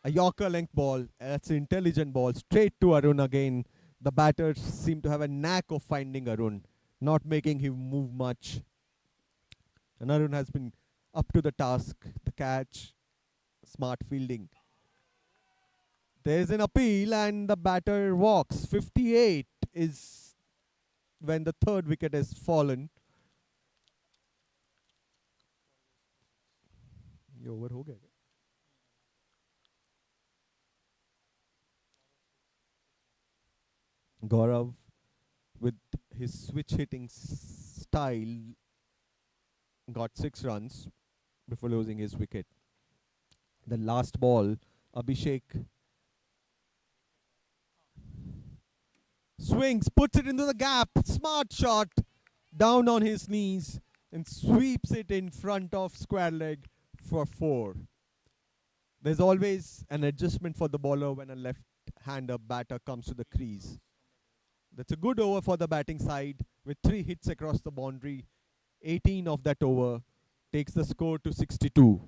A Yorker length ball. That's an intelligent ball. Straight to Arun again. The batters seem to have a knack of finding Arun, not making him move much. And Arun has been up to the task. The catch. Smart fielding. There's an appeal and the batter walks. 58 is when the 3rd wicket has fallen. ये over हो गया क्या? Gaurav, with his switch hitting style, got 6 runs before losing his wicket. The last ball, Abhishek swings, puts it into the gap. Smart shot down on his knees and sweeps it in front of square leg for 4. There's always an adjustment for the bowler when a left-hander batter comes to the crease. That's a good over for the batting side with 3 hits across the boundary. 18 of that over takes the score to 62.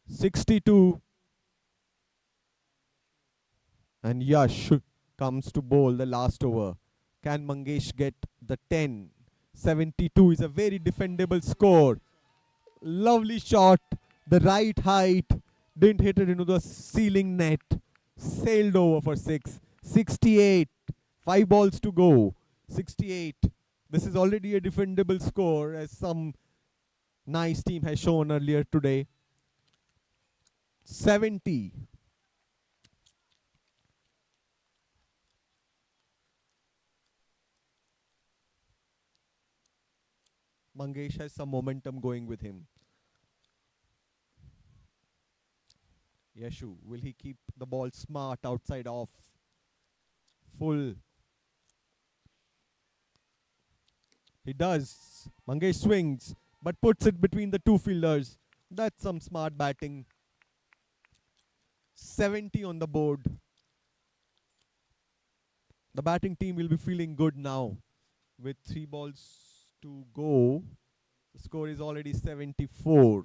62. And Yash comes to bowl the last over. Can Mangesh get the 10? 72 is a very defendable score. Lovely shot. The right height. Didn't hit it into the ceiling net. Sailed over for 6. 68. 5 balls to go. 68. This is already a defendable score, as some nice team has shown earlier today. 70. Mangesh has some momentum going with him. Yashu, will he keep the ball smart outside off? Full. He does. Mangesh swings, but puts it between the 2 fielders. That's some smart batting. 70 on the board. The batting team will be feeling good now. With 3 balls to go, the score is already 74.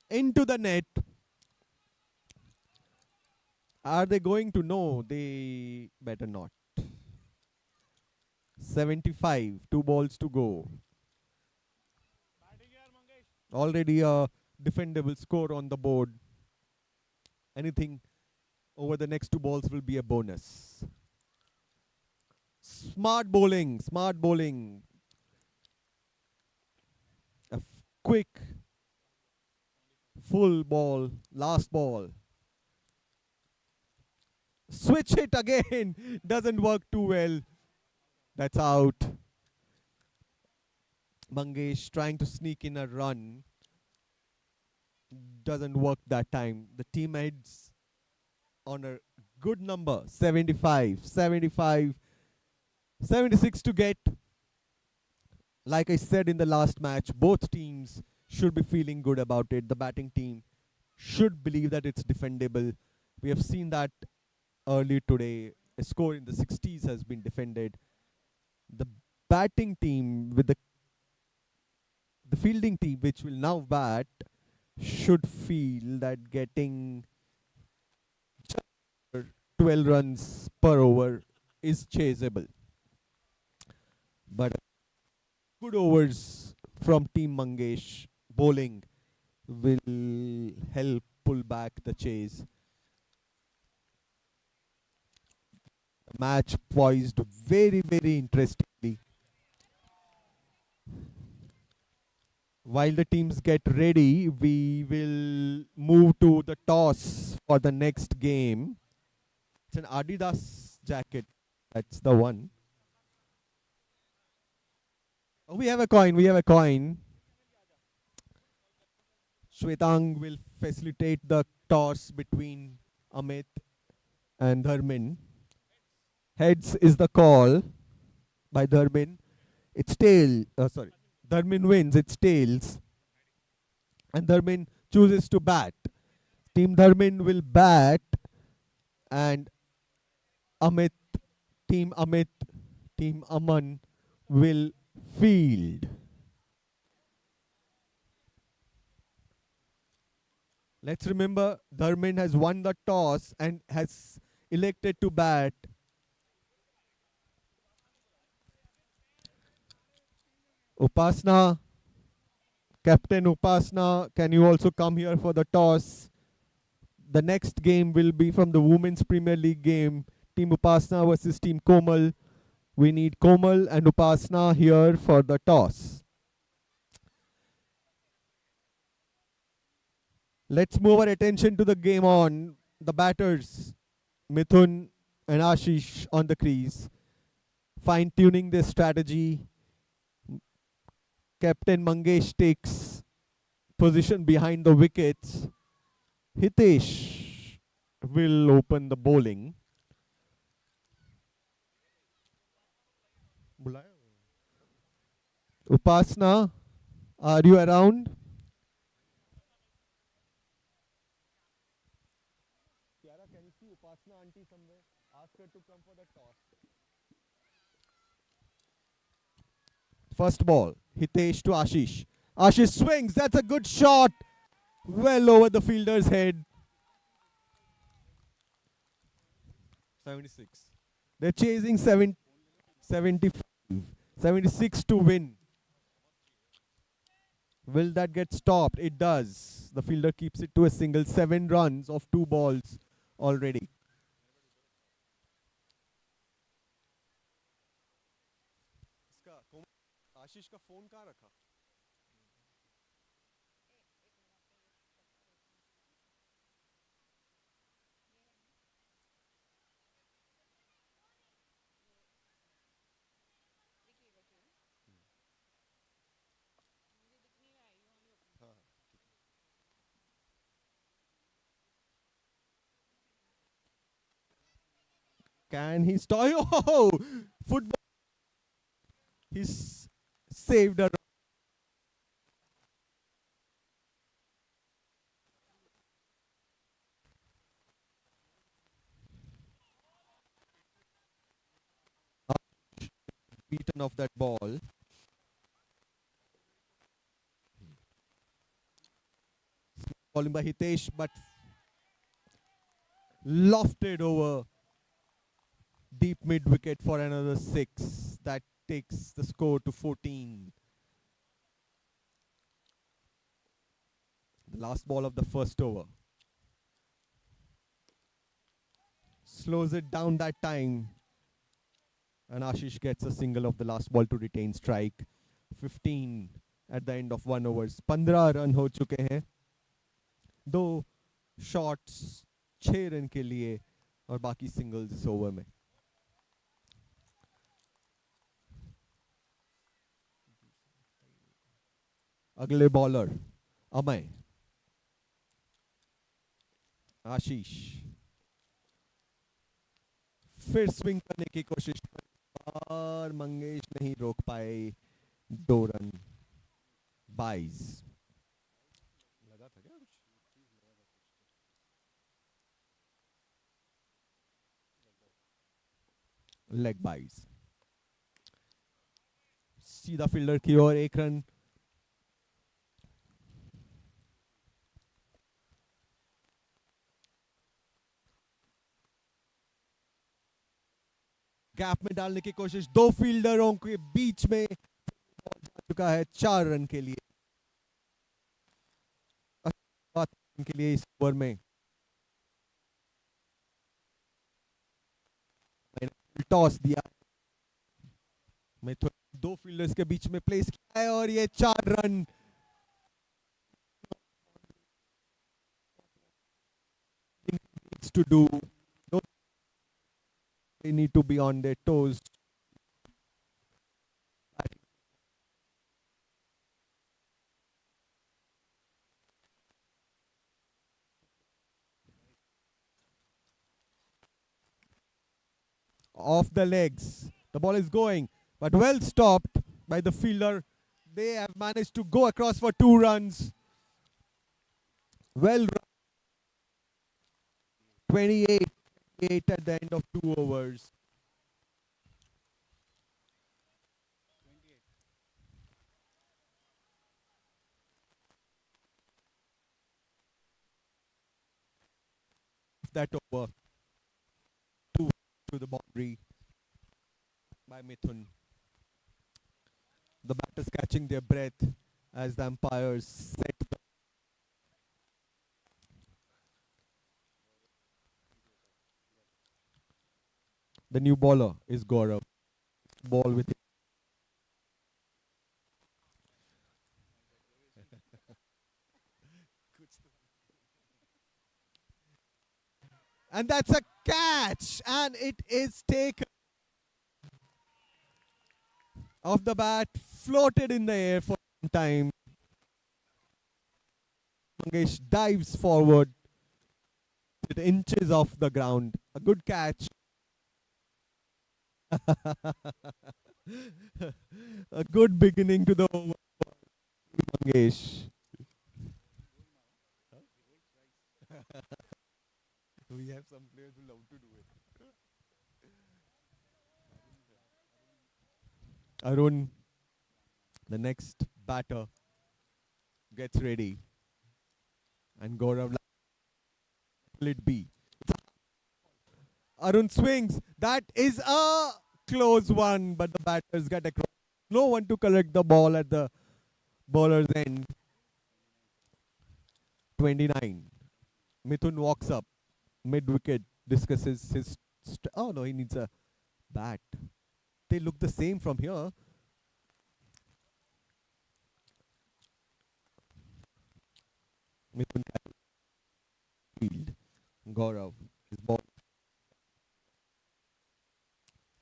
Into the net. Are they going to? No, they better not. 75, 2 balls to go. Already a defendable score on the board. Anything over the next 2 balls will be a bonus. Smart bowling, smart bowling. A quick, full ball, last ball. Switch hit again. Doesn't work too well. That's out. Mangesh trying to sneak in a run. Doesn't work that time. The team heads on a good number. 75, 75, 76 to get. Like I said in the last match, both teams should be feeling good about it. The batting team should believe that it's defendable. We have seen that early today. A score in the 60s has been defended. The batting team with the fielding team, which will now bat, should feel that getting 12 runs per over is chaseable. But good overs from Team Mangesh bowling will help pull back the chase. The match poised very, very interestingly. While the teams get ready, we will move to the toss for the next game. It's an Adidas jacket. That's the one. Oh, we have a coin. We have a coin. Shwetang will facilitate the toss between Amit and Dharmin. Heads is the call by Dharmin. It's tail. Sorry. Dharmin wins. It's tails. And Dharmin chooses to bat. Team Dharmin will bat. And Team Aman will field. Let's remember, Dharmin has won the toss and has elected to bat. Upasna, Captain Upasna, can you also come here for the toss? The next game will be from the Women's Premier League game. Team Upasna versus Team Komal. We need Komal and Upasna here for the toss. Let's move our attention to the game on. The batters, Mithun and Ashish on the crease. Fine-tuning their strategy. Captain Mangesh takes position behind the wickets. Hitesh will open the bowling. Upasna, are you around? Kiara, can you see Upasna auntie somewhere? Ask her to come for the toss. First ball, Hitesh to Ashish. Ashish swings, that's a good shot. Well over the fielder's head. 76. They're chasing 75. 76 to win. Will that get stopped? It does. The fielder keeps it to a single. 7 runs of 2 balls already. आशीष का phone कहाँ रखा? Can he stop? Oh, football. He's saved a beaten off that ball. Bowling by Hitesh, but lofted over deep mid wicket for another 6. That takes the score to 14. The last ball of the first over. Slows it down that time. And Ashish gets a single of the last ball to retain strike. 15 at the end of 1 over. 15 run हो चुके हैं. 2 shots 6 run के लिए और बाकी singles इस over में. अगले बॉलर अमय. आशीष फिर स्विंग करने की कोशिश और मंगेश नहीं रोक पाए. 2 रन 22. Leg byes. सीधा फील्डर की ओर, 1 रन। गैप में डालने की कोशिश, 2 फील्डरों के बीच में बॉल जा चुका है 4 रन के लिए। के लिए इस ओवर में टॉस दिया, मैं तो 2 फील्डर्स के बीच में प्लेस किया है और ये 4 run. needs to do, they need to be on their toes. Off the legs, the ball is going, but well stopped by the fielder. They have managed to go across for 2 runs. Well, 28 at the end of 2 overs. That over, 2 to the boundary by Mithun. The batters catching their breath as the umpires set the new bowler is Gaurav. Ball with and that's a catch, and it is taken off the bat, floated in the air for some time. Mangesh dives forward with inches off the ground. A good catch. A good beginning to the over for Mangesh. We have some players who love to do it. Arun, the next batter, gets ready. And Gaurav, will it be? Arun swings. That is a close one, but the batters get across. No one to collect the ball at the bowler's end. 29. Mithun walks up mid-wicket, discusses his... oh no, he needs a bat. They look the same from here. Mithun field. Gaurav is ball.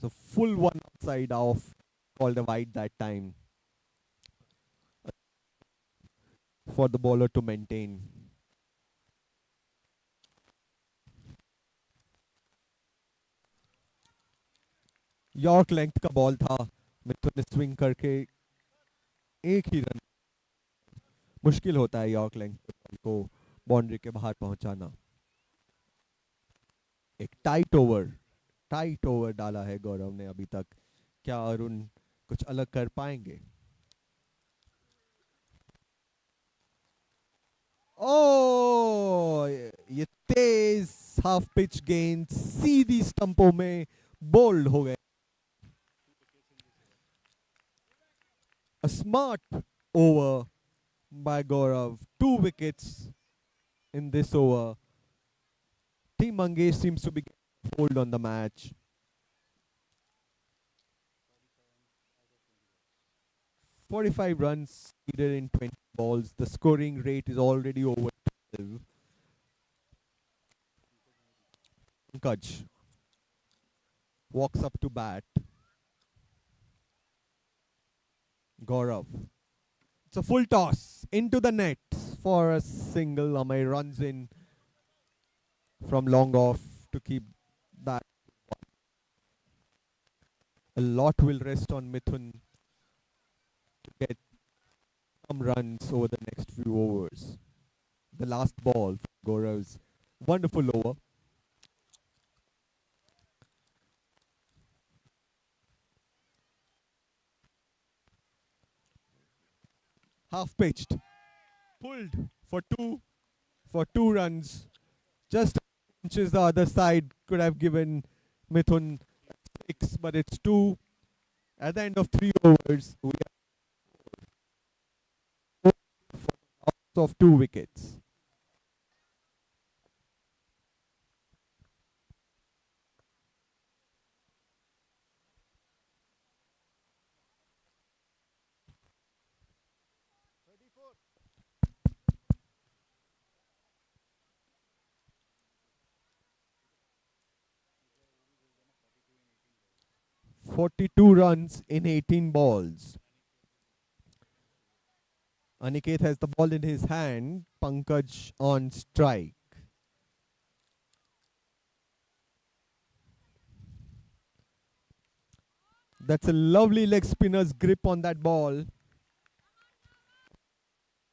So full one outside off, called a wide that time for the bowler to maintain. York length का ball था, मिथुन ने swing करके 1 ही run. मुश्किल होता है York length को boundary के बाहर पहुंचाना। एक टाइट ओवर डाला है गौरव ने अभी तक। क्या अरुण कुछ अलग कर पाएंगे? ओ, ये तेज हाफ पिच गेंद सीधी स्टंपों में बोल्ड हो गए। A smart over by Gaurav. 2 wickets in this over. Team Mangesh seems to be getting hold on the match. 45 runs needed in 20 balls. The scoring rate is already over 12. Pankaj walks up to bat. Gaurav. It's a full toss into the net for a single. Amay runs in from long off to keep that. A lot will rest on Mithun to get some runs over the next few overs. The last ball for Gaurav's wonderful over. Half pitched. Pulled for two runs. Just inches the other side could have given Mithun 6, but it's 2. At the end of 3 overs, we have loss of 2 wickets. "42 runs in 18 balls. Aniket has the ball in his hand. Pankaj on strike. That's a lovely leg spinner's grip on that ball.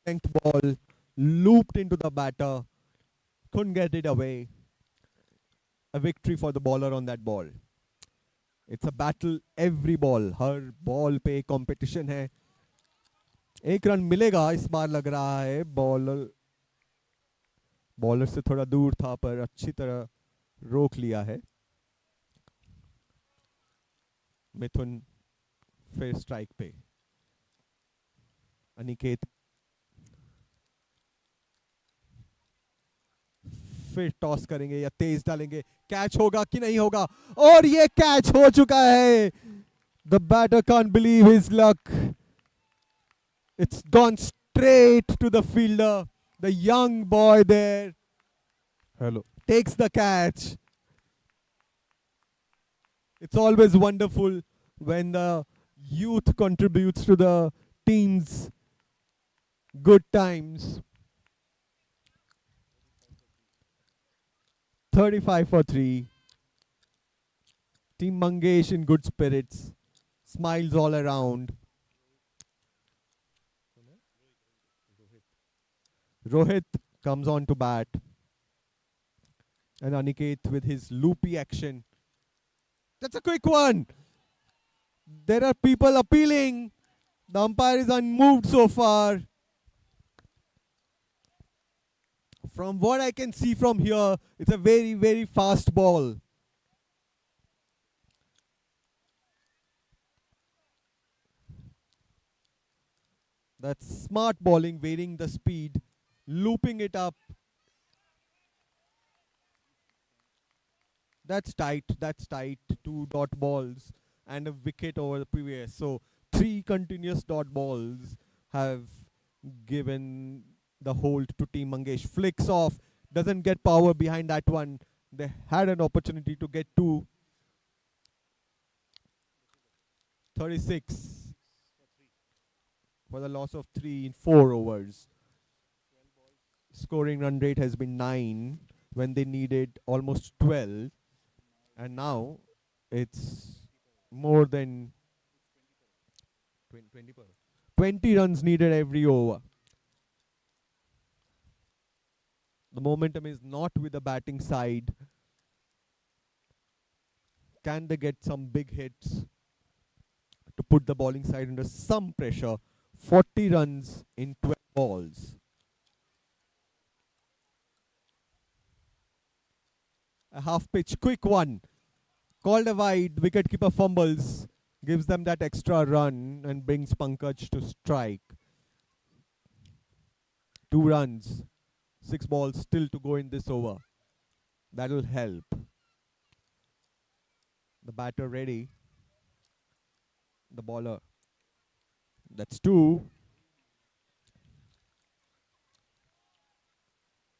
Length ball looped into the batter. Couldn't get it away. A victory for the bowler on that ball. It's a battle every ball. Her ball पे competition है. एक run मिलेगा इस बार लग रहा है. Bowler से थोड़ा दूर था पर अच्छी तरह रोक लिया है. मिथुन फिर स्ट्राइक पे. अनिकेत फिर टॉस करेंगे या तेज डालेंगे. कैच होगा कि नहीं होगा, और ये कैच हो चुका है. The batter can't believe his luck. It's gone straight to the fielder. The young boy there takes the catch. It's always wonderful when the youth contributes to the team's good times. 35 for 3. Team Mangesh in good spirits. Smiles all around. Rohit comes on to bat. And Aniket with his loopy action. That's a quick one. There are people appealing. The umpire is unmoved so far. From what I can see from here, it's a very, very fast ball. That's smart bowling, varying the speed, looping it up. That's tight. 2 dot balls and a wicket over the previous. So 3 continuous dot balls have given the hold to Team Mangesh. Flicks off, doesn't get power behind that one. They had an opportunity to get 2. 36 for the loss of 3 in 4 overs. Scoring run rate has been 9 when they needed almost 12. And now it's more than 20 runs needed every over. The momentum is not with the batting side. Can they get some big hits to put the bowling side under some pressure? 40 runs in 12 balls. A half pitch, quick one. Called a wide, wicketkeeper fumbles, gives them that extra run and brings Pankaj to strike. 2 runs, 6 balls still to go in this over. That'll help. The batter ready. The bowler. That's 2.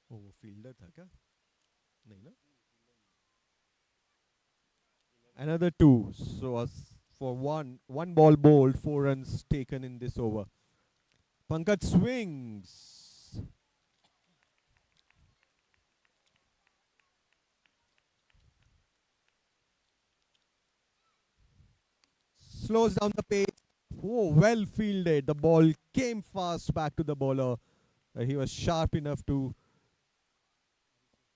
Oh, वो fielder था क्या? नहीं ना? Another 2. So for one ball bowled, 4 runs taken in this over. Pankaj swings. Slows down the pace. Oh, well fielded. The ball came fast back to the bowler. He was sharp enough to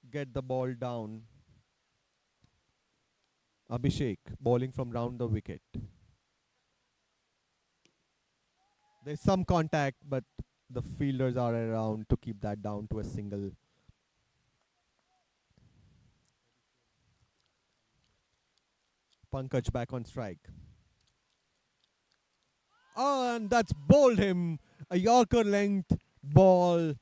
get the ball down. Abhishek bowling from round the wicket. There's some contact, but the fielders are around to keep that down to a single. Pankaj back on strike. Oh, and that's bowled him. A Yorker length ball.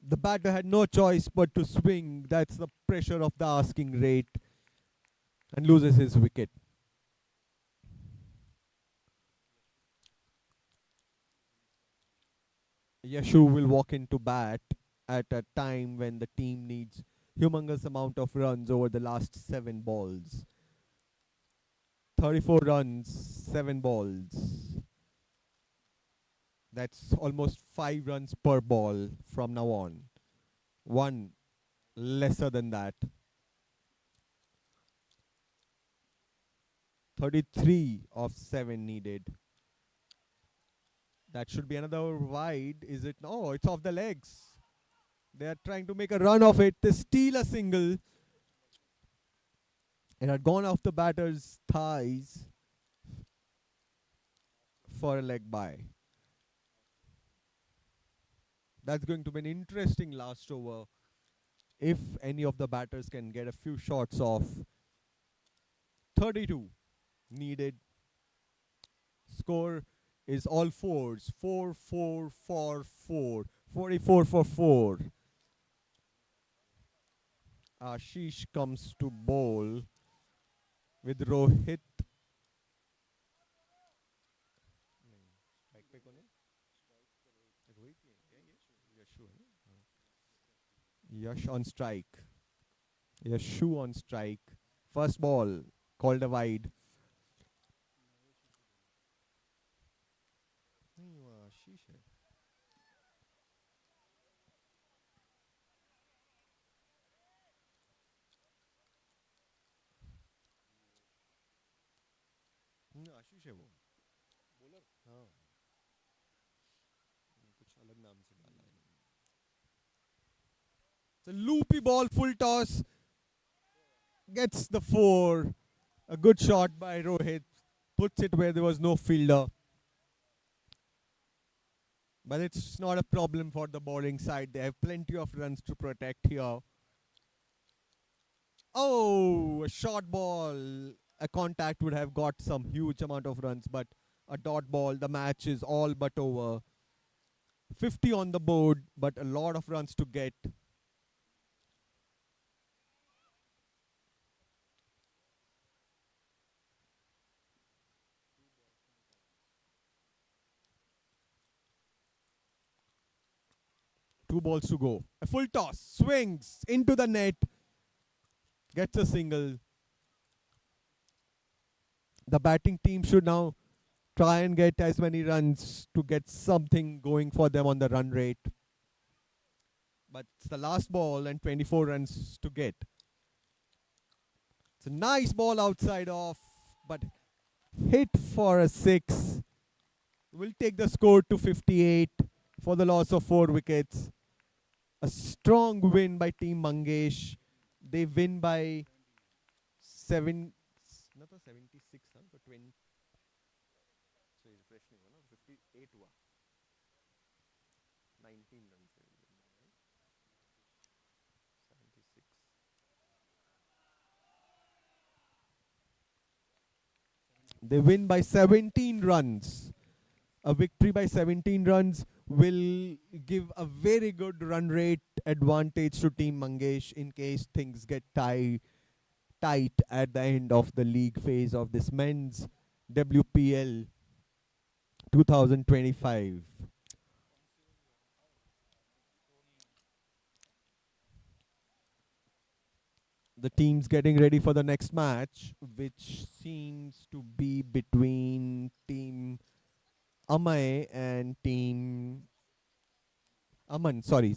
The batter had no choice but to swing. That's the pressure of the asking rate. And loses his wicket. Yashu will walk into bat at a time when the team needs humongous amount of runs over the last 7 balls. 34 runs, 7 balls. That's almost 5 runs per ball from now on. One lesser than that. 33 of 7 needed. That should be another wide. Is it? No, it's off the legs. They are trying to make a run of it. They steal a single. It had gone off the batter's thighs for a leg bye. That's going to be an interesting last over if any of the batters can get a few shots off. 32 needed. Score is all fours. 4-4-4-4. 44 for 4. Ashish comes to bowl with Rohit. Yash on strike. Yashu on strike. First ball called a wide. आशीष है वो bowler हाँ कुछ अलग नाम से डाला है it's a loopy ball full toss gets the 4 a good shot by Rohit puts it where there was no fielder but it's not a problem for the bowling side they have plenty of runs to protect here. Oh, a short ball. A contact would have got some huge amount of runs, but a dot ball, the match is all but over. 50 on the board, but a lot of runs to get. Two balls to go. A full toss, swings into the net, gets a single. The batting team should now try and get as many runs to get something going for them on the run rate. But it's the last ball and 24 runs to get. It's a nice ball outside off, but hit for a 6. Will take the score to 58 for the loss of 4 wickets. A strong win by Team Mangesh. They win by 7. Not 76, huh? 20. So refreshing, 58 हुआ. 19 runs. 76. They win by 17 runs. A victory by 17 runs will give a very good run rate advantage to Team Mangesh in case things get tight at the end of the league phase of this men's WPL 2025. The team's getting ready for the next match, which seems to be between Team Amay and Team Aman. Sorry.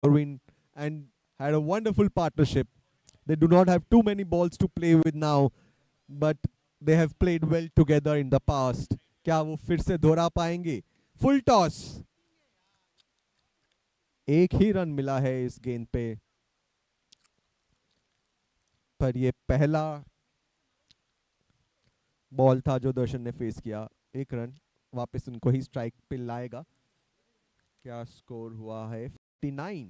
Irwin and had a wonderful partnership. They do not have too many balls to play with now, but they have played well together in the past. क्या वो फिर से दोहरा पाएंगे? Full toss. एक ही run मिला है इस गेंद पे, पर ये पहला बॉल था जो दर्शन ने फेस किया. एक रन वापस उनको ही स्ट्राइक पे लाएगा. क्या स्कोर हुआ है? 59.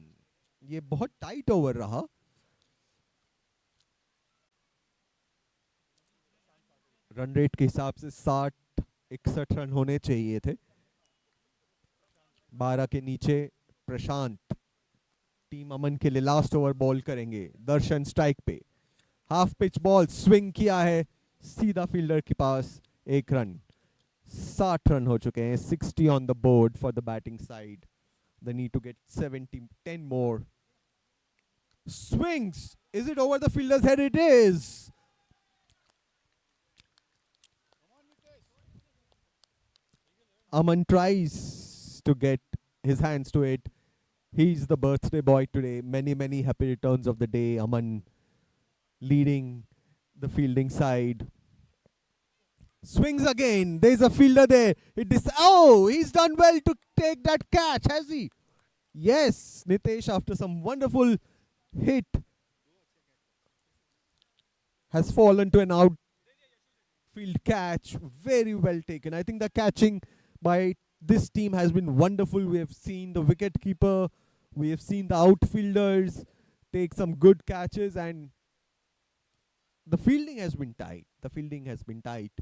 ये बहुत टाइट ओवर रहा. रन रेट के हिसाब से 60-61 रन होने चाहिए थे. 12 के नीचे. प्रशांत टीम अमन के लिए लास्ट ओवर बॉल करेंगे. दर्शन स्ट्राइक पे. हाफ पिच बॉल स्विंग किया है सीधा फील्डर के पास. एक रन. 60 रन हो चुके हैं. 60 on the board for the batting side. They need to get 70, 10 more. Swings. Is it over the fielder's head? It is. Aman tries to get his hands to it. He's the birthday boy today. Many, many happy returns of the day. Aman leading the fielding side. Swings again. There's a fielder there. Oh, he's done well to take that catch, has he? Yes, Nitesh, after some wonderful hit, has fallen to an outfield catch. Very well taken. I think the catching by this team has been wonderful. We have seen the wicket keeper, we have seen the outfielders take some good catches, and the fielding has been tight. The fielding has been tight.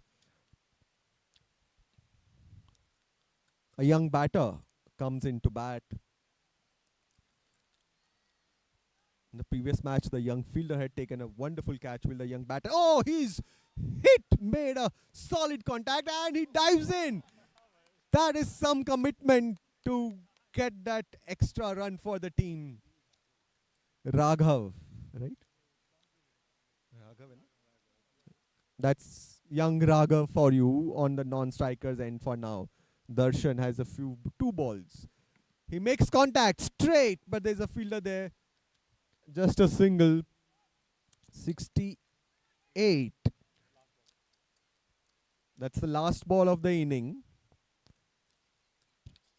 A young batter comes into bat. In the previous match, the young fielder had taken a wonderful catch with the young batter. Oh, he's made a solid contact, and he dives in. That is some commitment to get that extra run for the team. Raghav, right? That's young Raghav for you on the non-strikers end for now. Darshan has two balls. He makes contact straight, but there's a fielder there. Just a single. 68. That's the last ball of the inning.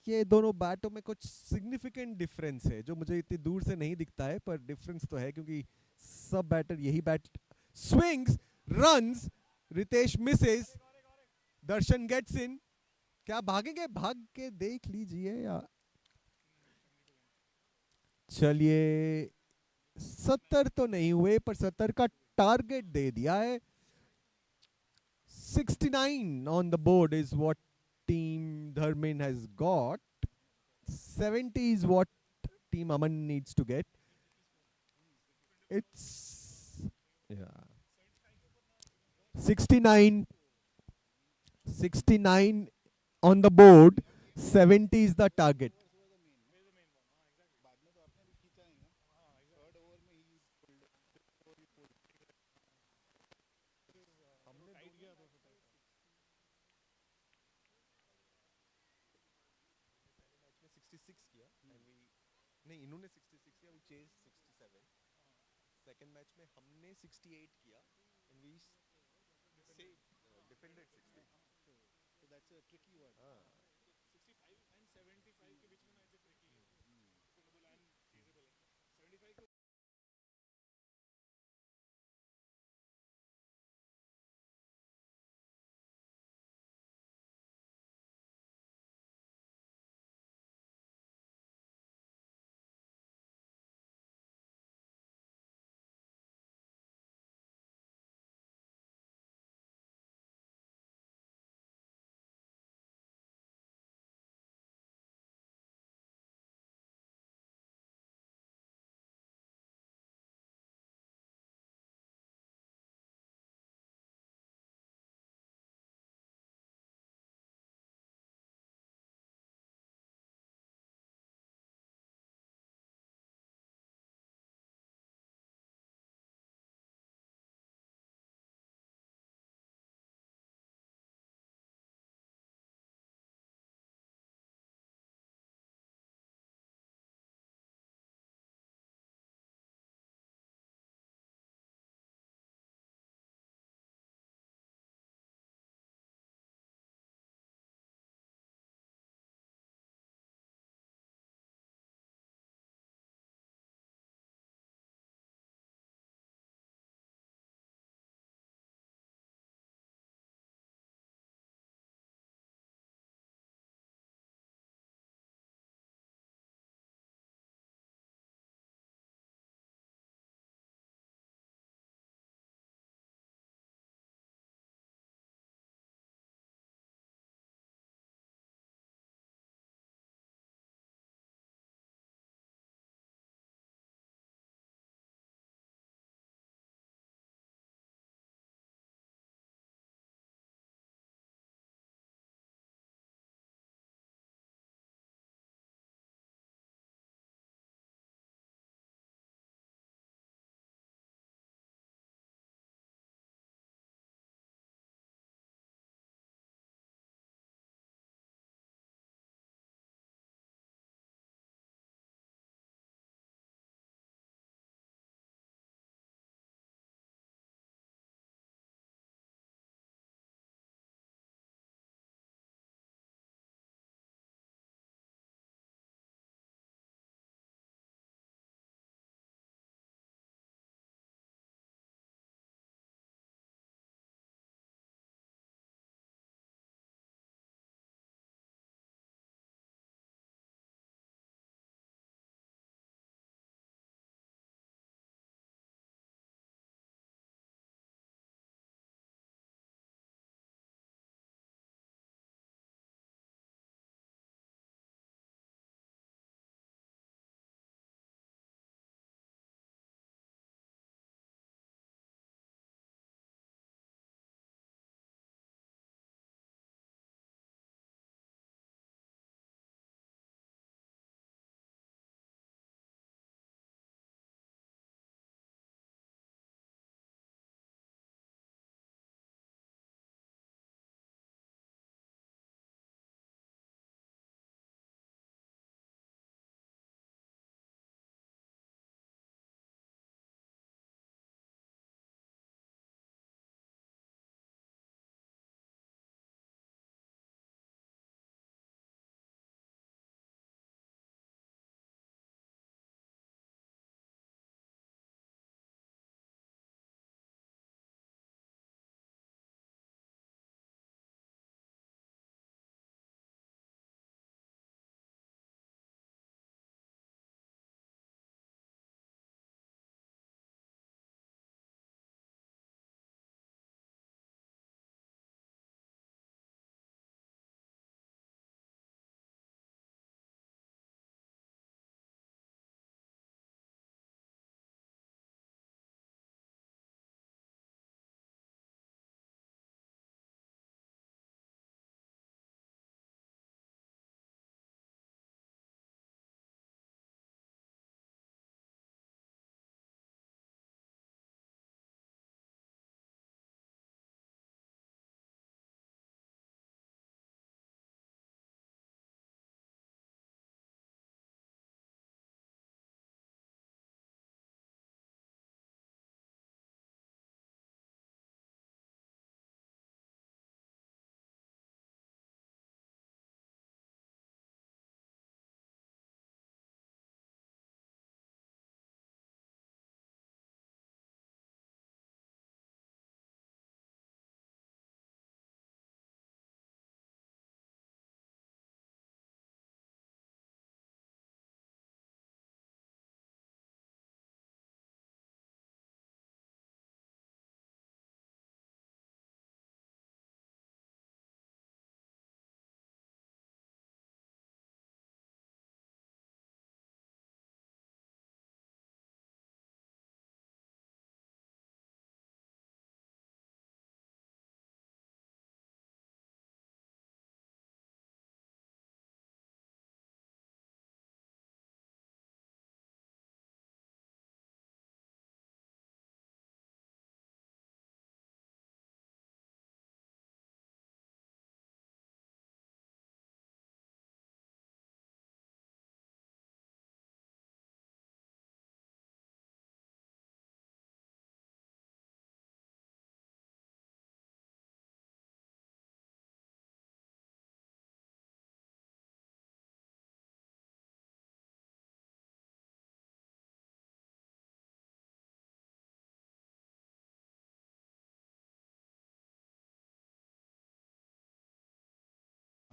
ये दोनों बैटों में कुछ significant difference है जो मुझे इतनी दूर से नहीं दिखता है, पर डिफरेंस तो है क्योंकि सब बैटर यही bat. Swings, runs, Ritesh misses, Darshan gets in. क्या भागेंगे? भाग के देख लीजिए यार. चलिए, 70 तो नहीं हुए, पर 70 का टारगेट दे दिया है. 69 on the board is what Team Dharmin has got. 70 is what Team Aman needs to get. It's 69 on the board. 70 is the target. नहीं, इन्होंने 66 किया, we chased 67. Second match में हमने 68 किया and we saved, defended 60. So that's a tricky one. 65 and 75 के बीच में ना ऐसे tricky है. Defendable and chaseable. 75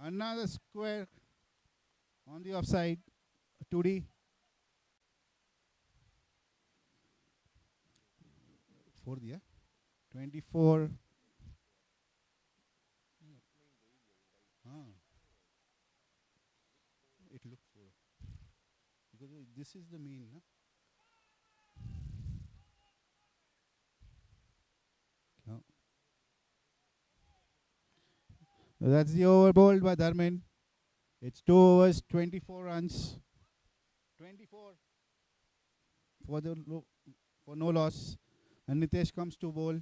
Another square on the offside. 2D. 4 दिया. 24. It looks 4. Because this is the mean, na? That's the over bowled by Dharmin. It's 2 overs, 24 runs. 24 for for no loss. And Nitesh comes to bowl.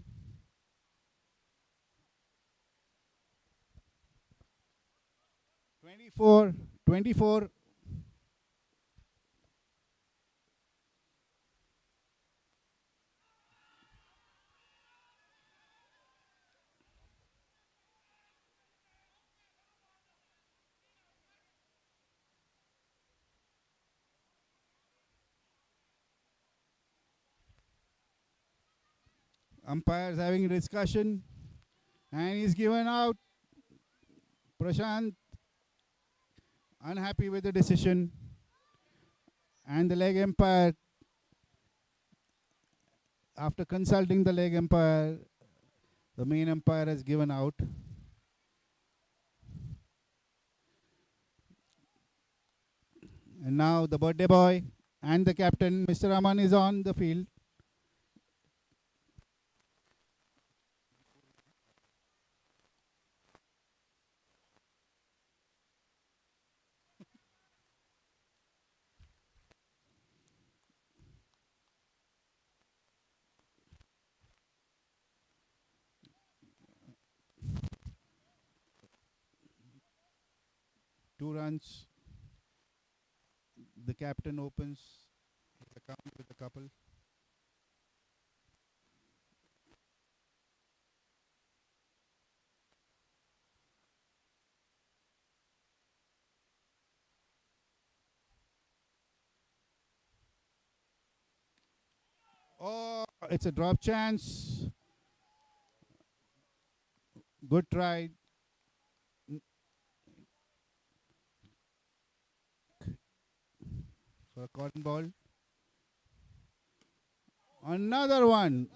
24. Umpires having a discussion. And he's given out. Prashant unhappy with the decision. And the leg umpire, after consulting the leg umpire, the main umpire has given out. And now the birthday boy and the captain, Mr. Aman, is on the field. Two runs. The captain opens the count with a couple. Oh, it's a drop chance. Good try. For a cotton ball. Another one.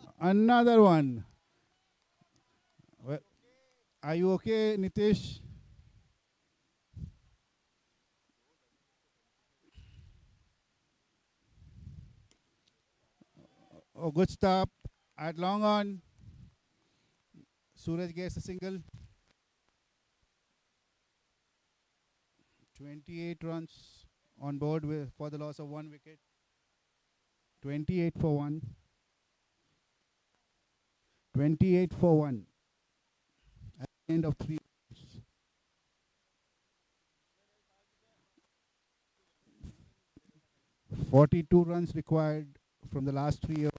Well, are you okay, Nitish? Oh, good stop. At long on. Suraj gets a single. 28 runs on board for the loss of 1 wicket. 28 for 1. 28 for 1. At the end of 3. 42 runs required from the last 3 years.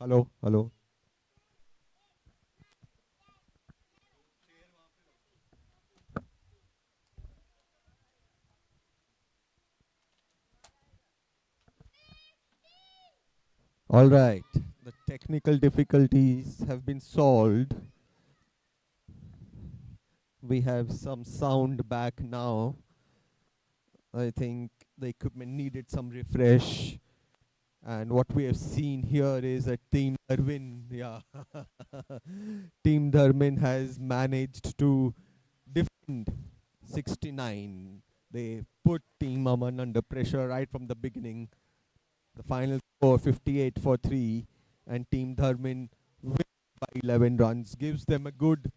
Hello, hello. All right. The technical difficulties have been solved. We have some sound back now. I think the equipment needed some refresh. And what we have seen here is that Team Darwin, yeah, Team Darwin has managed to defend 69. They put Team Aman under pressure right from the beginning. The final score 58 for 3, and Team Dharmin wins by 11 runs, gives them a good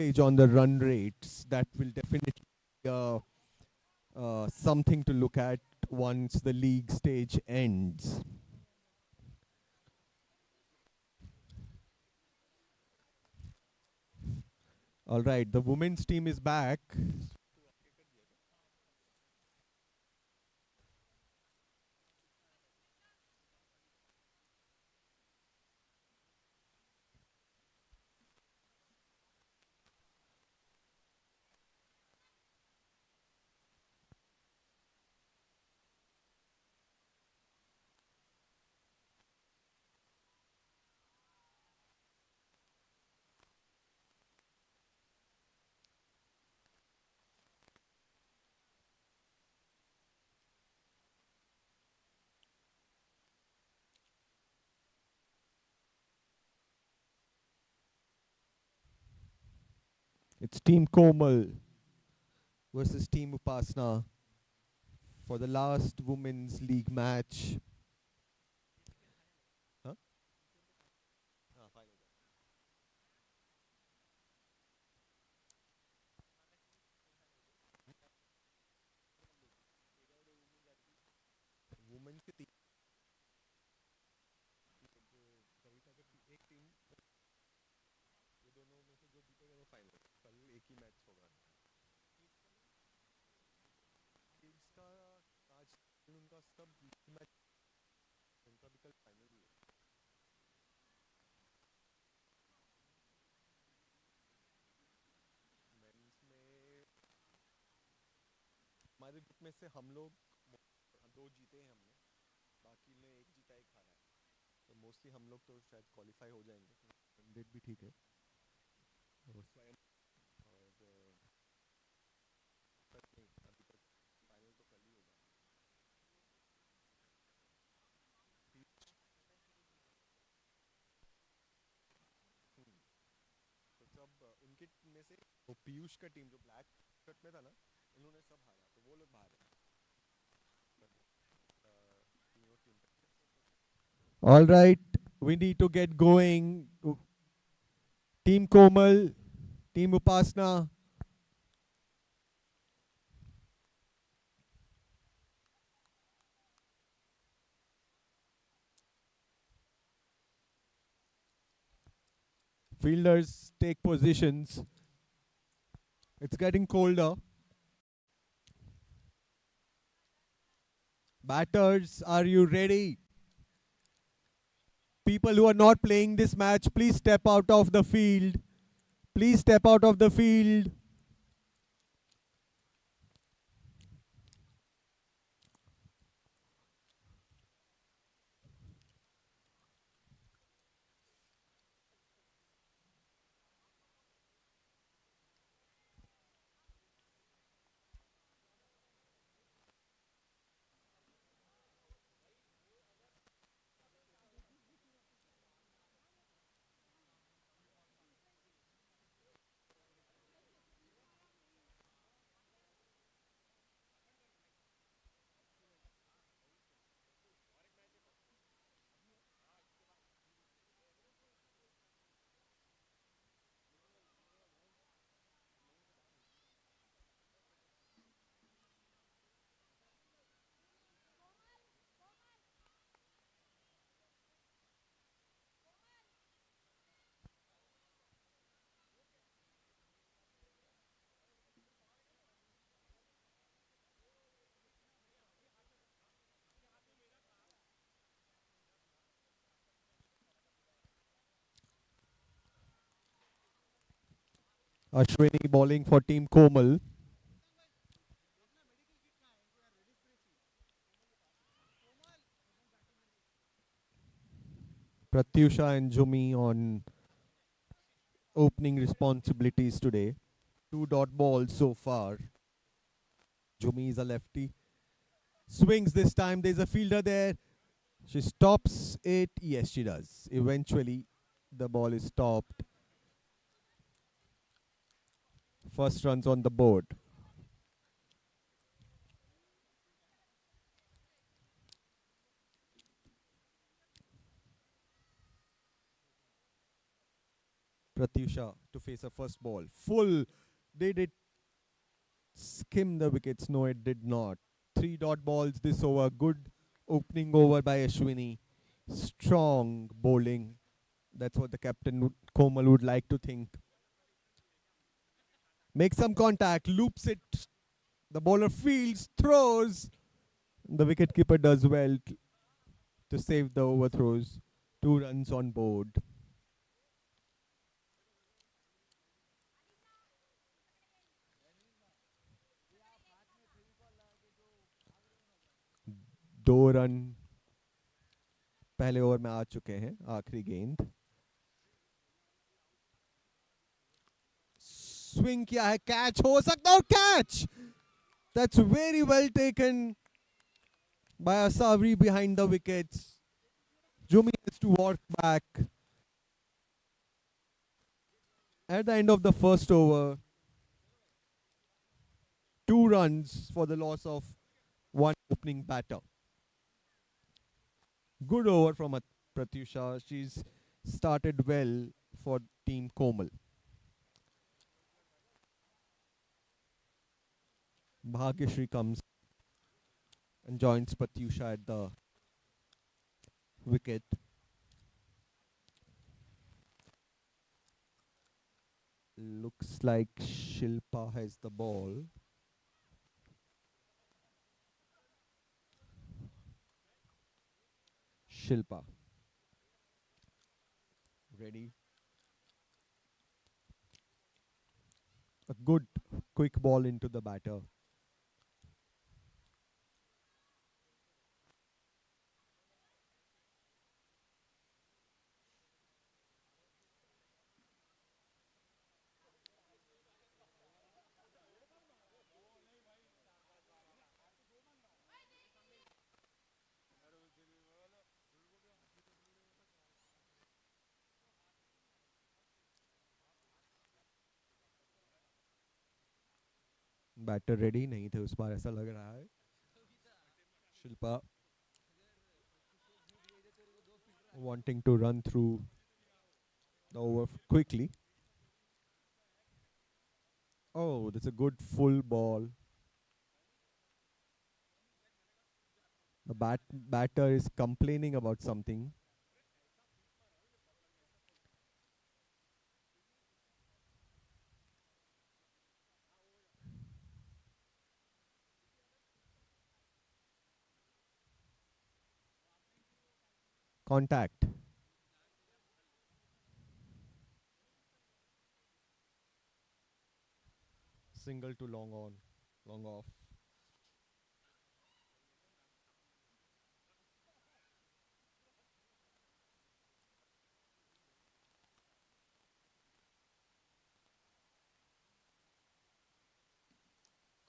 edge on the run rates. That will definitely something to look at once the league stage ends. All right, the women's team is back. It's Team Komal versus Team Upasna for the last women's league match. Huh? Women के तीन कविता के एक team ये दोनों में से जो जीतेगा वो फाइनल कल एक ही मैच होगा किड्स का आज उनका सब मैच उनका भी कल फाइनल भी है मेंस में हमारे ग्रुप में से हम लोग दो जीते हैं हमने बाकी ने एक जीता एक हारा है तो मोस्टली हम लोग तो शायद क्वालिफाई हो जाएंगे रेट भी ठीक है और स्वयं और तक नहीं अभी तक फाइनल तो कल ही होगा तो सब उनके में से वो पीयूष का टीम जो ब्लैक शर्ट में था ना इन्होंने सब हारा तो वो लोग बाहर है तीनों team All right, we need to get going. Team Komal, Team Upasna. Fielders take positions. It's getting colder. Batters, are you ready? People who are not playing this match, please step out of the field. Please step out of the field. Ashwini bowling for Team Komal. Pratyusha and Jumi on opening responsibilities today. 2 dot balls so far. Jumi is a lefty. Swings this time. There's a fielder there. She stops it. Yes, she does. Eventually, the ball is stopped. First runs on the board. Pratyusha to face her first ball. Full. Did it skim the wickets? No, it did not. 3 dot balls this over. Good opening over by Ashwini. Strong bowling. That's what the captain Komal would like to think. Makes some contact. Loops it. The bowler fields. Throws. The wicketkeeper does well to save the overthrows. 2 runs on board. दो run पहले over में आ चुके हैं. आखिरी गेंद. Swing किया है. Catch हो सकता है. Catch. That's very well taken by Asavri behind the wickets. Jumi has to walk back. At the end of the first over, 2 runs for the loss of one opening batter. Good over from Pratyusha. She's started well for Team Komal. Bhagyashree comes and joins Pratyusha at the wicket. Looks like Shilpa has the ball. Shilpa. Ready. A good quick ball into the batter. Batter ready नहीं थे उस बार ऐसा लग रहा है. Shilpa wanting to run through the over quickly. Oh, that's a good full ball. The batter is complaining about something. Contact. Single to long on, long off.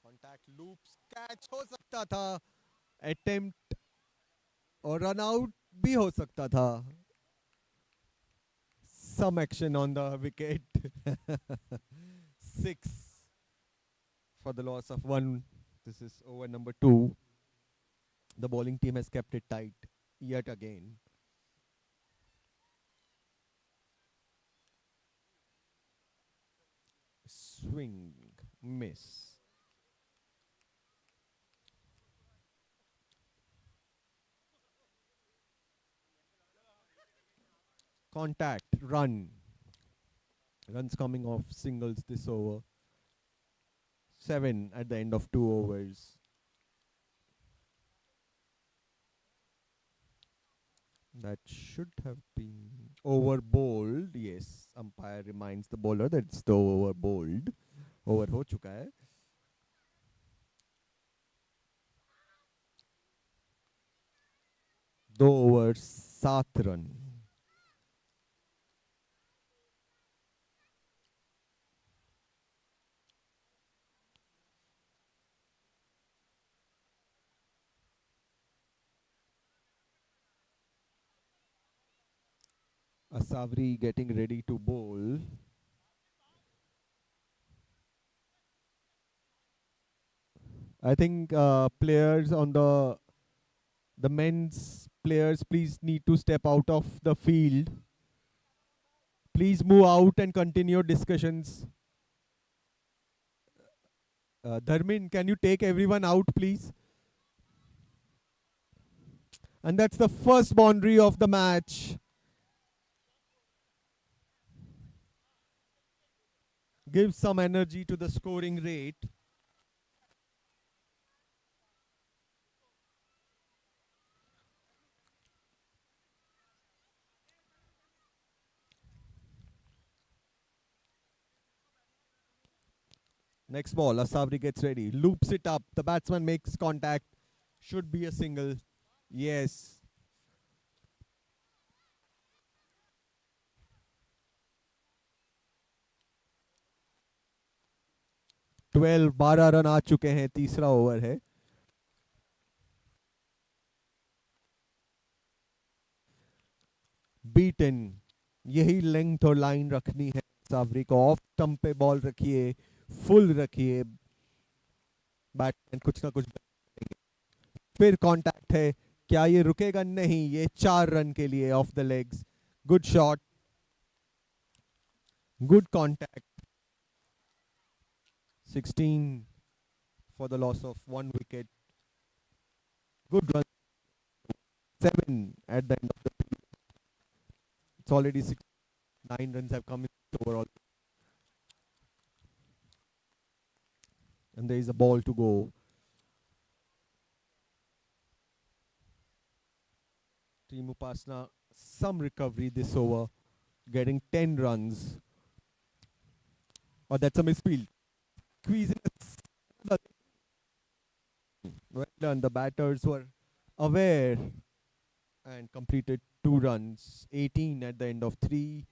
Contact loops, catch हो सकता था. Attempt और run out भी हो सकता था. Some action on the wicket. 6 for the loss of 1. This is over number 2. The bowling team has kept it tight yet again. Swing, miss. Contact, run. Runs coming off singles this over. 7 at the end of 2 overs. That should have been over bowled. Yes, umpire reminds the bowler that it's the over bowled. Over हो चुका है. 2 overs 7 run. Asavri getting ready to bowl. I think players on the men's players please need to step out of the field. Please move out and continue discussions. Dharmin, can you take everyone out, please? And that's the first boundary of the match. Give some energy to the scoring rate. Next ball, Asavri gets ready, loops it up. The batsman makes contact. Should be a single. Yes. बारह run आ चुके हैं. तीसरा over है. Beaten. यही length और line रखनी है सावरी को. ऑफ स्टंप पे बॉल रखिए, फुल रखिए. बैट्समैन कुछ ना कुछ करेंगे. फिर कांटेक्ट है. क्या ये रुकेगा? नहीं. ये 4 रन के लिए of the legs. Good shot, good contact. 16 for the loss of 1 wicket. Good run. 7 at the end of the period. It's already 6. 9 runs have come in overall. And there is a ball to go. Team Upasna, some recovery this over, getting 10 runs. Oh, that's a misfield. Squeezing. Well done. The batters were aware and completed 2 runs. 18 at the end of 3.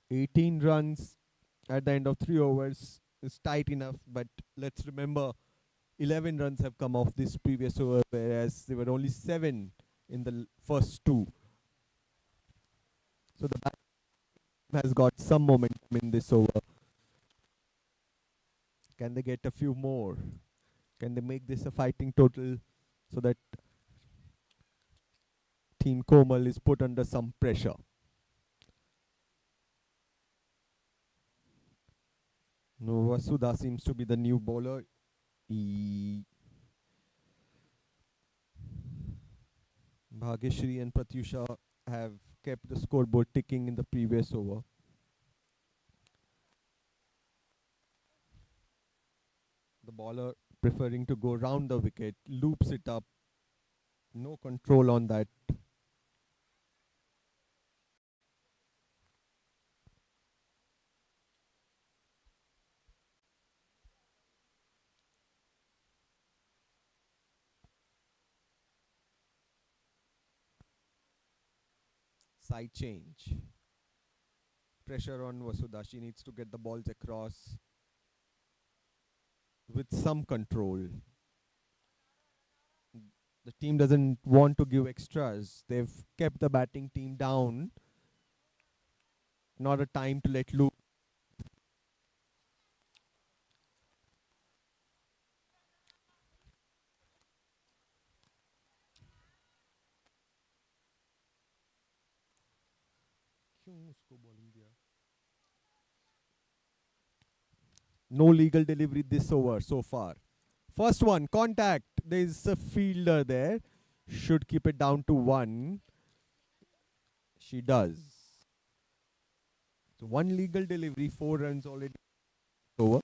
18 runs at the end of 3 overs is tight enough, but let's remember 11 runs have come off this previous over, whereas there were only 7 in the first 2. So the batsman has got some momentum in this over. Can they get a few more? Can they make this a fighting total so that Team Komal is put under some pressure? No, Vasudha seems to be the new bowler. Bhagyashri and Pratyusha have kept the scoreboard ticking in the previous over. The bowler preferring to go round the wicket, loops it up. No control on that. Side change. Pressure on Vasudha. She needs to get the balls across with some control. The team doesn't want to give extras. They've kept the batting team down. Not a time to let loose. No legal delivery this over so far. First one, contact. There is a fielder there. Should keep it down to 1. She does. So 1 legal delivery, 4 runs already over.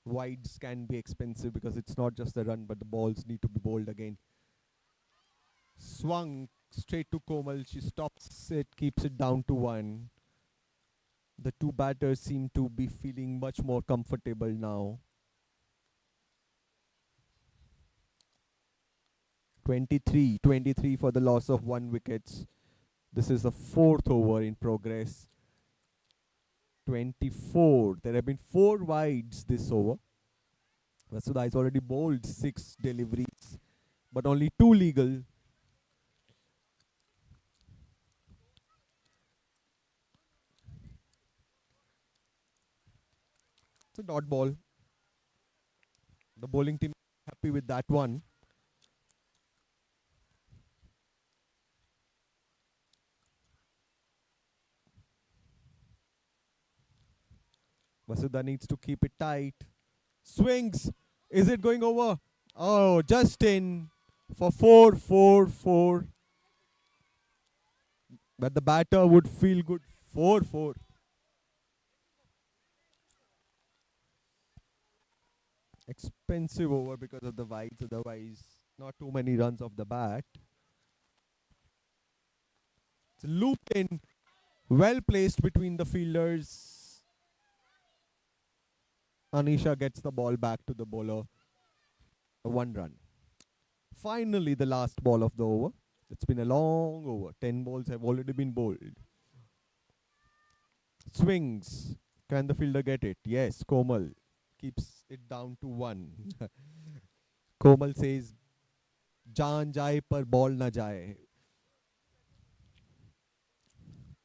Wides can be expensive because it's not just the run, but the balls need to be bowled again. Swung straight to Komal. She stops it, keeps it down to 1. The two batters seem to be feeling much more comfortable now. 23 for the loss of 1 wicket. This is the 4th over in progress. 24. There have been 4 wides this over. Vasudha has already bowled 6 deliveries, but only 2 legal. It's a dot ball. The bowling team is happy with that one. Vasudha needs to keep it tight. Swings. Is it going over? Oh, just in for 4. But the batter would feel good. 4. Expensive over because of the wides. Otherwise, not too many runs off the bat. It's looped in. Well placed between the fielders. Anisha gets the ball back to the bowler. 1 run. Finally, the last ball of the over. It's been a long over. 10 balls have already been bowled. Swings. Can the fielder get it? Yes, Komal keeps it down to 1. Komal says, Jaan jaye par ball na jaye.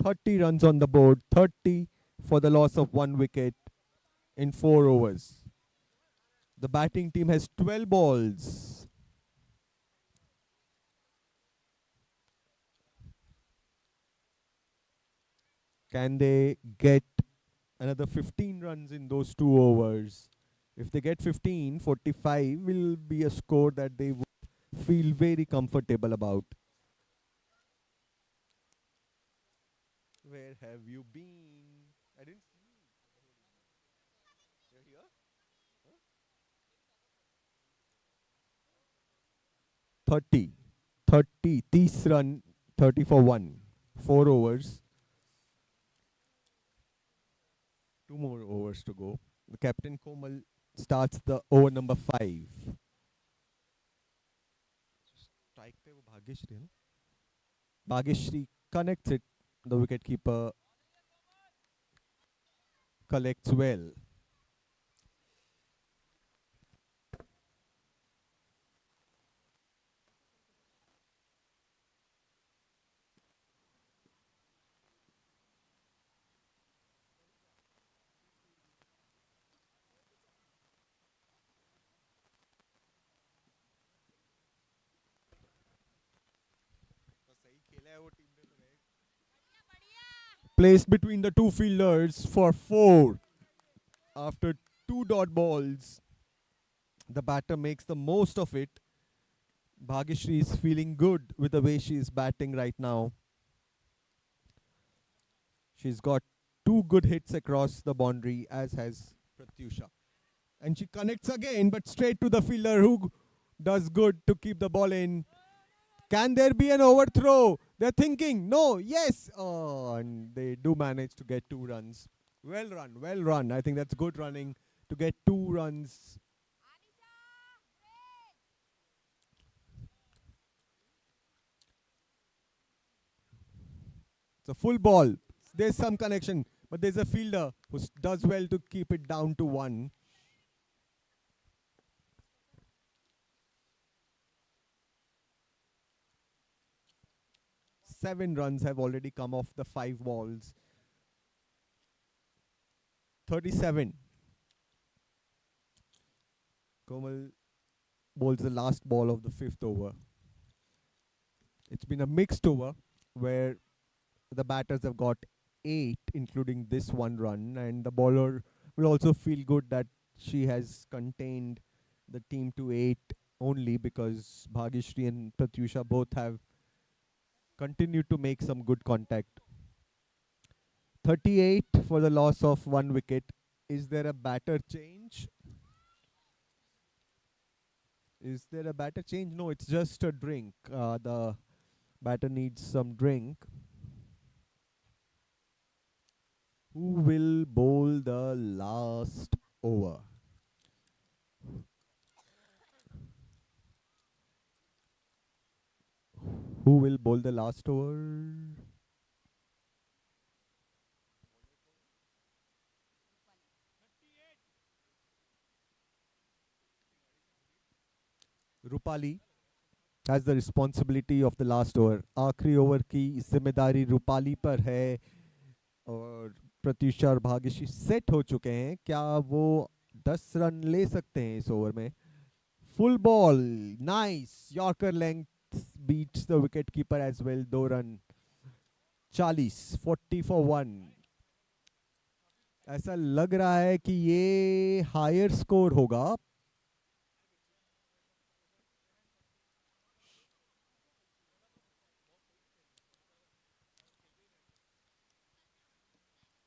30 runs on the board. 30 for the loss of 1 wicket in 4 overs. The batting team has 12 balls. Can they get another 15 runs in those 2 overs? If they get 15, 45 will be a score that they would feel very comfortable about. Where have you been? I didn't see you. You're here? Huh? 30. 30 run, 30 for 1. 4 overs. 2 more overs to go. The captain Komal starts the over number 5. Strike pe wo Bhagyashree hai na? Bhagyashree connects it. The wicketkeeper collects well. Placed between the 2 fielders for 4. After 2 dot balls, the batter makes the most of it. Bhagyashree is feeling good with the way she is batting right now. She's got 2 good hits across the boundary, as has Pratyusha. And she connects again, but straight to the fielder, who does good to keep the ball in. Can there be an overthrow? They're thinking, no, yes. Oh, and they do manage to get 2 runs. Well run. I think that's good running to get 2 runs. It's a full ball. There's some connection, but there's a fielder who does well to keep it down to 1. Seven runs have already come off the 5 balls. 37. Komal bowls the last ball of the 5th over. It's been a mixed over where the batters have got 8, including this 1 run, and the bowler will also feel good that she has contained the team to 8 only, because Bhagyashree and Pratyusha both have continued to make some good contact. 38 for the loss of 1 wicket. Is there a batter change? Is there a batter change? No, it's just a drink. The batter needs some drink. Who will bowl the last over? Who will bowl the last over? Rupali has the responsibility of the last over. आखिरी over की जिम्मेदारी रूपाली पर है और प्रत्युषा और Bhagyashree set हो चुके हैं. क्या वो 10 रन ले सकते हैं इस ओवर में? Full ball, nice yorker length beats the wicket keeper as well. 2 run, 40 for 1. ऐसा लग रहा है कि ये हायर स्कोर होगा.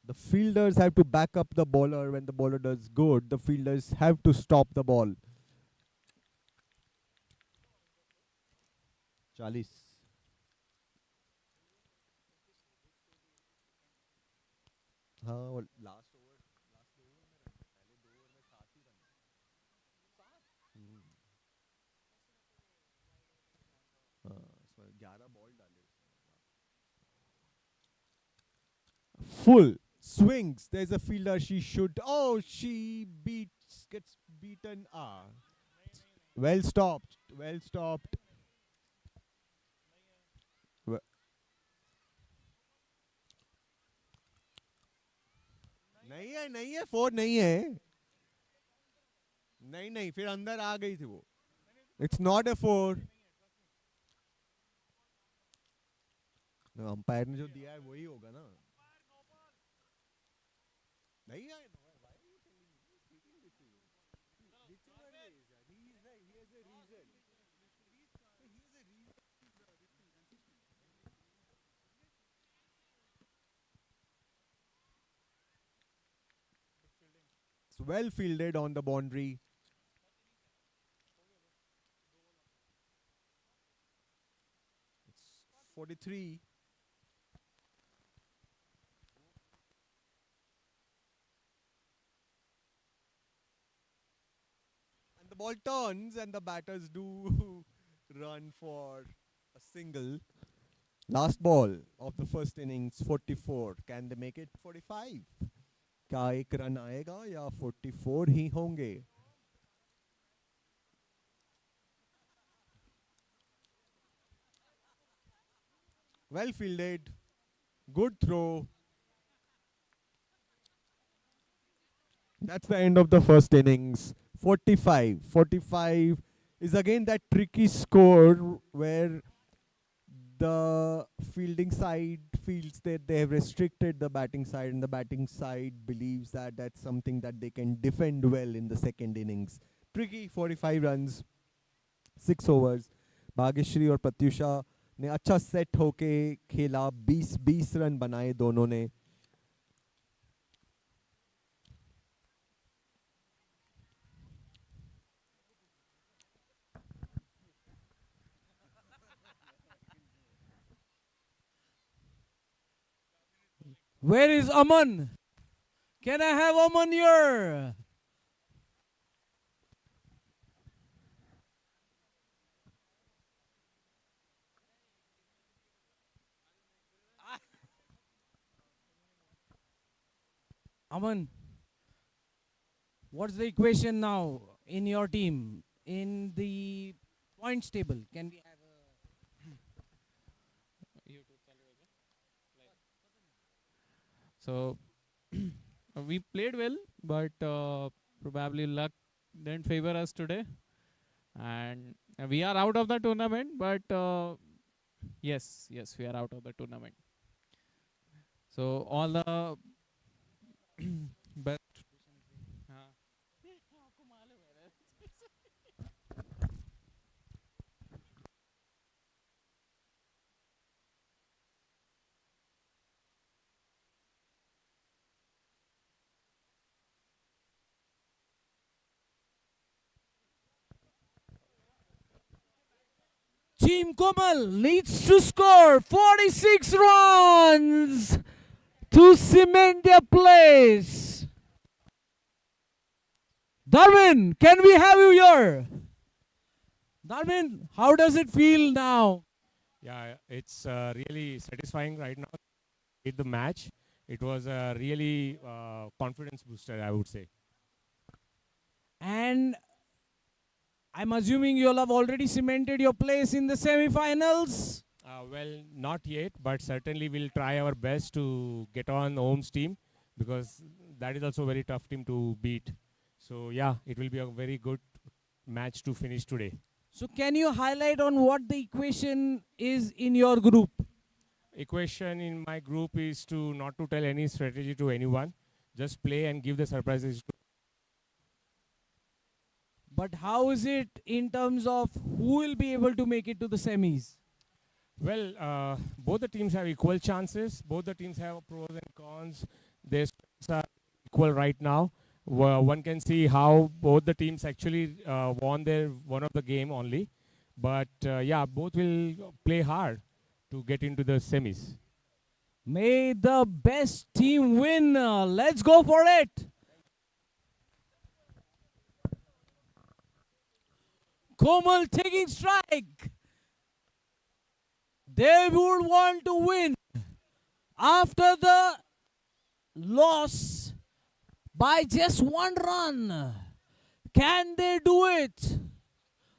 The fielders have to back up the bowler. When the bowler does good, the fielders have to stop the ball. 40. हाँ, और last over पहले 2 ओवर में 7 ही रन. 7? हाँ, इसमें 11 बॉल डाले. Full swings. There's a fielder. She should. Oh, she gets beaten. Well stopped. Well stopped. नहीं है 4 नहीं है. नहीं फिर अंदर आ गई थी वो. It's not a 4. अंपायर ने जो दिया है वही होगा ना. नहीं है. It's well fielded on the boundary. It's 43. And the ball turns and the batters do run for a single. Last ball of the first innings, 44. Can they make it 45? क्या एक रन आएगा या 44 ही होंगे? Well fielded. Good throw. That's the end of the first innings. 45. 45 is again that tricky score where the fielding side feels that they have restricted the batting side and the batting side believes that that's something that they can defend well in the second innings. Tricky 45 runs, 6 overs. Bhagyashree और प्रत्युषा ने अच्छा set होके खेला. 20 run बनाए दोनों ने. Where is Aman? Can I have Aman here? Aman, what's the equation now in your team in the points table? Can we have So we played well, but probably luck didn't favor us today, and we are out of the tournament. But yes, we are out of the tournament. So all the best. Team Komal needs to score 46 runs to cement their place. Darwin, can we have you here? Darwin, how does it feel now? Yeah, it's really satisfying right now. In the match, it was a really confidence booster, I would say. And I'm assuming you'll have already cemented your place in the semi-finals. Well, not yet, but certainly we'll try our best to get on Ohm's team, because that is also a very tough team to beat. So yeah, it will be a very good match to finish today. So can you highlight on what the equation is in your group? Equation in my group is to not to tell any strategy to anyone, just play and give the surprises. But how is it in terms of who will be able to make it to the semis? Well, both the teams have equal chances. Both the teams have pros and cons. Their strengths are equal right now. One can see how both the teams actually won one of the game only. But yeah, both will play hard to get into the semis. May the best team win. Let's go for it. Komal taking strike. They would want to win after the loss by just 1 run. Can they do it?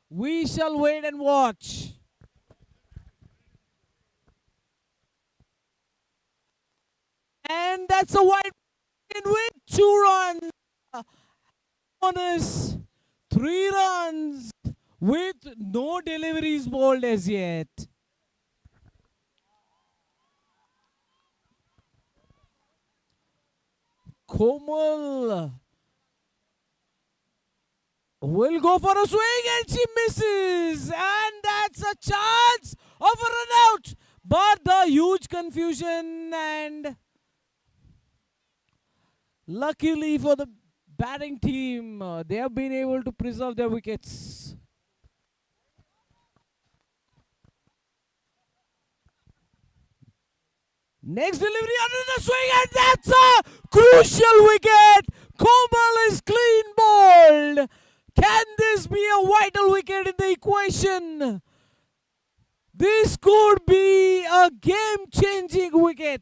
We shall wait and watch. And that's a wide with 2 runs. Bonus 3 runs with no deliveries bowled as yet. Komal will go for a swing and she misses. And that's a chance of a run out. But the huge confusion, and luckily for the batting team, they have been able to preserve their wickets. Next delivery under the swing, and that's a crucial wicket. Komal is clean bowled. Can this be a vital wicket in the equation? This could be a game-changing wicket.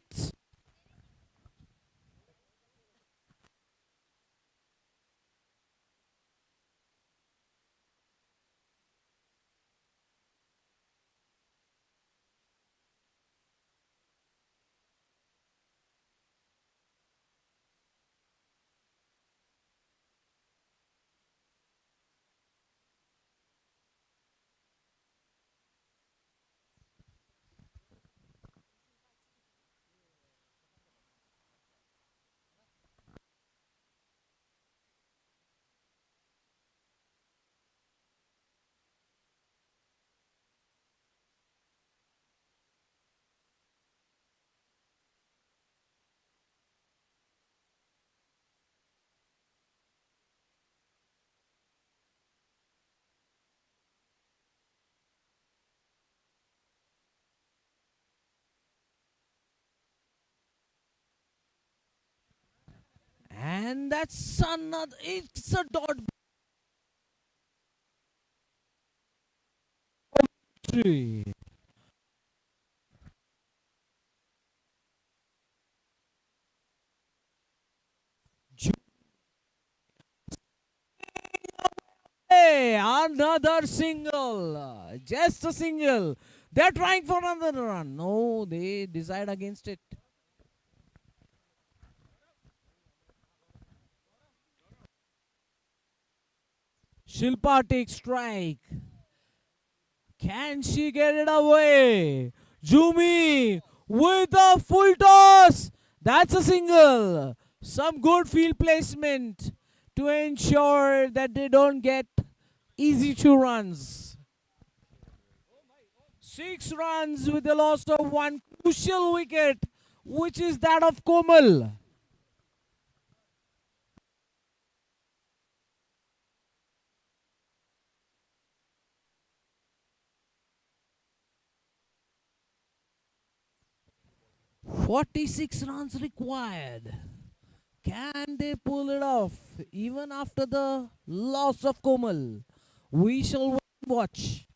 And that's another, it's a dot. Hey, another single. Just a single. They're trying for another run. No, they decide against it. Shilpa takes strike. Can she get it away? Jumi with a full toss. That's a single. Some good field placement to ensure that they don't get easy 2 runs. 6 runs with the loss of 1 crucial wicket, which is that of Komal. 46 runs required. Can they pull it off even after the loss of Komal? We shall wait and watch.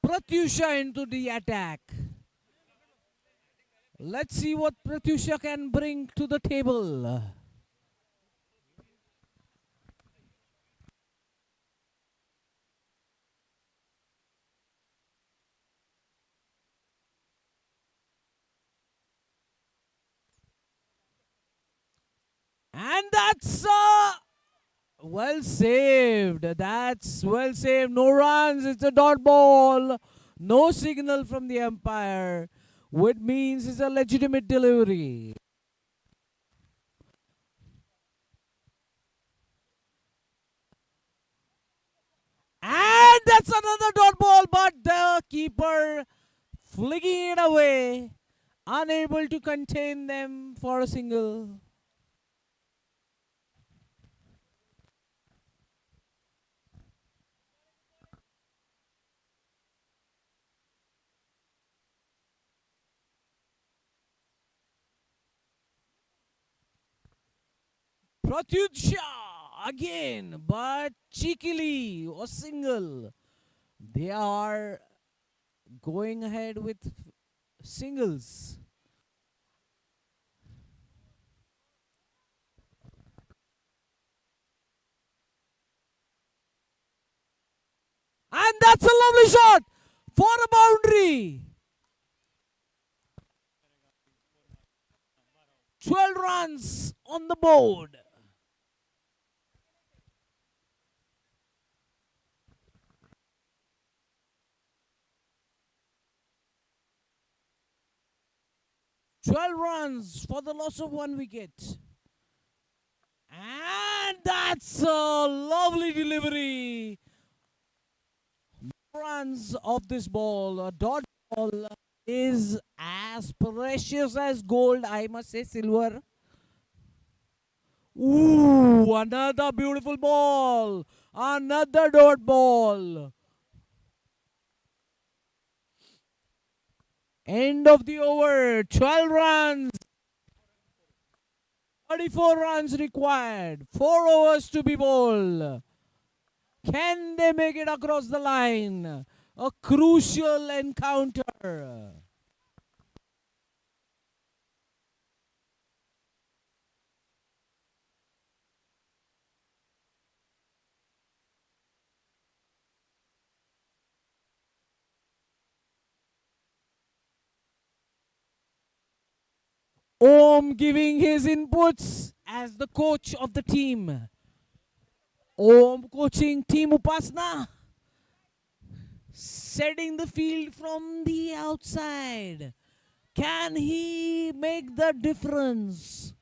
Pratyusha into the attack. Let's see what Pratyusha can bring to the table. And that's well saved. That's well saved. No runs. It's a dot ball. No signal from the umpire, which means it's a legitimate delivery. And that's another dot ball, but the keeper flicking it away, unable to contain them for a single. Pratyusha again, but cheekily a single. They are going ahead with singles. And that's a lovely shot for a boundary. 12 runs on the board. Runs for the loss of 1 wicket. And that's a lovely delivery. Runs of this ball. A dot ball is as precious as gold. I must say silver. Ooh, another beautiful ball. Another dot ball. End of the over. 12 runs. 34 runs required. 4 overs to be bowled. Can they make it across the line? A crucial encounter. Om giving his inputs as the coach of the team. Om coaching Team Upasna. Setting the field from the outside. Can he make the difference?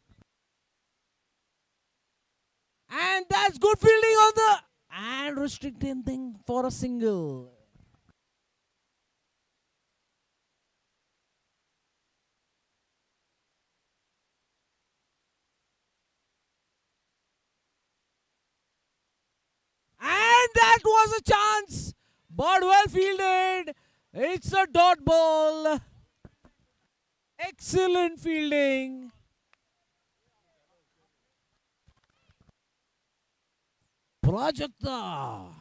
And that's good fielding on the... And restricting thing for a single. And that was a chance, but well fielded. It's a dot ball. Excellent fielding. Prajakta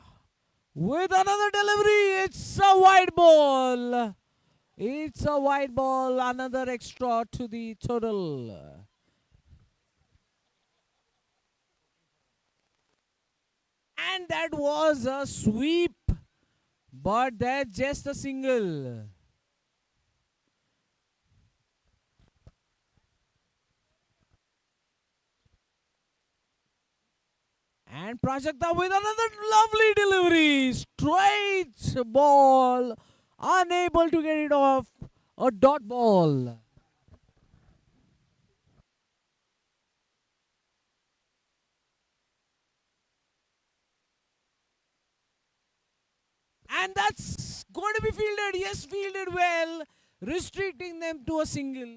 with another delivery. It's a wide ball. It's a wide ball. Another extra to the total. And that was a sweep, but that's just a single. And Prajakta with another lovely delivery. Straight ball. Unable to get it off. A dot ball. And that's going to be fielded. Yes, fielded well. Restricting them to a single.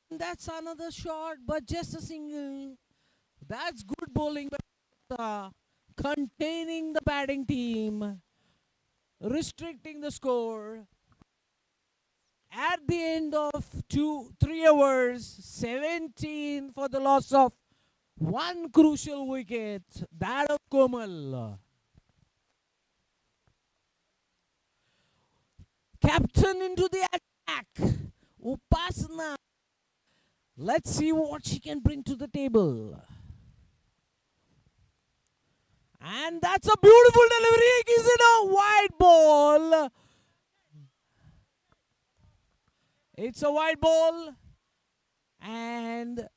And that's another shot, but just a single. That's good bowling by Gupta, containing the batting team, restricting the score. At the end of 3 hours, 17 for the loss of one crucial wicket, that of Komal. Captain into the attack, Upasana. Let's see what she can bring to the table. And that's a beautiful delivery. Is it a wide ball? It's a wide ball. And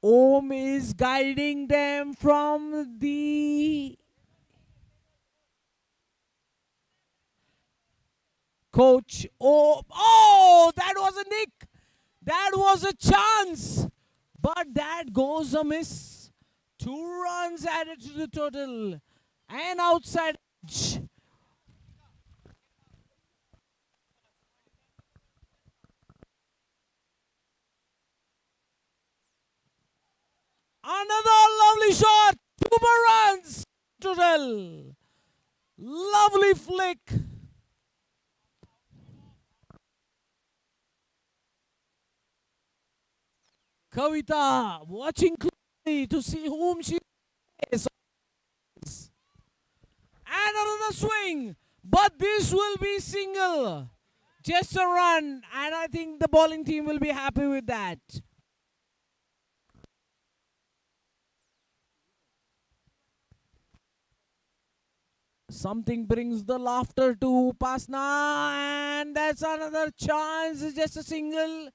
Om is guiding them from the coach. Oh, that was a nick. That was a chance. But that goes a miss. 2 runs added to the total. And outside edge. Another lovely shot. 2 more runs total. Lovely flick. Kavita watching closely to see whom she is. And another swing. But this will be single. Just a run. And I think the bowling team will be happy with that. Something brings the laughter to Upasana. And that's another chance. It's just a single.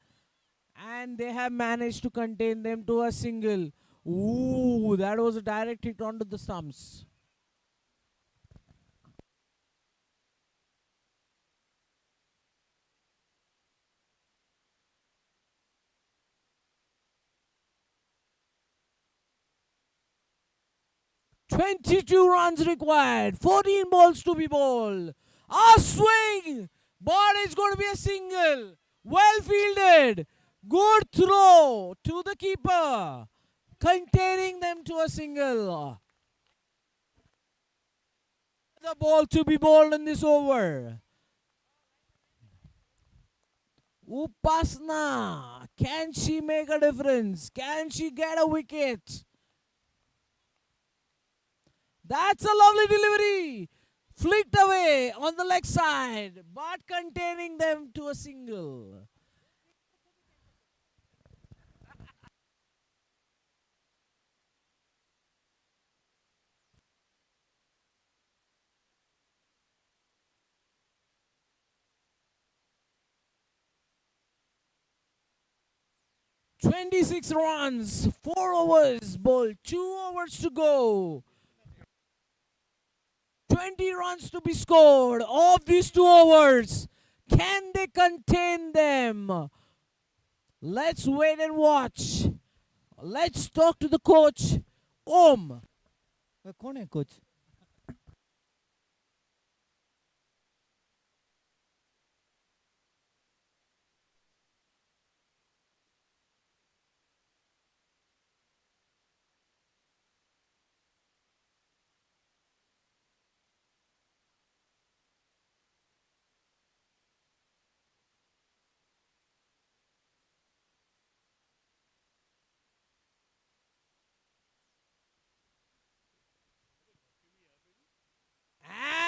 And they have managed to contain them to a single. Ooh, that was a direct hit onto the stumps. "22 runs required, 14 balls to be bowled. A swing, but it's going to be a single. Well fielded. Good throw to the keeper, containing them to a single. The ball to be bowled in this over. Upasana, can she make a difference? Can she get a wicket? That's a lovely delivery. Flicked away on the leg side, but containing them to a single. "26 runs, 4 overs bowled, 2 overs to go. 20 runs to be scored of these 2 overs. Can they contain them? Let's wait and watch. Let's talk to the coach, Om. कौन है coach?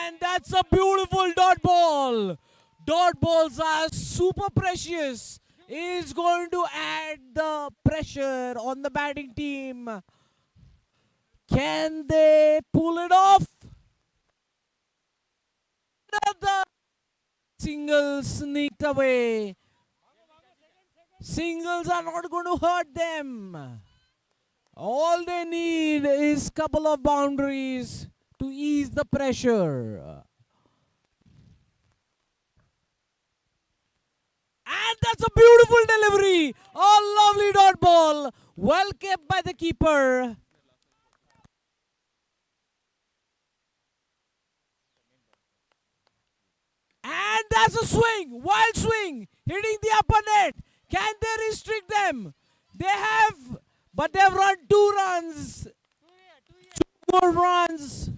And that's a beautiful dot ball. Dot balls are super precious. Is going to add the pressure on the batting team. Can they pull it off? Another single sneaked away. Singles are not going to hurt them. All they need is couple of boundaries to ease the pressure. And that's a beautiful delivery. A lovely dot ball. Well kept by the keeper. And that's a swing. Wild swing. Hitting the upper net. Can they restrict them? They have, but they have run 2 runs. 2 more runs.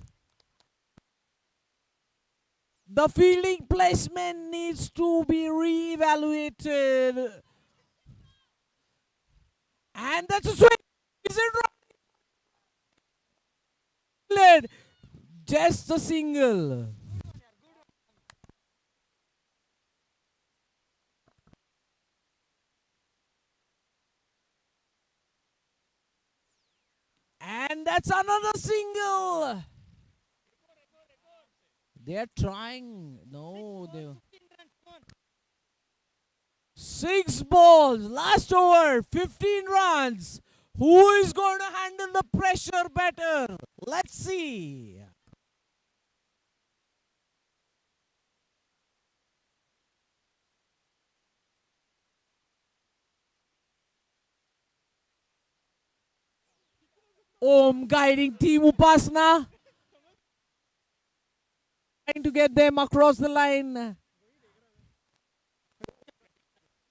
The fielding placement needs to be re-evaluated. And that's a swing. Is it right? Just a single. And that's another single. They're trying. No, they 6 balls. Last over. 15 runs. Who is going to handle the pressure better? Let's see. Om guiding Team Upasna. Trying to get them across the line.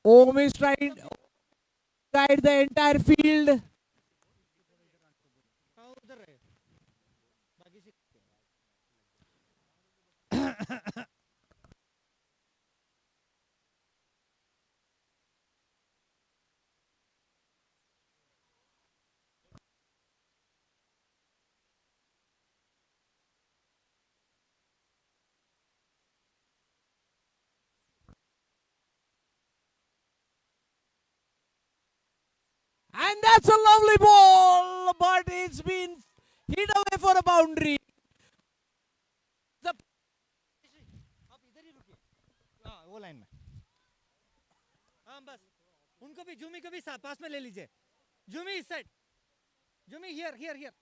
Om is trying to guide the entire field. And that's a lovely ball, but it's been hit away for a boundary. The आप इधर ही रुकिए वो line में हाँ बस उनको भी जूमी को भी पास में ले लीजिए जूमी इस साइड जूमी हियर हियर हियर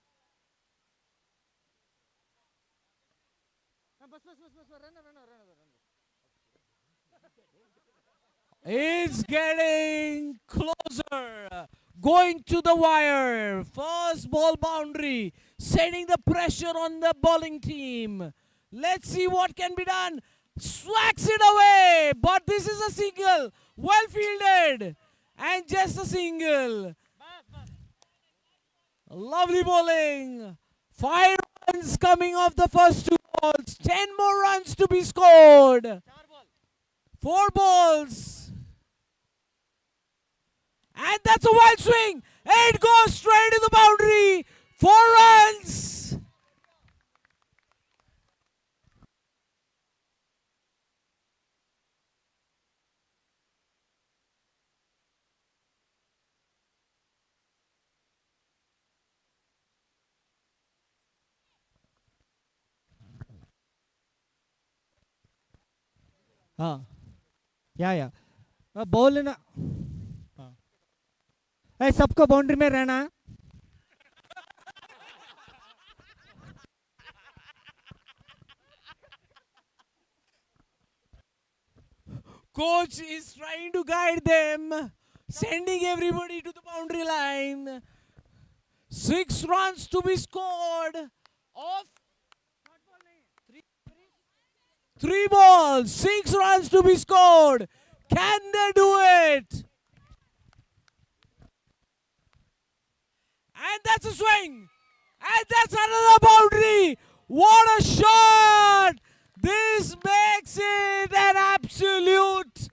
हाँ बस बस बस बस run run run run It's getting closer, going to the wire. First ball boundary, setting the pressure on the bowling team. Let's see what can be done. Swacks it away, but this is a single. Well fielded, and just a single. Lovely bowling. 5 runs coming off the first 2 balls. 10 more runs to be scored. 4 balls. And that's a wild swing. It goes straight to the boundary. 4 runs. हाँ या ball ना हाँ सबको boundary में रहना है Coach is trying to guide them, sending everybody to the boundary line. 6 runs to be scored off 3 balls. 6 runs to be scored. Can they do it? And that's a swing. And that's another boundary. What a shot. This makes it an absolute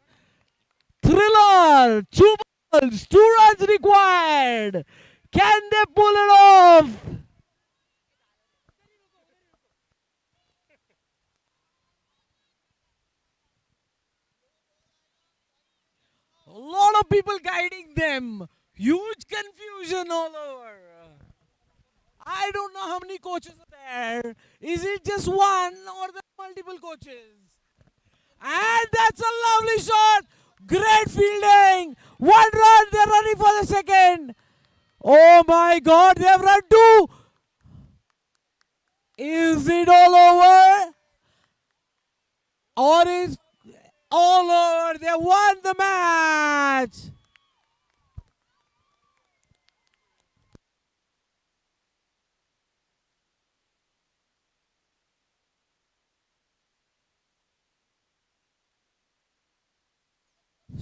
thriller. 2 balls, 2 runs required. Can they pull it off? A lot of people guiding them. Huge confusion all over. I don't know how many coaches are there. Is it just one or there are multiple coaches? And that's a lovely shot. Great fielding. 1 run. They're running for the second. Oh my God. They've run 2. Is it all over? Or is all over? They won the match.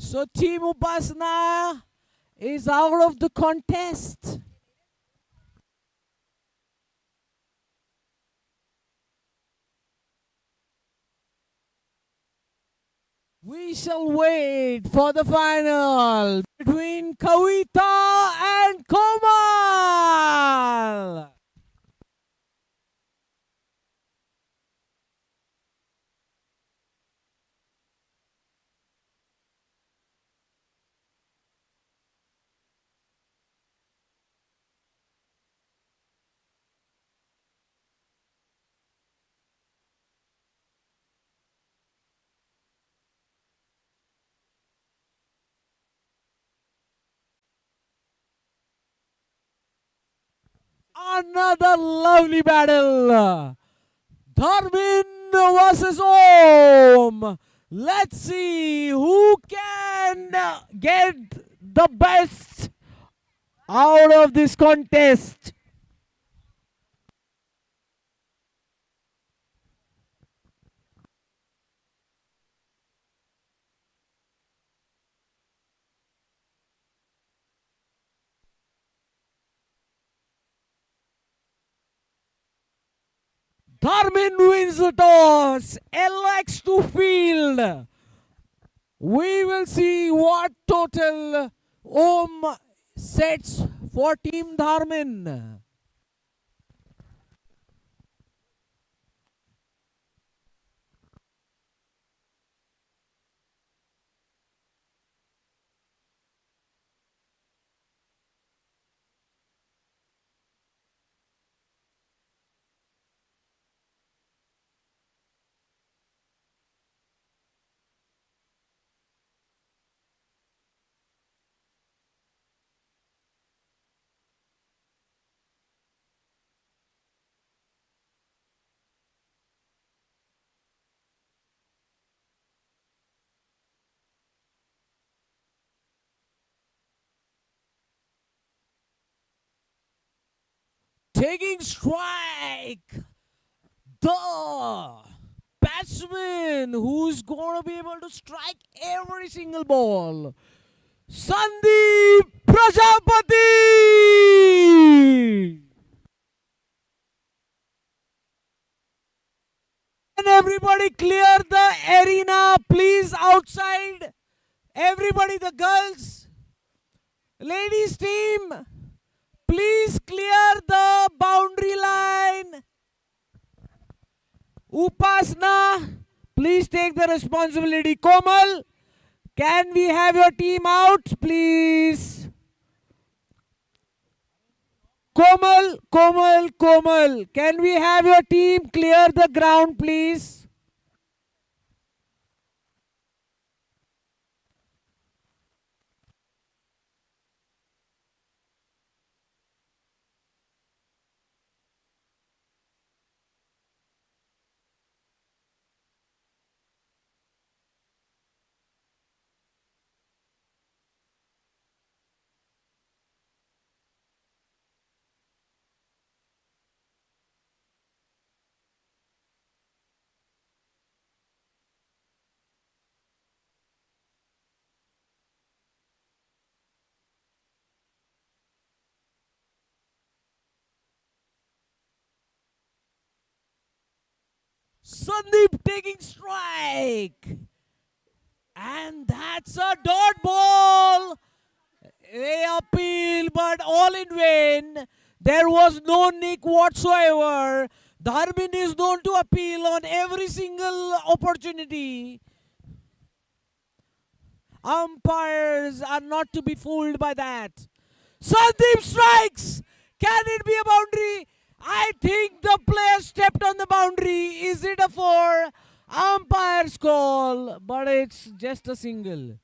So Team Upasana is out of the contest. We shall wait for the final between Kavita and Komal. Another lovely battle. Dharmin versus Om. Let's see who can get the best out of this contest. Dharmin wins the toss, elects to field. We will see what total Om sets for Team Dharmin. Taking strike, the batsman who's going to be able to strike every single ball, Sandeep Prajapati. And everybody clear the arena, please, outside. Everybody, the girls, ladies team, please clear the boundary line. Upasana, please take the responsibility. Komal, can we have your team out, please? Komal, can we have your team clear the ground, please? Sandeep taking strike. And that's a dot ball. They appeal, but all in vain. There was no nick whatsoever. Dharmin is known to appeal on every single opportunity. Umpires are not to be fooled by that. Sandeep strikes. Can it be a boundary? I think the player stepped on the boundary. Is it a four? Umpire's call, but it's just a single.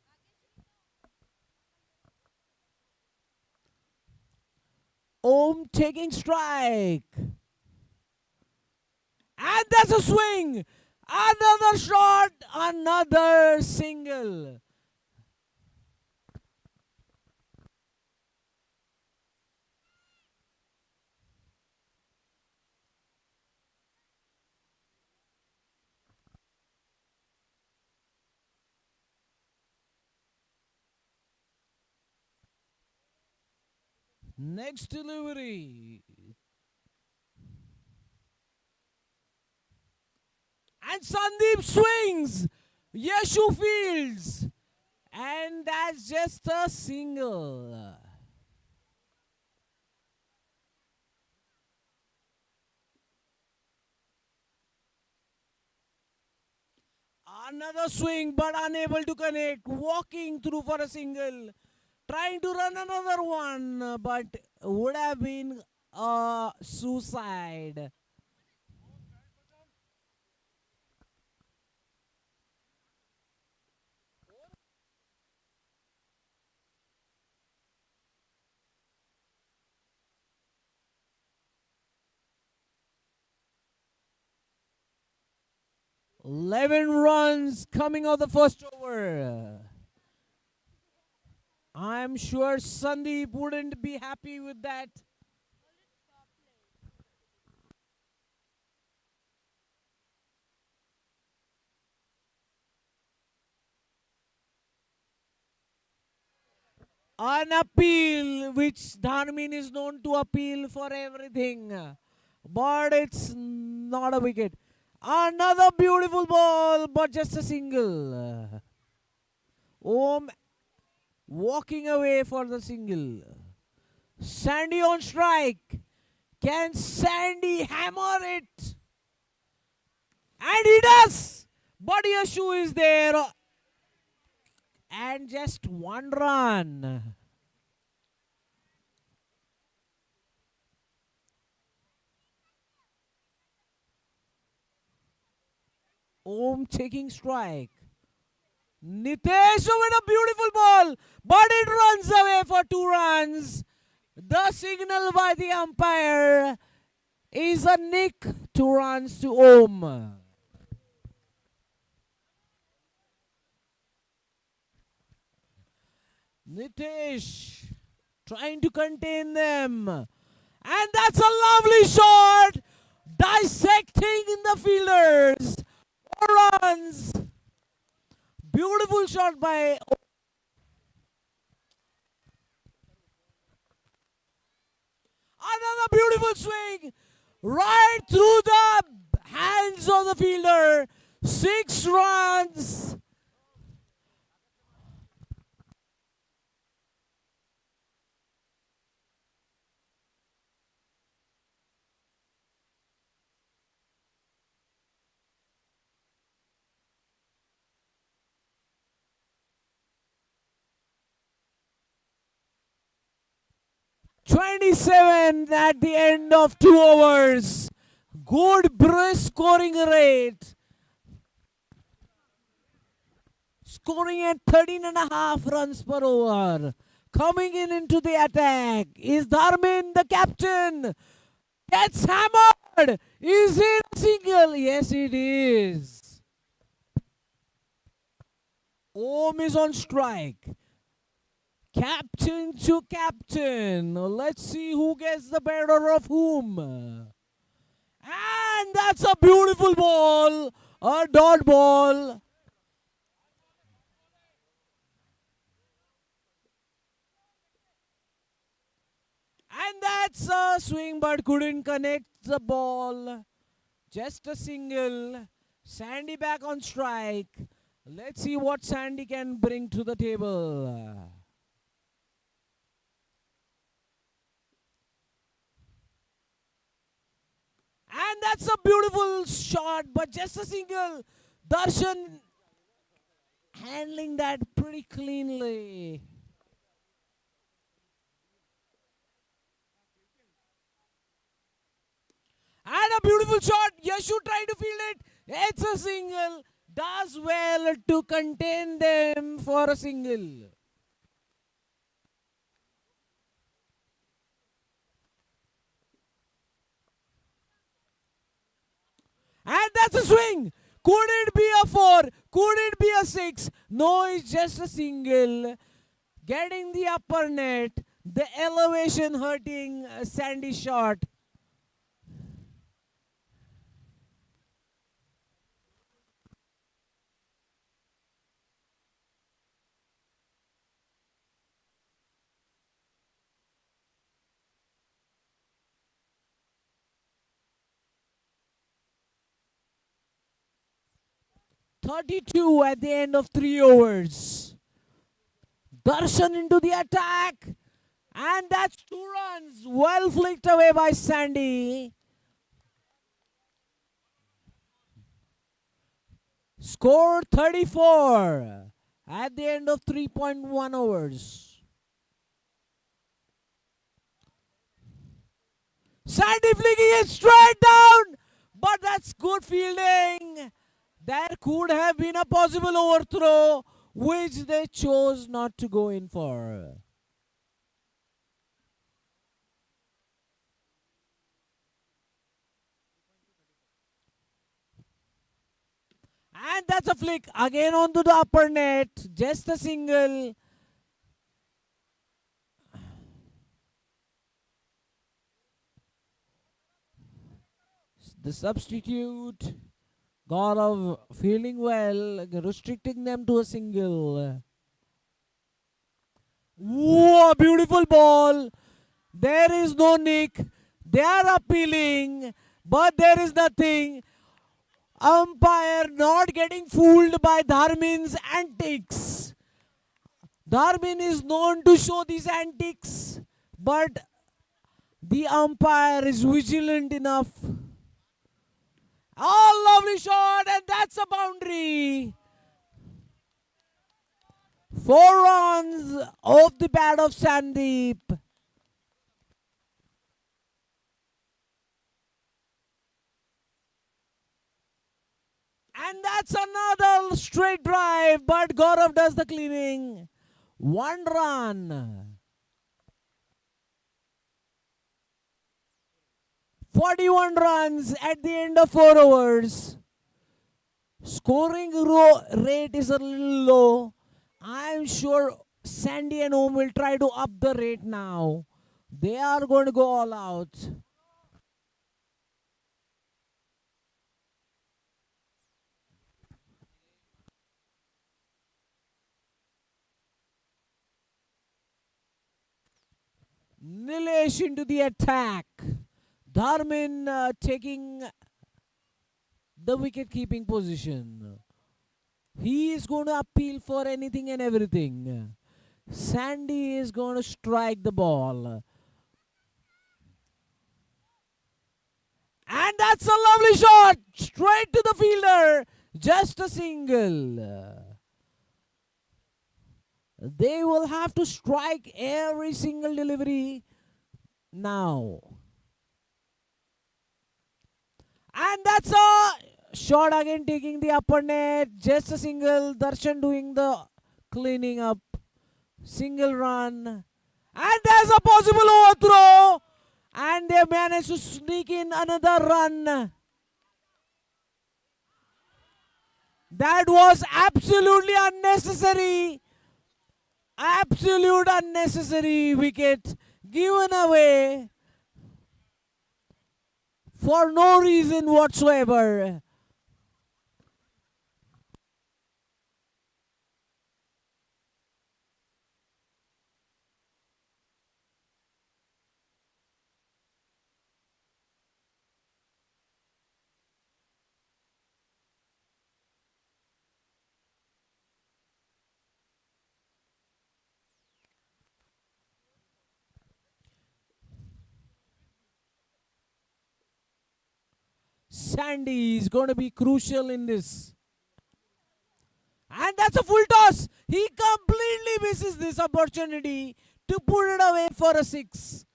Om taking strike. And that's a swing. Another shot. Another single. Next delivery. And Sandeep swings. Yashu fields. And that's just a single. Another swing but unable to connect. Walking through for a single. Trying to run another one, but would have been a suicide. "11 runs coming out the first over. I'm sure Sandeep wouldn't be happy with that. An appeal, which Dharmin is known to appeal for everything. But it's not a wicket. Another beautiful ball, but just a single. Om walking away for the single. Sandy on strike. Can Sandy hammer it? And he does! But Yashu is there. And just one run. Om taking strike. Nitesh with a beautiful ball, but it runs away for 2 runs. The signal by the umpire is a nick, 2 runs to Om. Nitesh trying to contain them. And that's a lovely shot. Dissecting in the fielders. 4 runs. Beautiful shot by another beautiful swing right through the hands of the fielder. 6 runs. "27 at the end of 2 overs. Good brisk scoring rate. Scoring at 13.5 runs per over. Coming in into the attack is Dharmin, the captain. Gets hammered. Is it a single? Yes, it is. Om is on strike. Captain to captain. Let's see who gets the better of whom. And that's a beautiful ball. A dot ball. And that's a swing, but couldn't connect the ball. Just a single. Sandy back on strike. Let's see what Sandy can bring to the table. And that's a beautiful shot, but just a single. Darshan handling that pretty cleanly. And a beautiful shot. Yashu trying to field it. It's a single. Does well to contain them for a single. And that's a swing. Could it be a 4? Could it be a 6? No, it's just a single. Getting the upper net. The elevation hurting Sandy shot. 32 at the end of 3 overs. Darshan into the attack. And that's 2 runs. Well flicked away by Sandy. Score 34 at the end of 3.1 overs. Sandy flicking it straight down. But that's good fielding. There could have been a possible overthrow, which they chose not to go in for. And that's a flick again onto the upper net. Just a single. The substitute, Gaurav, feeling well, restricting them to a single. Whoa, beautiful ball. There is no nick. They are appealing, but there is nothing. Umpire not getting fooled by Dharmin's antics. Dharmin is known to show these antics, but the umpire is vigilant enough. Oh, lovely shot, and that's a boundary. 4 runs off the bat of Sandeep. And that's another straight drive, but Gaurav does the cleaning. 1 run. 41 runs at the end of 4 overs. Scoring rate is a little low. I'm sure Sandy and Om will try to up the rate now. They are going to go all out. Nilesh into the attack. Dharmin taking the wicket-keeping position. He is going to appeal for anything and everything. Sandy is going to strike the ball. And that's a lovely shot. Straight to the fielder. Just a single. They will have to strike every single delivery now. And that's a shot again, taking the upper net. Just a single. Darshan doing the cleaning up. Single run. And there's a possible overthrow. And they managed to sneak in another run. That was absolutely unnecessary. Absolute unnecessary wicket given away for no reason whatsoever. Sandy is going to be crucial in this. And that's a full toss. He completely misses this opportunity to put it away for a 6.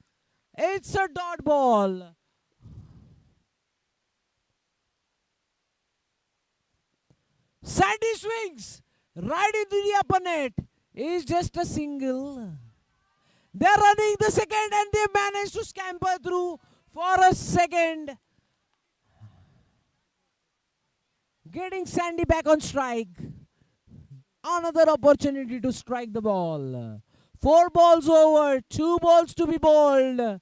It's a dot ball. Sandy swings right into the upper net. It's just a single. They're running the second and they manage to scamper through for a second. Getting Sandy back on strike. Another opportunity to strike the ball. 4 balls over, 2 balls to be bowled.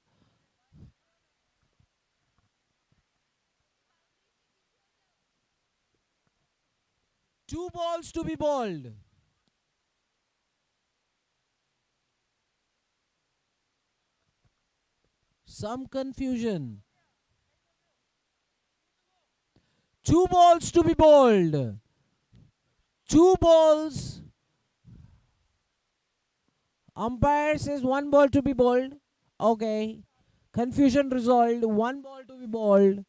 Two balls to be bowled. Some confusion. 2 balls to be bowled. 2 balls. Umpire says 1 ball to be bowled. Okay. Confusion resolved. 1 ball to be bowled.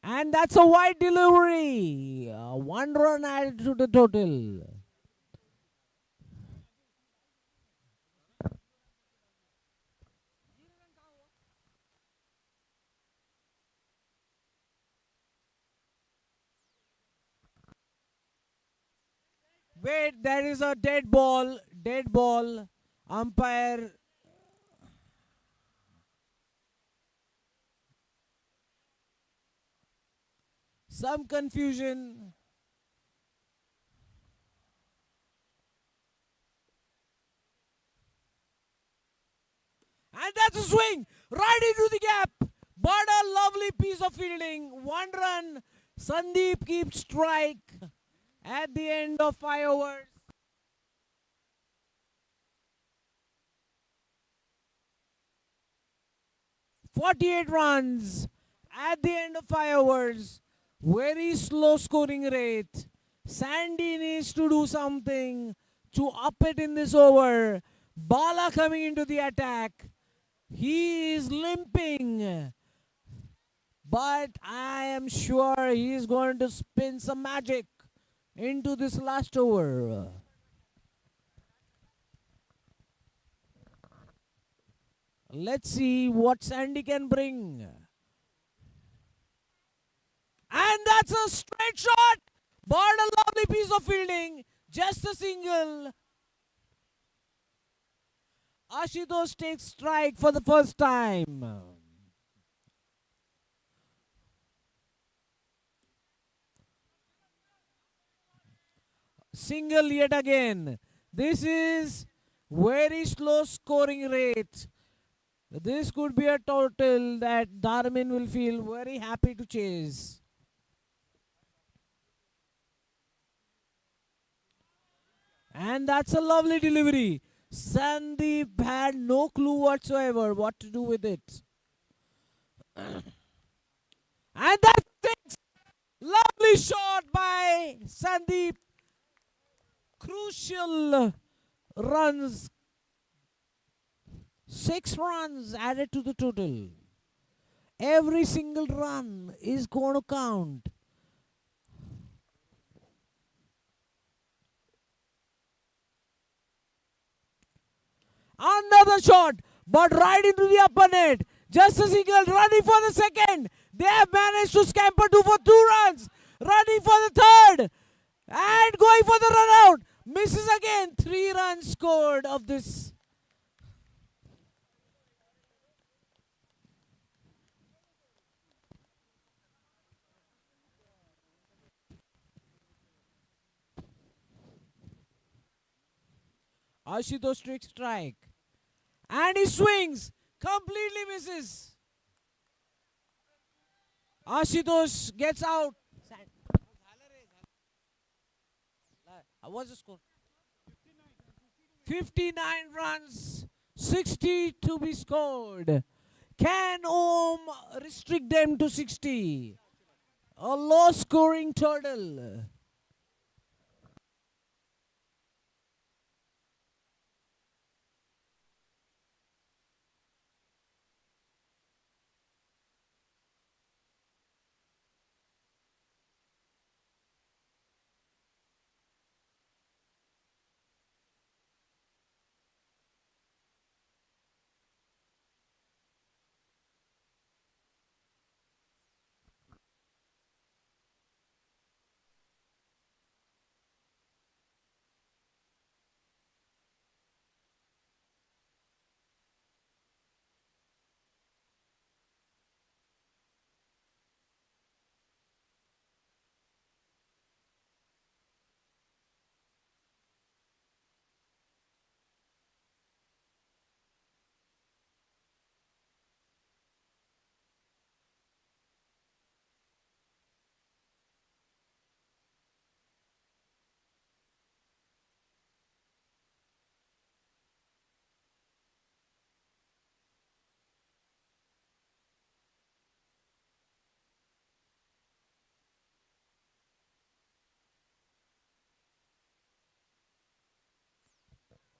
And that's a wide delivery. 1 run added to the total. Wait, there is a dead ball. Dead ball. Umpire. Some confusion. And that's a swing. Right into the gap. But a lovely piece of fielding. 1 run. Sandeep keeps strike at the end of 5 overs. 48 runs at the end of 5 overs. Very slow scoring rate. Sandy needs to do something to up it in this over. Bala coming into the attack. He is limping. But I am sure he is going to spin some magic into this last over. Let's see what Sandy can bring. And that's a straight shot. But a lovely piece of fielding. Just a single. Ashutosh takes strike for the first time. Single yet again. This is very slow scoring rate. This could be a total that Dharmin will feel very happy to chase. And that's a lovely delivery. Sandeep had no clue whatsoever what to do with it. And that's 6. Lovely shot by Sandeep. Crucial runs. 6 runs added to the total. Every single run is going to count. Another shot, but right into the upper net. Just a single, running for the second. They have managed to scamper 2 for 2 runs. Running for the third. And going for the run out. Misses again. 3 runs scored of this. Ashutosh takes strike. And he swings. Completely misses. Ashutosh gets out. What's the score? 59 runs. 60 to be scored. Can Om restrict them to 60? A low scoring total.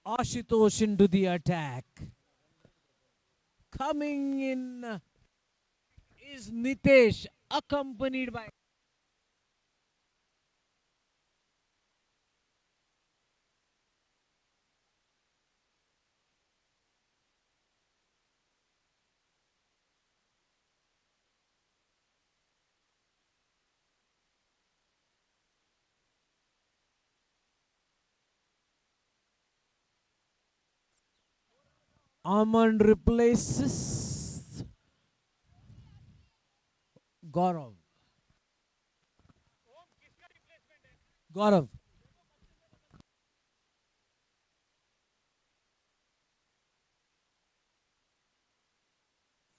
Ashutosh into the attack. Coming in is Nitesh, accompanied by Aman replaces Gaurav. Gaurav.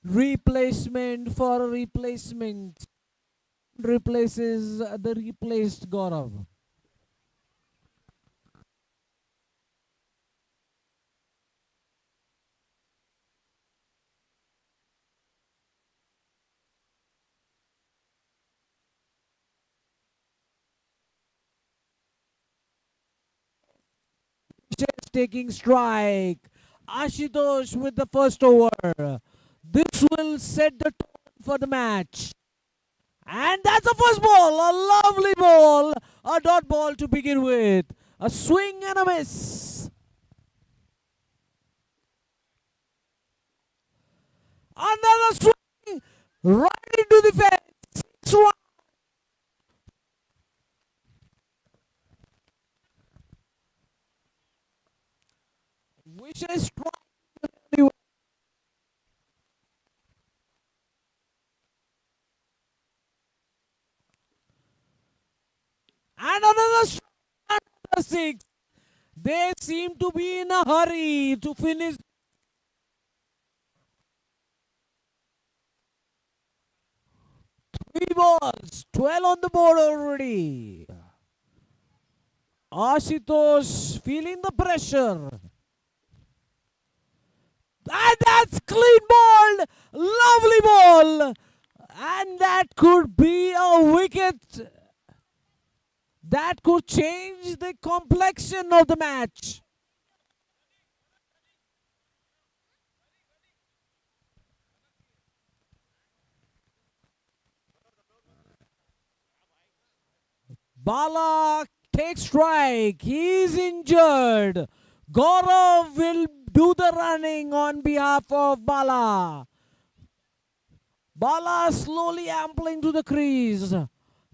Replacement for a replacement. Replaces the replaced Gaurav. Just taking strike. Ashutosh with the first over. This will set the tone for the match. And that's a first ball. A lovely ball. A dot ball to begin with. A swing and a miss. Another swing. Right into the fence. 6 runs. Wishes strike. And another strike. Another 6. They seem to be in a hurry to finish. 3 balls. 12 on the board already. Ashutosh feeling the pressure. And that's clean ball. Lovely ball. And that could be a wicket. That could change the complexion of the match. Bala takes strike. He's injured. Gaurav will do the running on behalf of Bala. Bala slowly ampling to the crease.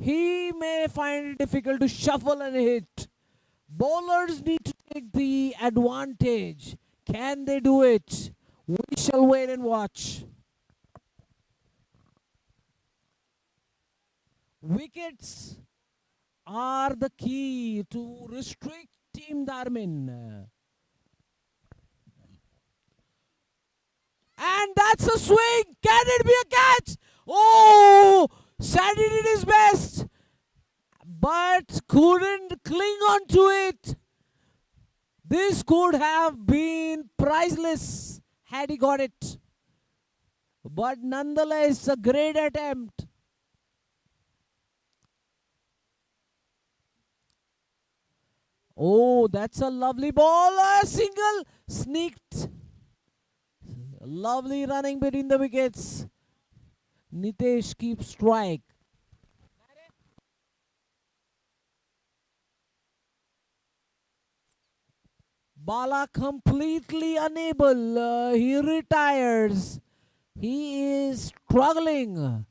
He may find it difficult to shuffle and hit. Bowlers need to take the advantage. Can they do it? We shall wait and watch. Wickets are the key to restrict Team Darmin. And that's a swing. Can it be a catch? Oh, Sandy did his best, but couldn't cling on to it. This could have been priceless had he got it. But nonetheless, a great attempt. Oh, that's a lovely ball. A single sneaked. Lovely running between the wickets. Nitesh keeps strike. Bala completely unable. He retires. He is struggling.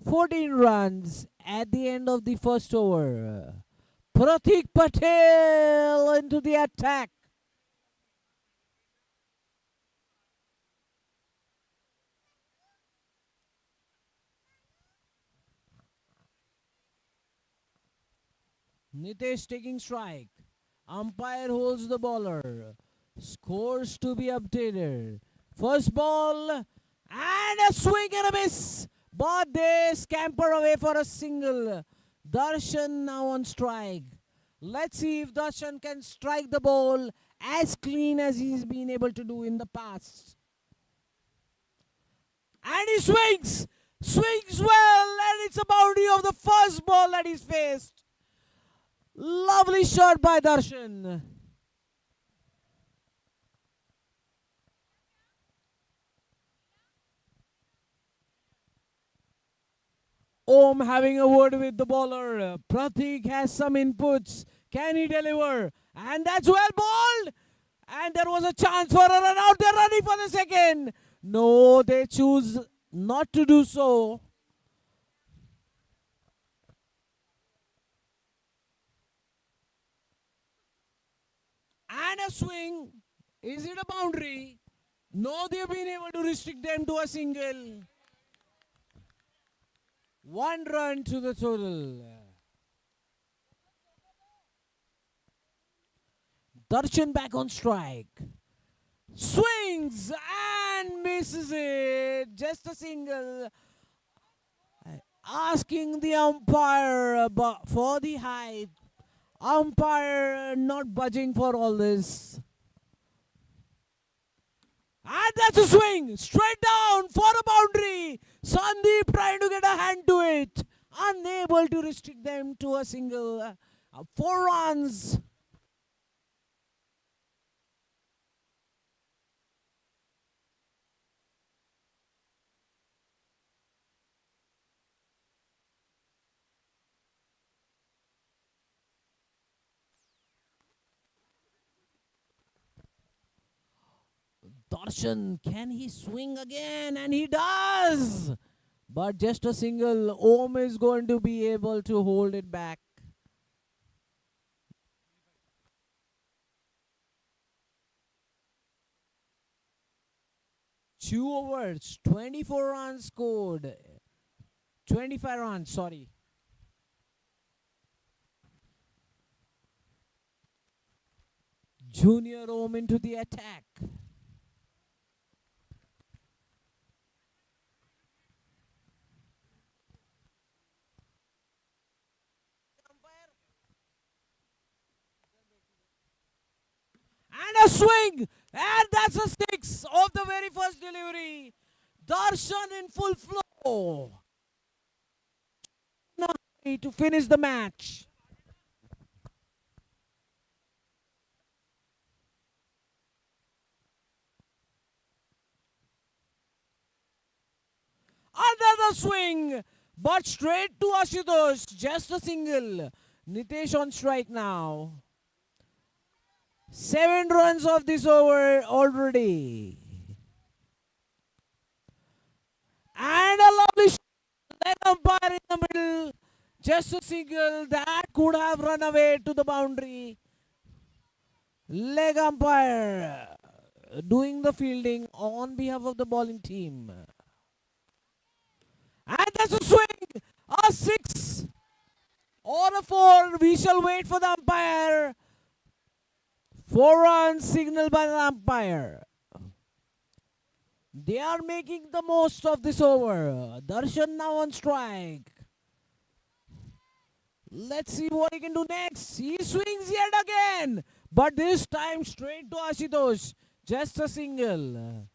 14 runs at the end of the first over. Pratik Patel into the attack. Nitesh taking strike. Umpire holds the bowler. Scores to be updated. First ball and a swing and a miss. But they scamper away for a single. Darshan now on strike. Let's see if Darshan can strike the ball as clean as he's been able to do in the past. And he swings. Swings well, and it's a boundary of the first ball that he's faced. Lovely shot by Darshan. Om having a word with the bowler. Pratik has some inputs. Can he deliver? And that's well bowled. And there was a chance for a run out. They're running for the second. No, they choose not to do so. And a swing. Is it a boundary? No, they've been able to restrict them to a single. 1 run to the total. Darshan back on strike. Swings and misses it. Just a single. Asking the umpire for the height. Umpire not budging for all this. And that's a swing. Straight down for a boundary. Sandeep trying to get a hand to it. Unable to restrict them to a single. 4 runs. Darshan, can he swing again? And he does. But just a single. Om is going to be able to hold it back. Two overs, 24 runs scored. 25 runs, sorry. Junior Om into the attack. And a swing. And that's a 6 of the very first delivery. Darshan in full flow. To finish the match. Another swing. But straight to Ashutosh. Just a single. Nitesh on strike now. 7 runs of this over already. And a lovely shot. Leg umpire in the middle. Just a single. That could have run away to the boundary. Leg umpire doing the fielding on behalf of the bowling team. And that's a swing. A 6 or a 4. We shall wait for the umpire. 4 runs signaled by the umpire. They are making the most of this over. Darshan now on strike. Let's see what he can do next. He swings yet again. But this time straight to Ashutosh. Just a single.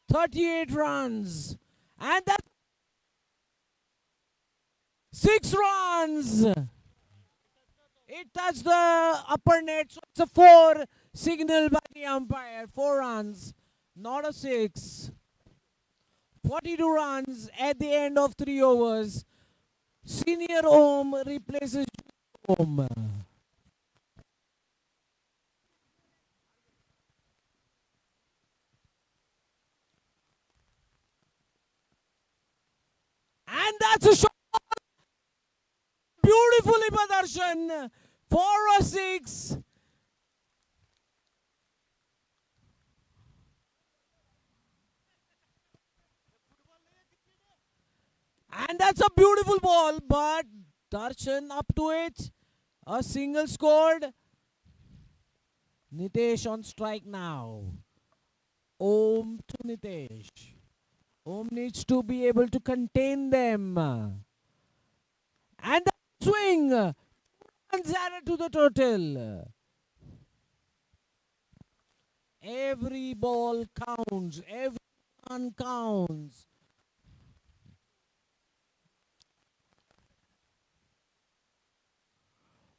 "38 runs. And that's 6 runs. It touched the upper net, so it's a 4 signal by the umpire. 4 runs, not a 6. 42 runs at the end of 3 overs. Senior Om replaces Om. And that's a shot. Beautifully by Darshan. 4 or 6. And that's a beautiful ball, but Darshan up to it. A single scored. Nitesh on strike now. Om to Nitesh. Om needs to be able to contain them. And the swing. Runs added to the total. Every ball counts. Every run counts.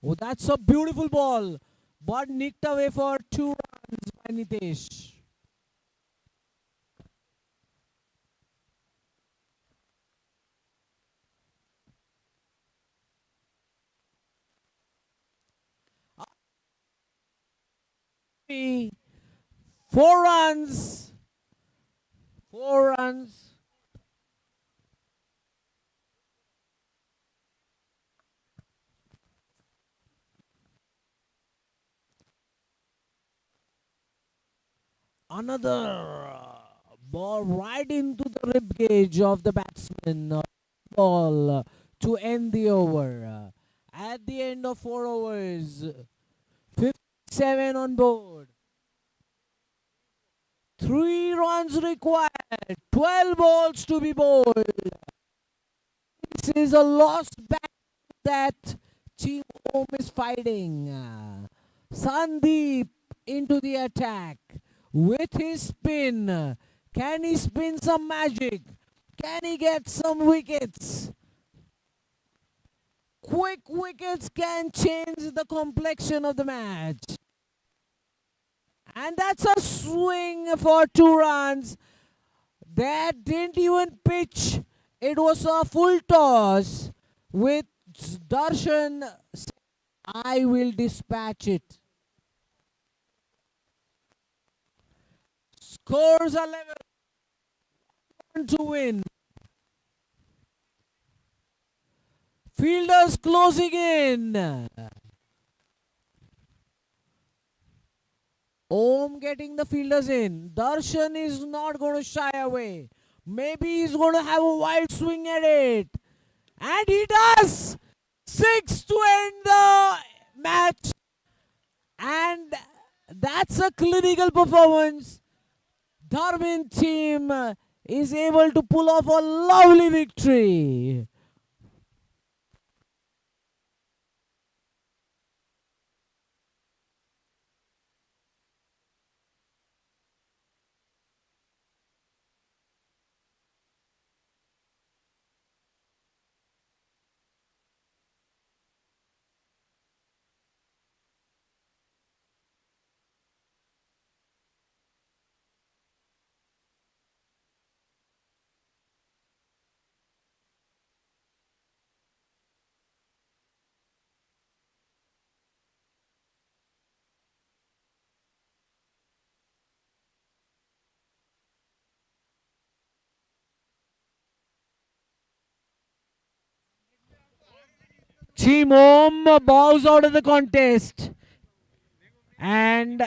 Oh, that's a beautiful ball, but nicked away for 2 runs by Nitesh. Three, 4 runs. 4 runs. Another ball right into the rib cage of the batsman. Ball to end the over. At the end of 4 overs, 57 on board. 3 runs required. 12 balls to be bowled. This is a lost bat that Team Home is fighting. Sandeep into the attack with his spin. Can he spin some magic? Can he get some wickets? Quick wickets can change the complexion of the match. And that's a swing for 2 runs. That didn't even pitch. It was a full toss with Darshan saying, I will dispatch it. Scores 11 to win. Fielders closing in. Om getting the fielders in. Darshan is not going to shy away. Maybe he's going to have a wild swing at it. And he does! 6 to end the match. And that's a clinical performance. Dharmin team is able to pull off a lovely victory. Team Om bows out of the contest. And